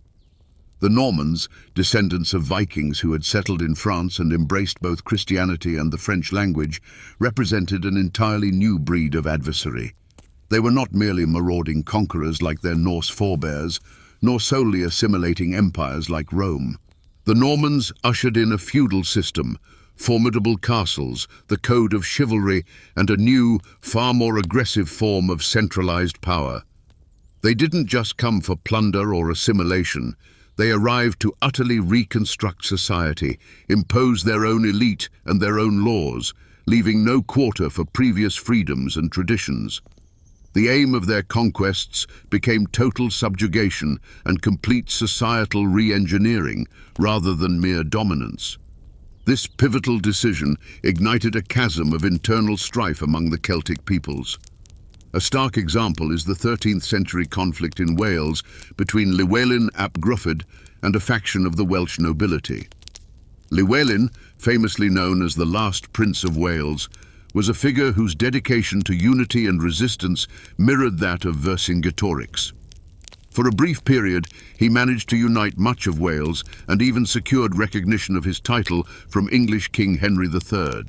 Speaker 1: The Normans, descendants of Vikings who had settled in France and embraced both Christianity and the French language, represented an entirely new breed of adversary. They were not merely marauding conquerors like their Norse forebears, nor solely assimilating empires like Rome. The Normans ushered in a feudal system, formidable castles, the code of chivalry, and a new, far more aggressive form of centralized power. They didn't just come for plunder or assimilation. They arrived to utterly reconstruct society, impose their own elite and their own laws, leaving no quarter for previous freedoms and traditions. The aim of their conquests became total subjugation and complete societal re-engineering rather than mere dominance. This pivotal decision ignited a chasm of internal strife among the Celtic peoples. A stark example is the 13th century conflict in Wales between Llywelyn ap Gruffydd and a faction of the Welsh nobility. Llywelyn, famously known as the last Prince of Wales, was a figure whose dedication to unity and resistance mirrored that of Vercingetorix. For a brief period, he managed to unite much of Wales and even secured recognition of his title from English King Henry III.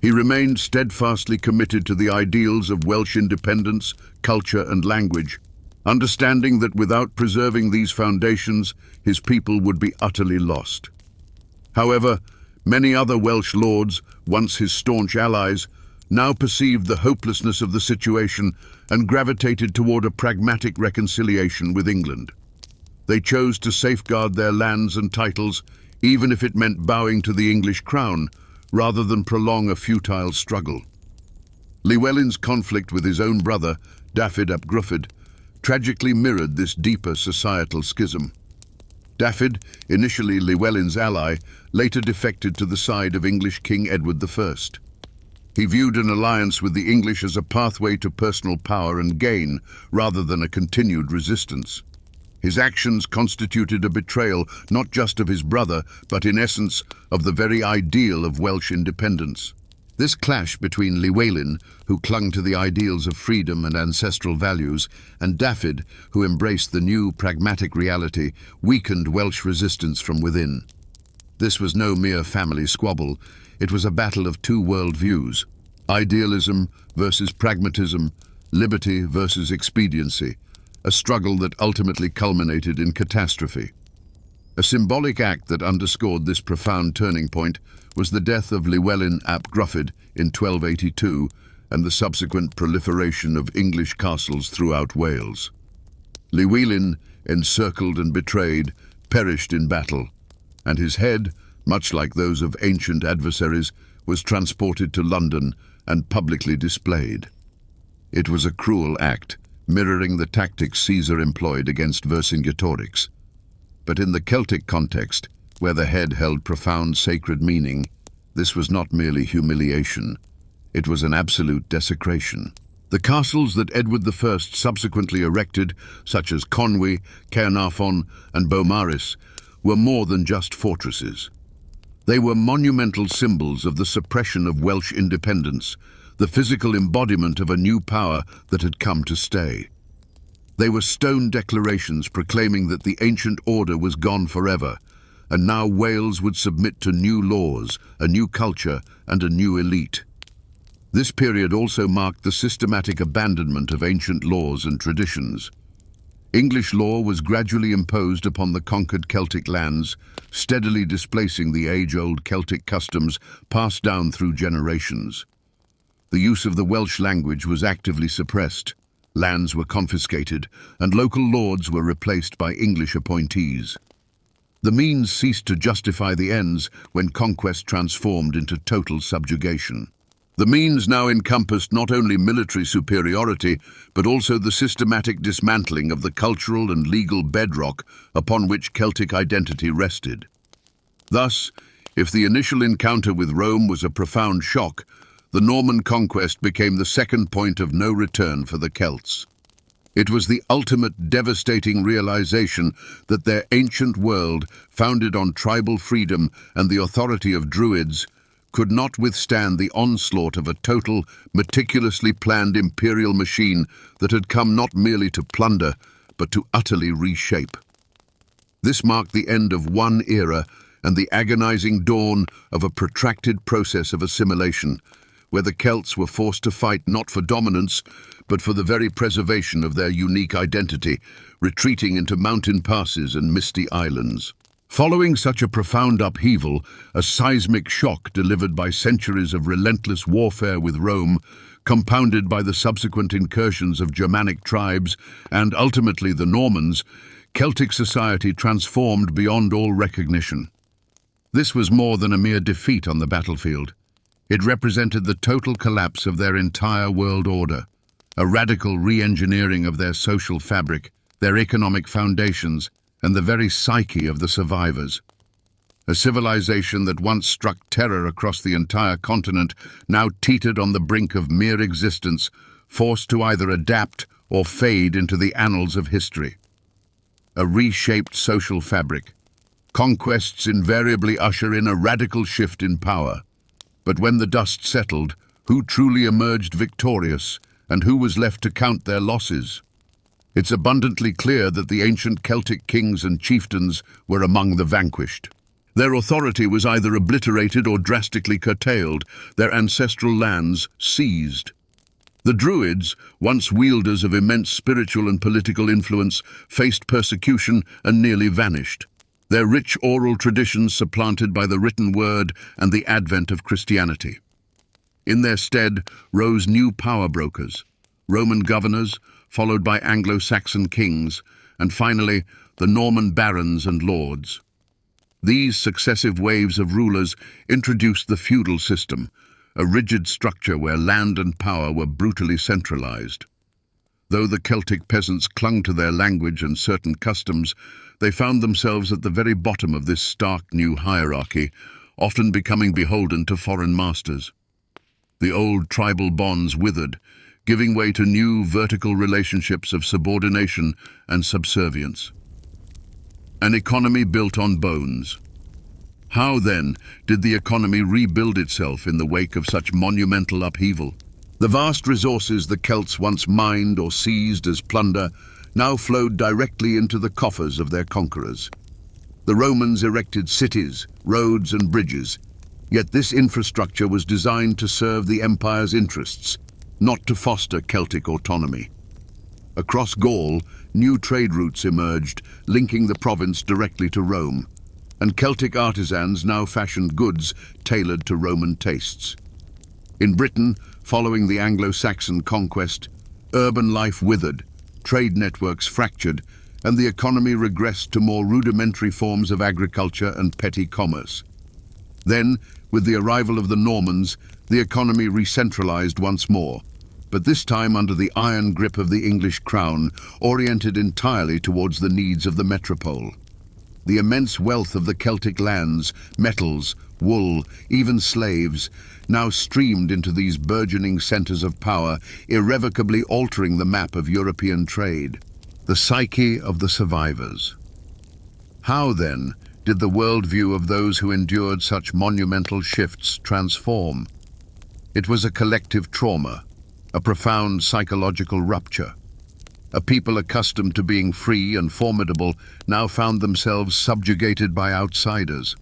Speaker 1: He remained steadfastly committed to the ideals of Welsh independence, culture and language. understanding that without preserving these foundations, his people would be utterly lost. However, many other Welsh lords, once his staunch allies, now perceived the hopelessness of the situation and gravitated toward a pragmatic reconciliation with England. They chose to safeguard their lands and titles, even if it meant bowing to the English crown, rather than prolong a futile struggle. Llywelyn's conflict with his own brother, Dafydd ap Gruffudd, tragically mirrored this deeper societal schism. Dafydd, initially Llywelyn's ally, later defected to the side of English King Edward I. He viewed an alliance with the English as a pathway to personal power and gain, rather than a continued resistance. His actions constituted a betrayal not just of his brother, but in essence of the very ideal of Welsh independence. This clash between Llywelyn, who clung to the ideals of freedom and ancestral values, and Dafydd, who embraced the new pragmatic reality, weakened Welsh resistance from within. This was no mere family squabble. It was a battle of two worldviews: idealism versus pragmatism, liberty versus expediency, a struggle that ultimately culminated in catastrophe. A symbolic act that underscored this profound turning point was the death of Llywelyn ap Gruffudd in 1282 and the subsequent proliferation of English castles throughout Wales. Llywelyn, encircled and betrayed, perished in battle, and his head, much like those of ancient adversaries, was transported to London and publicly displayed. It was a cruel act, mirroring the tactics Caesar employed against Vercingetorix. But in the Celtic context, where the head held profound sacred meaning, this was not merely humiliation. It was an absolute desecration. The castles that Edward I subsequently erected, such as Conwy, Caernarfon, and Beaumaris, were more than just fortresses. They were monumental symbols of the suppression of Welsh independence, the physical embodiment of a new power that had come to stay. They were stone declarations proclaiming that the ancient order was gone forever, and now Wales would submit to new laws, a new culture, and a new elite. This period also marked the systematic abandonment of ancient laws and traditions. English law was gradually imposed upon the conquered Celtic lands, steadily displacing the age-old Celtic customs passed down through generations. The use of the Welsh language was actively suppressed, lands were confiscated, and local lords were replaced by English appointees. The means ceased to justify the ends when conquest transformed into total subjugation. The means now encompassed not only military superiority, but also the systematic dismantling of the cultural and legal bedrock upon which Celtic identity rested. Thus, if the initial encounter with Rome was a profound shock, the Norman conquest became the second point of no return for the Celts. It was the ultimate devastating realization that their ancient world, founded on tribal freedom and the authority of Druids, could not withstand the onslaught of a total, meticulously planned imperial machine that had come not merely to plunder, but to utterly reshape. This marked the end of one era and the agonizing dawn of a protracted process of assimilation, where the Celts were forced to fight not for dominance, but for the very preservation of their unique identity, retreating into mountain passes and misty islands. Following such a profound upheaval, a seismic shock delivered by centuries of relentless warfare with Rome, compounded by the subsequent incursions of Germanic tribes and ultimately the Normans, Celtic society transformed beyond all recognition. This was more than a mere defeat on the battlefield. It represented the total collapse of their entire world order, a radical re-engineering of their social fabric, their economic foundations, and the very psyche of the survivors. A civilization that once struck terror across the entire continent now teetered on the brink of mere existence, forced to either adapt or fade into the annals of history. A reshaped social fabric. Conquests invariably usher in a radical shift in power. But when the dust settled, who truly emerged victorious, and who was left to count their losses? It's abundantly clear that the ancient Celtic kings and chieftains were among the vanquished. Their authority was either obliterated or drastically curtailed, their ancestral lands seized. The Druids, once wielders of immense spiritual and political influence, faced persecution and nearly vanished, their rich oral traditions supplanted by the written word and the advent of Christianity. In their stead rose new power brokers, Roman governors, followed by Anglo-Saxon kings, and finally the Norman barons and lords. These successive waves of rulers introduced the feudal system, a rigid structure where land and power were brutally centralized. Though the Celtic peasants clung to their language and certain customs, they found themselves at the very bottom of this stark new hierarchy, often becoming beholden to foreign masters. The old tribal bonds withered, giving way to new vertical relationships of subordination and subservience. An economy built on bones. How, then, did the economy rebuild itself in the wake of such monumental upheaval? The vast resources the Celts once mined or seized as plunder now flowed directly into the coffers of their conquerors. The Romans erected cities, roads, and bridges, yet this infrastructure was designed to serve the empire's interests, not to foster Celtic autonomy. Across Gaul, new trade routes emerged, linking the province directly to Rome, and Celtic artisans now fashioned goods tailored to Roman tastes. In Britain, following the Anglo-Saxon conquest, urban life withered, trade networks fractured, and the economy regressed to more rudimentary forms of agriculture and petty commerce. Then, with the arrival of the Normans, the economy re-centralized once more, but this time under the iron grip of the English crown, oriented entirely towards the needs of the metropole. The immense wealth of the Celtic lands, metals, wool, even slaves, now streamed into these burgeoning centers of power, irrevocably altering the map of European trade. The psyche of the survivors. How, then, did the worldview of those who endured such monumental shifts transform? It was a collective trauma, a profound psychological rupture. A people accustomed to being free and formidable now found themselves subjugated by outsiders.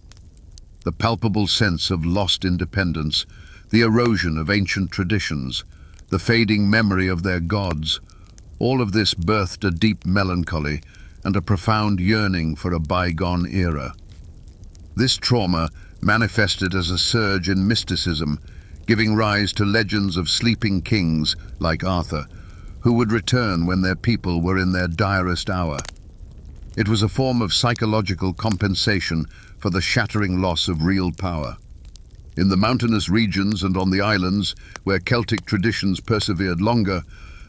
Speaker 1: The palpable sense of lost independence, the erosion of ancient traditions, the fading memory of their gods, all of this birthed a deep melancholy and a profound yearning for a bygone era. This trauma manifested as a surge in mysticism, giving rise to legends of sleeping kings like Arthur, who would return when their people were in their direst hour. It was a form of psychological compensation for the shattering loss of real power. In the mountainous regions and on the islands, where Celtic traditions persevered longer,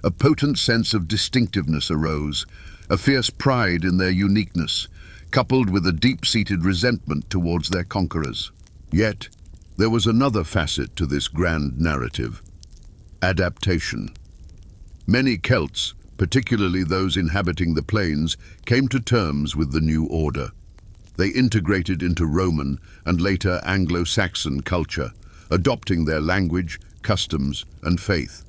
Speaker 1: a potent sense of distinctiveness arose, a fierce pride in their uniqueness, coupled with a deep-seated resentment towards their conquerors. Yet, there was another facet to this grand narrative: adaptation. Many Celts, particularly those inhabiting the plains, came to terms with the new order. They integrated into Roman and later Anglo-Saxon culture, adopting their language, customs, and faith.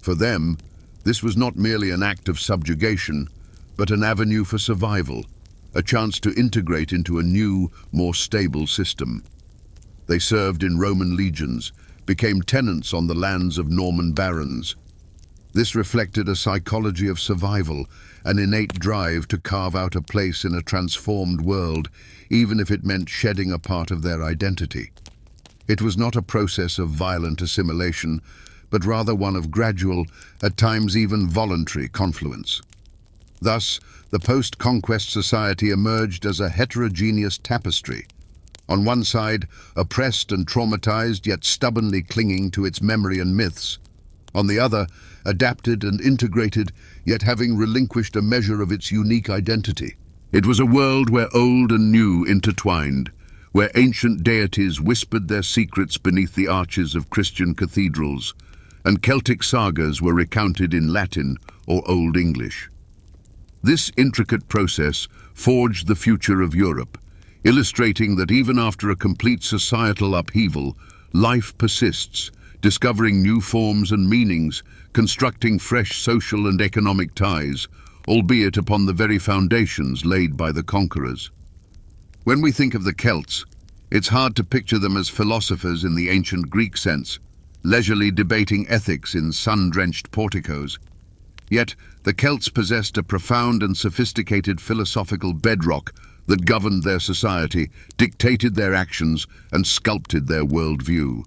Speaker 1: For them, this was not merely an act of subjugation, but an avenue for survival, a chance to integrate into a new, more stable system. They served in Roman legions, became tenants on the lands of Norman barons. This reflected a psychology of survival, an innate drive to carve out a place in a transformed world, even if it meant shedding a part of their identity. It was not a process of violent assimilation, but rather one of gradual, at times even voluntary, confluence. Thus, the post-conquest society emerged as a heterogeneous tapestry. On one side, oppressed and traumatized, yet stubbornly clinging to its memory and myths. On the other, adapted and integrated, yet having relinquished a measure of its unique identity. It was a world where old and new intertwined, where ancient deities whispered their secrets beneath the arches of Christian cathedrals, and Celtic sagas were recounted in Latin or Old English. This intricate process forged the future of Europe, illustrating that even after a complete societal upheaval, life persists, discovering new forms and meanings, constructing fresh social and economic ties, albeit upon the very foundations laid by the conquerors. When we think of the Celts, it's hard to picture them as philosophers in the ancient Greek sense. leisurely debating ethics in sun-drenched porticos. Yet, the Celts possessed a profound and sophisticated philosophical bedrock that governed their society, dictated their actions, and sculpted their worldview.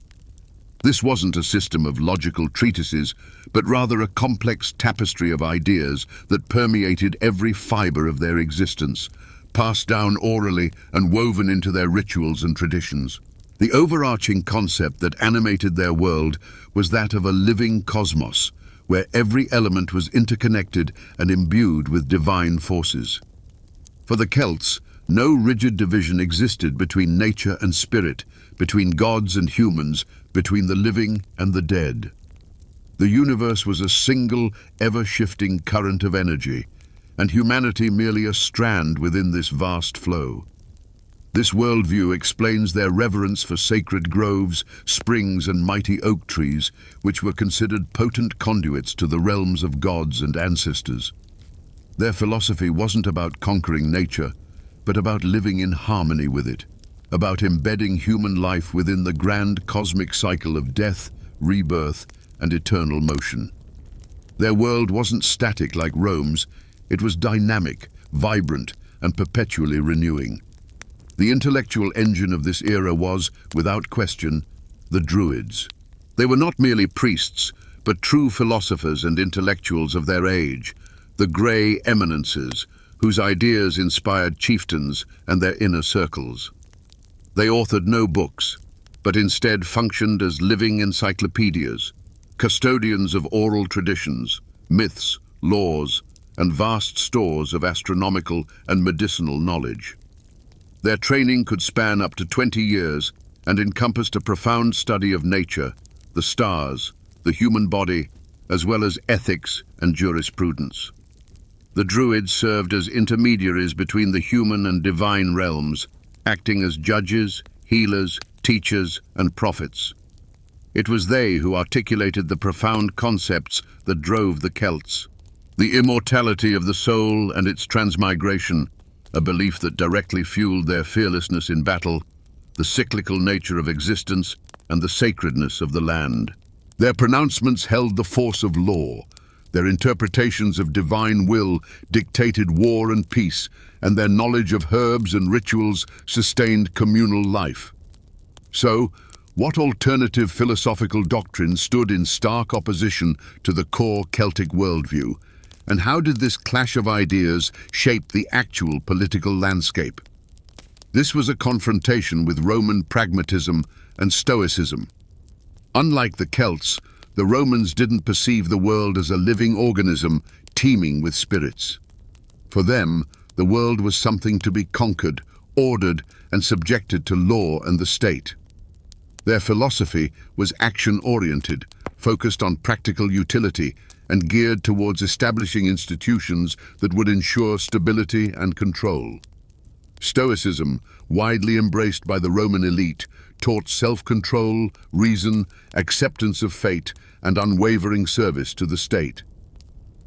Speaker 1: This wasn't a system of logical treatises, but rather a complex tapestry of ideas that permeated every fiber of their existence, passed down orally and woven into their rituals and traditions. The overarching concept that animated their world was that of a living cosmos, where every element was interconnected and imbued with divine forces. For the Celts, no rigid division existed between nature and spirit, between gods and humans, between the living and the dead. The universe was a single, ever-shifting current of energy, and humanity merely a strand within this vast flow. This worldview explains their reverence for sacred groves, springs, and mighty oak trees, which were considered potent conduits to the realms of gods and ancestors. Their philosophy wasn't about conquering nature, but about living in harmony with it, about embedding human life within the grand cosmic cycle of death, rebirth, and eternal motion. Their world wasn't static like Rome's, it was dynamic, vibrant, and perpetually renewing. The intellectual engine of this era was, without question, the Druids. They were not merely priests, but true philosophers and intellectuals of their age, the grey eminences, whose ideas inspired chieftains and their inner circles. They authored no books, but instead functioned as living encyclopedias, custodians of oral traditions, myths, laws, and vast stores of astronomical and medicinal knowledge. Their training could span up to 20 years and encompassed a profound study of nature, the stars, the human body, as well as ethics and jurisprudence. The Druids served as intermediaries between the human and divine realms, acting as judges, healers, teachers, and prophets. It was they who articulated the profound concepts that drove the Celts: the immortality of the soul and its transmigration, a belief that directly fueled their fearlessness in battle, the cyclical nature of existence, and the sacredness of the land. Their pronouncements held the force of law. Their interpretations of divine will dictated war and peace, and their knowledge of herbs and rituals sustained communal life. So, what alternative philosophical doctrine stood in stark opposition to the core Celtic worldview? And how did this clash of ideas shape the actual political landscape? This was a confrontation with Roman pragmatism and Stoicism. Unlike the Celts, the Romans didn't perceive the world as a living organism teeming with spirits. For them, the world was something to be conquered, ordered, and subjected to law and the state. Their philosophy was action-oriented, focused on practical utility, and geared towards establishing institutions that would ensure stability and control. Stoicism, widely embraced by the Roman elite, taught self-control, reason, acceptance of fate, and unwavering service to the state.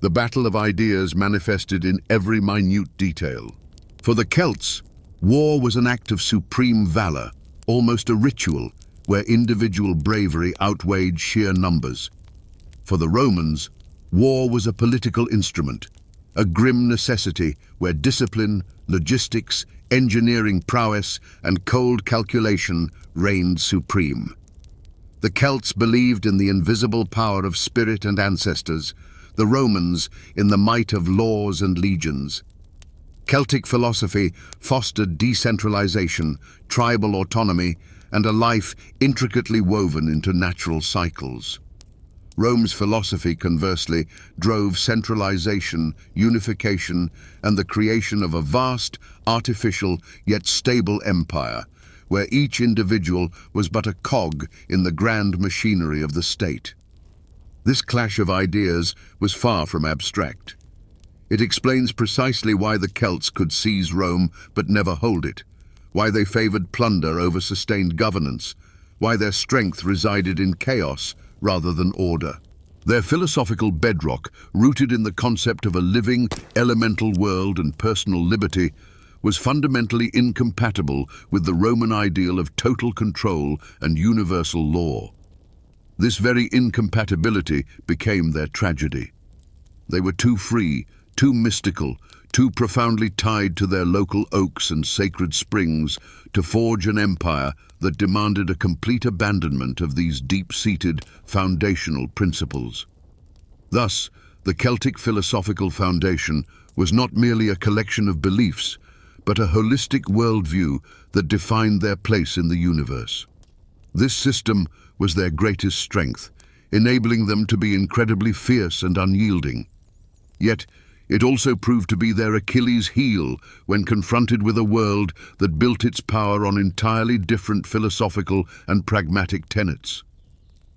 Speaker 1: The battle of ideas manifested in every minute detail. For the Celts, war was an act of supreme valor, almost a ritual, where individual bravery outweighed sheer numbers. For the Romans, war was a political instrument, a grim necessity where discipline, logistics, engineering prowess, and cold calculation reigned supreme. The Celts believed in the invisible power of spirit and ancestors, the Romans in the might of laws and legions. Celtic philosophy fostered decentralization, tribal autonomy, and a life intricately woven into natural cycles. Rome's philosophy, conversely, drove centralization, unification, and the creation of a vast, artificial, yet stable empire, where each individual was but a cog in the grand machinery of the state. This clash of ideas was far from abstract. It explains precisely why the Celts could seize Rome but never hold it, why they favored plunder over sustained governance, why their strength resided in chaos rather than order. Their philosophical bedrock, rooted in the concept of a living, elemental world and personal liberty, was fundamentally incompatible with the Roman ideal of total control and universal law. This very incompatibility became their tragedy. They were too free, too mystical, too profoundly tied to their local oaks and sacred springs to forge an empire that demanded a complete abandonment of these deep-seated, foundational principles. Thus, the Celtic philosophical foundation was not merely a collection of beliefs, but a holistic worldview that defined their place in the universe. This system was their greatest strength, enabling them to be incredibly fierce and unyielding. Yet, it also proved to be their Achilles' heel when confronted with a world that built its power on entirely different philosophical and pragmatic tenets.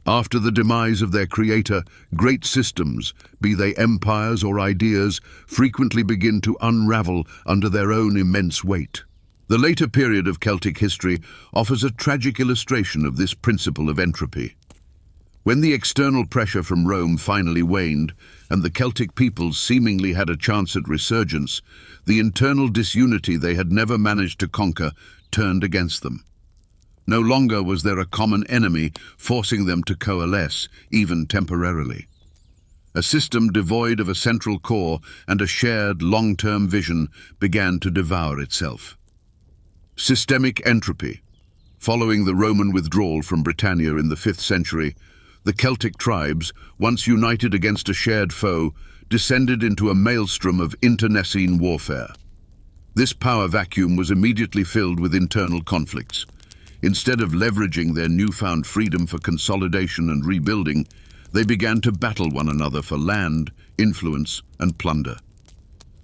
Speaker 1: After the demise of their creator, great systems, be they empires or ideas, frequently begin to unravel under their own immense weight. The later period of Celtic history offers a tragic illustration of this principle of entropy. When the external pressure from Rome finally waned, and the Celtic peoples seemingly had a chance at resurgence, the internal disunity they had never managed to conquer turned against them. No longer was there a common enemy forcing them to coalesce, even temporarily. A system devoid of a central core and a shared long-term vision began to devour itself. Systemic entropy. Following the Roman withdrawal from Britannia in the 5th century, the Celtic tribes, once united against a shared foe, descended into a maelstrom of internecine warfare. This power vacuum was immediately filled with internal conflicts. Instead of leveraging their newfound freedom for consolidation and rebuilding, they began to battle one another for land, influence, and plunder.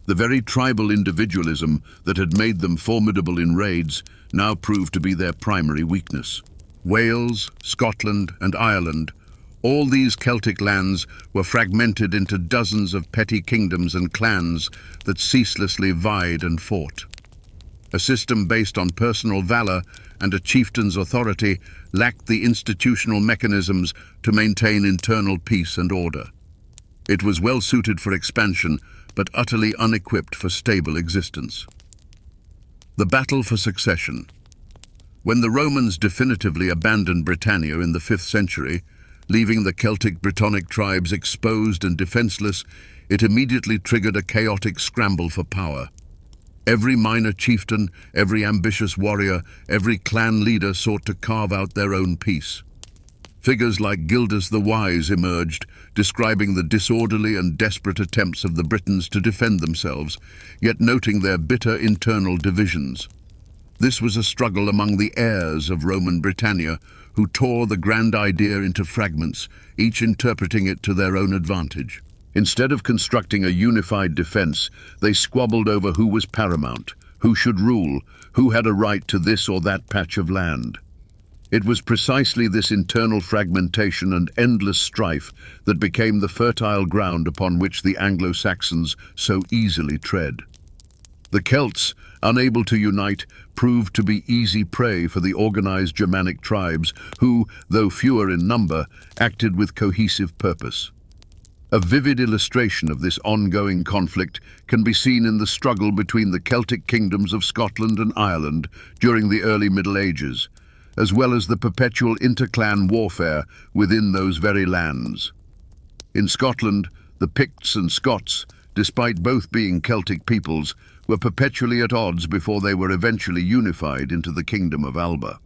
Speaker 1: The very tribal individualism that had made them formidable in raids now proved to be their primary weakness. Wales, Scotland, and Ireland, all these Celtic lands were fragmented into dozens of petty kingdoms and clans that ceaselessly vied and fought. A system based on personal valor and a chieftain's authority lacked the institutional mechanisms to maintain internal peace and order. It was well suited for expansion, but utterly unequipped for stable existence. The battle for succession. When the Romans definitively abandoned Britannia in the 5th century, leaving the Celtic Brittonic tribes exposed and defenseless, it immediately triggered a chaotic scramble for power. Every minor chieftain, every ambitious warrior, every clan leader sought to carve out their own peace. Figures like Gildas the Wise emerged, describing the disorderly and desperate attempts of the Britons to defend themselves, yet noting their bitter internal divisions. This was a struggle among the heirs of Roman Britannia, who tore the grand idea into fragments, each interpreting it to their own advantage. Instead of constructing a unified defense, they squabbled over who was paramount, who should rule, who had a right to this or that patch of land. It was precisely this internal fragmentation and endless strife that became the fertile ground upon which the Anglo-Saxons so easily tread. The Celts, unable to unite, proved to be easy prey for the organized Germanic tribes who, though fewer in number, acted with cohesive purpose. A vivid illustration of this ongoing conflict can be seen in the struggle between the Celtic kingdoms of Scotland and Ireland during the early Middle Ages, as well as the perpetual interclan warfare within those very lands. In Scotland, the Picts and Scots, despite both being Celtic peoples, were perpetually at odds before they were eventually unified into the Kingdom of Alba.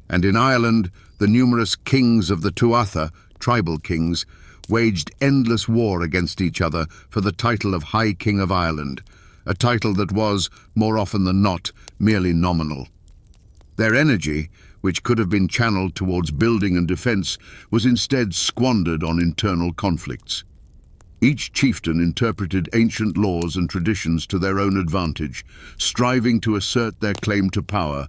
Speaker 1: And in Ireland, the numerous kings of the Tuatha, tribal kings, waged endless war against each other for the title of High King of Ireland, a title that was, more often than not, merely nominal. Their energy, which could have been channeled towards building and defense, was instead squandered on internal conflicts. Each chieftain interpreted ancient laws and traditions to their own advantage, striving to assert their claim to power,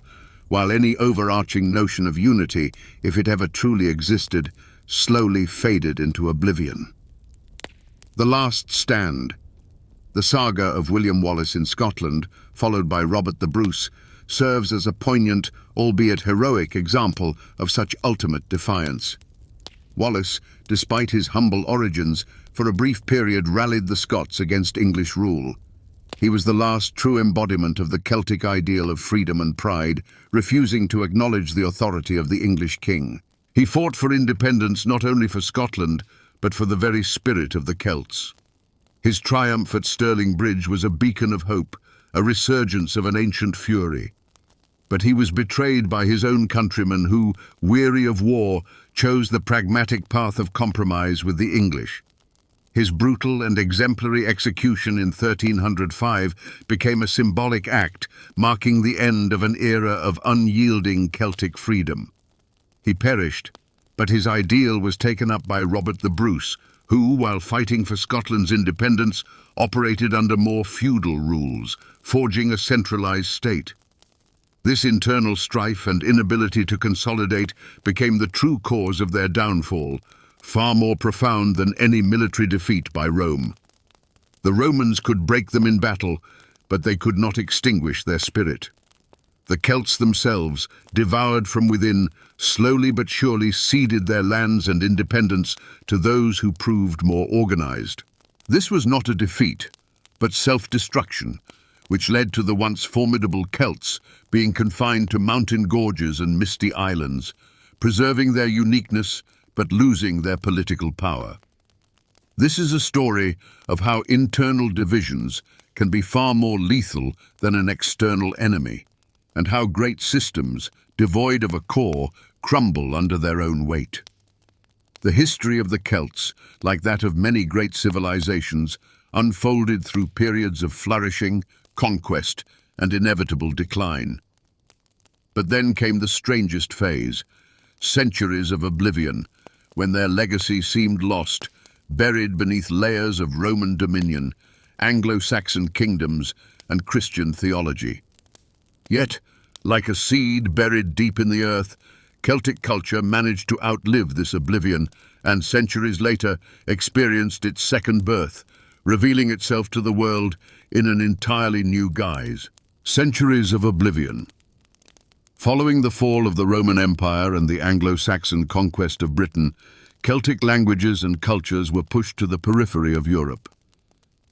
Speaker 1: while any overarching notion of unity, if it ever truly existed, slowly faded into oblivion. The Last Stand. The saga of William Wallace in Scotland, followed by Robert the Bruce, serves as a poignant, albeit heroic, example of such ultimate defiance. Wallace, despite his humble origins, for a brief period rallied the Scots against English rule. He was the last true embodiment of the Celtic ideal of freedom and pride, refusing to acknowledge the authority of the English king. He fought for independence not only for Scotland, but for the very spirit of the Celts. His triumph at Stirling Bridge was a beacon of hope, a resurgence of an ancient fury. But he was betrayed by his own countrymen who, weary of war, chose the pragmatic path of compromise with the English. His brutal and exemplary execution in 1305 became a symbolic act, marking the end of an era of unyielding Celtic freedom. He perished, but his ideal was taken up by Robert the Bruce, who, while fighting for Scotland's independence, operated under more feudal rules, forging a centralized state. This internal strife and inability to consolidate became the true cause of their downfall, far more profound than any military defeat by Rome. The Romans could break them in battle, but they could not extinguish their spirit. The Celts themselves, devoured from within, slowly but surely ceded their lands and independence to those who proved more organized. This was not a defeat, but self-destruction, which led to the once formidable Celts being confined to mountain gorges and misty islands, preserving their uniqueness but losing their political power. This is a story of how internal divisions can be far more lethal than an external enemy, and how great systems, devoid of a core, crumble under their own weight. The history of the Celts, like that of many great civilizations, unfolded through periods of flourishing, conquest, and inevitable decline. But then came the strangest phase, centuries of oblivion, when their legacy seemed lost, buried beneath layers of Roman dominion, Anglo-Saxon kingdoms, and Christian theology. Yet, like a seed buried deep in the earth, Celtic culture managed to outlive this oblivion and centuries later experienced its second birth, revealing itself to the world in an entirely new guise. Centuries of oblivion. Following the fall of the Roman Empire and the Anglo-Saxon conquest of Britain, Celtic languages and cultures were pushed to the periphery of Europe.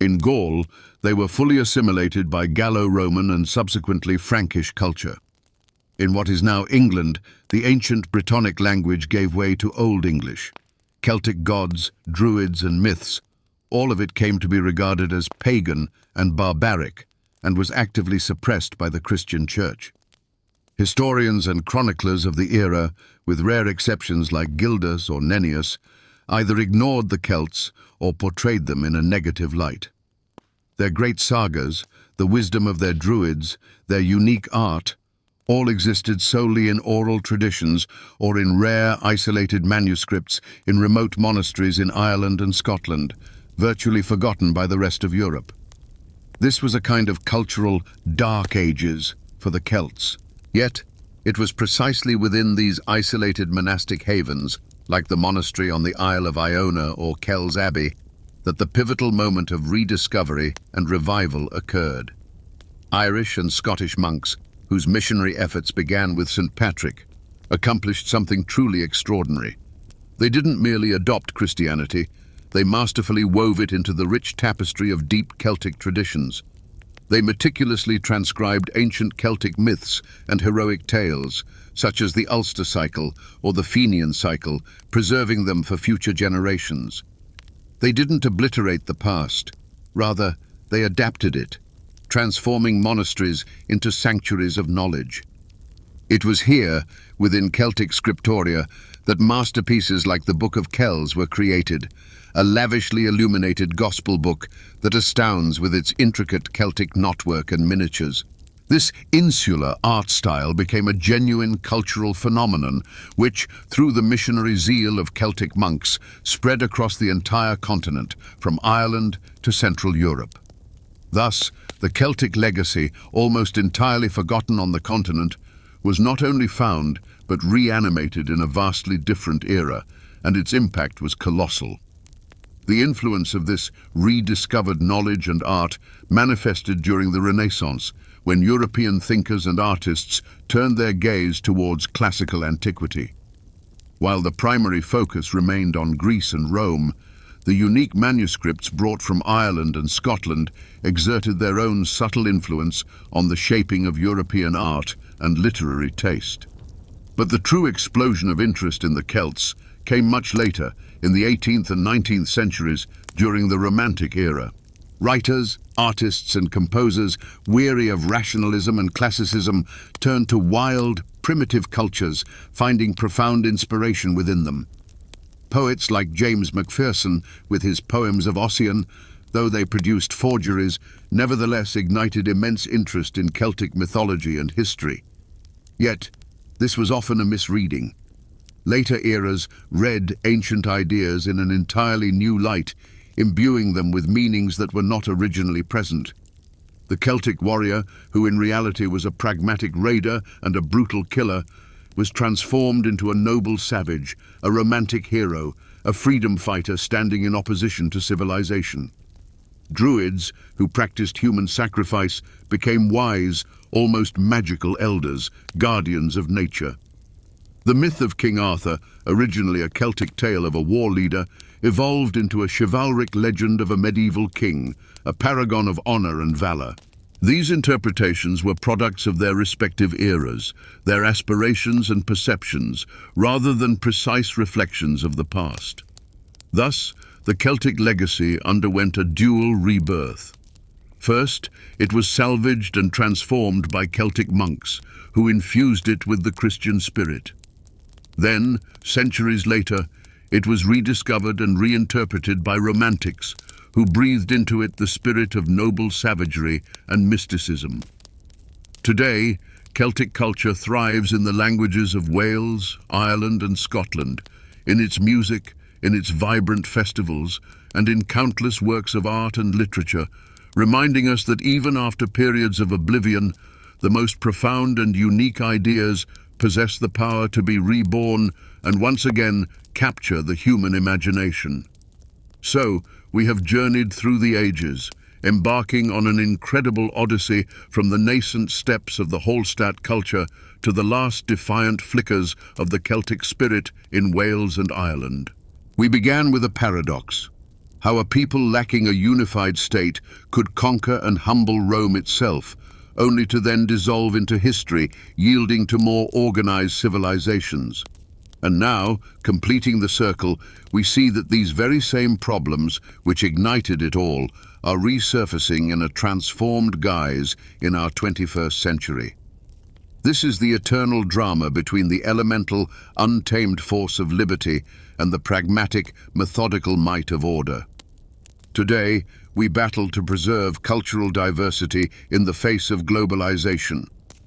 Speaker 1: In Gaul, they were fully assimilated by Gallo-Roman and subsequently Frankish culture. In what is now England, the ancient Brittonic language gave way to Old English. Celtic gods, druids and myths, all of it came to be regarded as pagan and barbaric, and was actively suppressed by the Christian Church. Historians and chroniclers of the era, with rare exceptions like Gildas or Nennius, either ignored the Celts or portrayed them in a negative light. Their great sagas, the wisdom of their druids, their unique art, all existed solely in oral traditions or in rare, isolated manuscripts in remote monasteries in Ireland and Scotland, virtually forgotten by the rest of Europe. This was a kind of cultural dark ages for the Celts. Yet, it was precisely within these isolated monastic havens, like the monastery on the Isle of Iona or Kells Abbey, that the pivotal moment of rediscovery and revival occurred. Irish and Scottish monks, whose missionary efforts began with St. Patrick, accomplished something truly extraordinary. They didn't merely adopt Christianity, they masterfully wove it into the rich tapestry of deep Celtic traditions. They meticulously transcribed ancient Celtic myths and heroic tales, such as the Ulster cycle or the Fenian cycle, preserving them for future generations. They didn't obliterate the past, rather, they adapted it, transforming monasteries into sanctuaries of knowledge. It was here, within Celtic scriptoria, that masterpieces like the Book of Kells were created, a lavishly illuminated gospel book that astounds with its intricate Celtic knotwork and miniatures. This insular art style became a genuine cultural phenomenon which, through the missionary zeal of Celtic monks, spread across the entire continent, from Ireland to Central Europe. Thus, the Celtic legacy, almost entirely forgotten on the continent, was not only found but reanimated in a vastly different era, and its impact was colossal. The influence of this rediscovered knowledge and art manifested during the Renaissance, when European thinkers and artists turned their gaze towards classical antiquity. While the primary focus remained on Greece and Rome, the unique manuscripts brought from Ireland and Scotland exerted their own subtle influence on the shaping of European art and literary taste. But the true explosion of interest in the Celts came much later, in the 18th and 19th centuries, during the Romantic era. Writers, artists and composers, weary of rationalism and classicism, turned to wild, primitive cultures, finding profound inspiration within them. Poets like James Macpherson, with his poems of Ossian, though they produced forgeries, nevertheless ignited immense interest in Celtic mythology and history. Yet, this was often a misreading. Later eras read ancient ideas in an entirely new light, imbuing them with meanings that were not originally present. The Celtic warrior, who in reality was a pragmatic raider and a brutal killer, was transformed into a noble savage, a romantic hero, a freedom fighter standing in opposition to civilization. Druids, who practiced human sacrifice, became wise, almost magical elders, guardians of nature. The myth of King Arthur, originally a Celtic tale of a war leader, evolved into a chivalric legend of a medieval king, a paragon of honor and valor. These interpretations were products of their respective eras, their aspirations and perceptions, rather than precise reflections of the past. Thus, the Celtic legacy underwent a dual rebirth. First, it was salvaged and transformed by Celtic monks, who infused it with the Christian spirit. Then, centuries later, it was rediscovered and reinterpreted by Romantics, who breathed into it the spirit of noble savagery and mysticism. Today, Celtic culture thrives in the languages of Wales, Ireland, and Scotland, in its music, in its vibrant festivals, and in countless works of art and literature, reminding us that even after periods of oblivion, the most profound and unique ideas possess the power to be reborn and once again capture the human imagination. So, we have journeyed through the ages, embarking on an incredible odyssey from the nascent steps of the Hallstatt culture to the last defiant flickers of the Celtic spirit in Wales and Ireland. We began with a paradox: how a people lacking a unified state could conquer and humble Rome itself, only to then dissolve into history, yielding to more organized civilizations. And now, completing the circle, we see that these very same problems, which ignited it all, are resurfacing in a transformed guise in our 21st century. This is the eternal drama between the elemental, untamed force of liberty and the pragmatic, methodical might of order. Today, we battle to preserve cultural diversity in the face of globalization,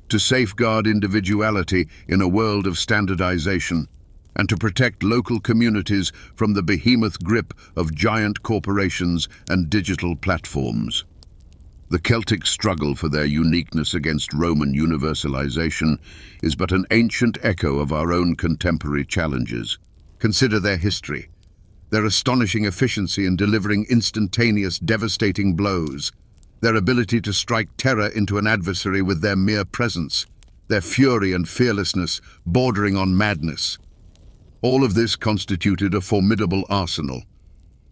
Speaker 1: to safeguard individuality in a world of standardization, and to protect local communities from the behemoth grip of giant corporations and digital platforms. The Celtic struggle for their uniqueness against Roman universalization is but an ancient echo of our own contemporary challenges. Consider their history, their astonishing efficiency in delivering instantaneous, devastating blows, their ability to strike terror into an adversary with their mere presence, their fury and fearlessness bordering on madness. All of this constituted a formidable arsenal.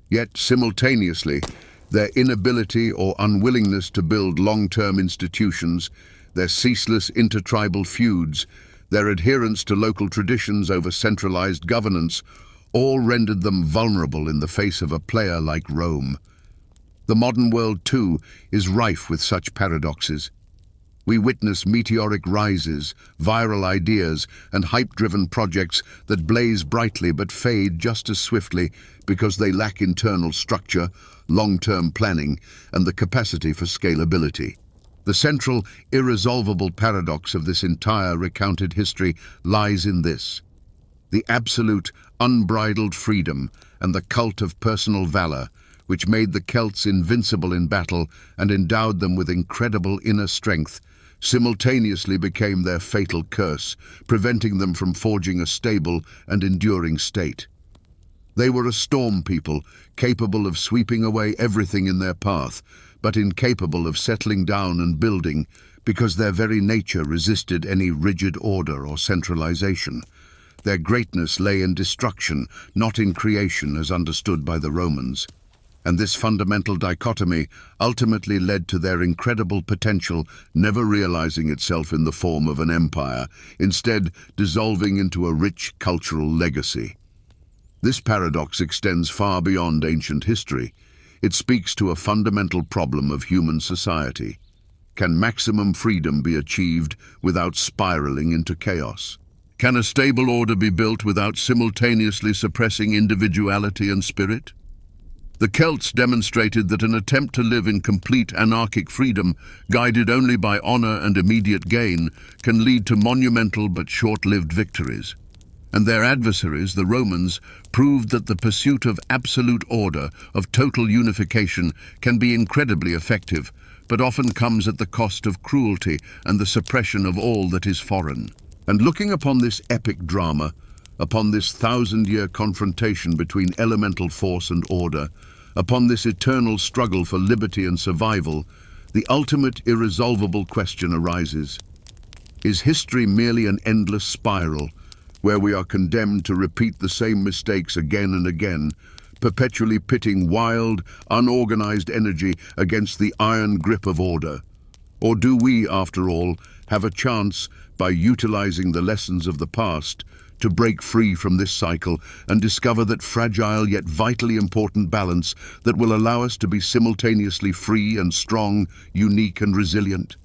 Speaker 1: Yet, simultaneously, their inability or unwillingness to build long-term institutions, their ceaseless intertribal feuds, their adherence to local traditions over centralized governance, all rendered them vulnerable in the face of a player like Rome. The modern world, too, is rife with such paradoxes. We witness meteoric rises, viral ideas, and hype-driven projects that blaze brightly but fade just as swiftly because they lack internal structure, long-term planning, and the capacity for scalability. The central, irresolvable paradox of this entire recounted history lies in this: the absolute, unbridled freedom and the cult of personal valor, which made the Celts invincible in battle and endowed them with incredible inner strength, simultaneously became their fatal curse, preventing them from forging a stable and enduring state. They were a storm people, capable of sweeping away everything in their path, but incapable of settling down and building, because their very nature resisted any rigid order or centralization. Their greatness lay in destruction, not in creation as understood by the Romans. And this fundamental dichotomy ultimately led to their incredible potential never realizing itself in the form of an empire, instead dissolving into a rich cultural legacy. This paradox extends far beyond ancient history. It speaks to a fundamental problem of human society. Can maximum freedom be achieved without spiraling into chaos? Can a stable order be built without simultaneously suppressing individuality and spirit? The Celts demonstrated that an attempt to live in complete anarchic freedom, guided only by honor and immediate gain, can lead to monumental but short-lived victories. And their adversaries, the Romans, proved that the pursuit of absolute order, of total unification, can be incredibly effective, but often comes at the cost of cruelty and the suppression of all that is foreign. And looking upon this epic drama, upon this thousand-year confrontation between elemental force and order, upon this eternal struggle for liberty and survival, the ultimate irresolvable question arises. Is history merely an endless spiral, where we are condemned to repeat the same mistakes again and again, perpetually pitting wild, unorganized energy against the iron grip of order? Or do we, after all, have a chance, by utilizing the lessons of the past, to break free from this cycle and discover that fragile yet vitally important balance that will allow us to be simultaneously free and strong, unique and resilient?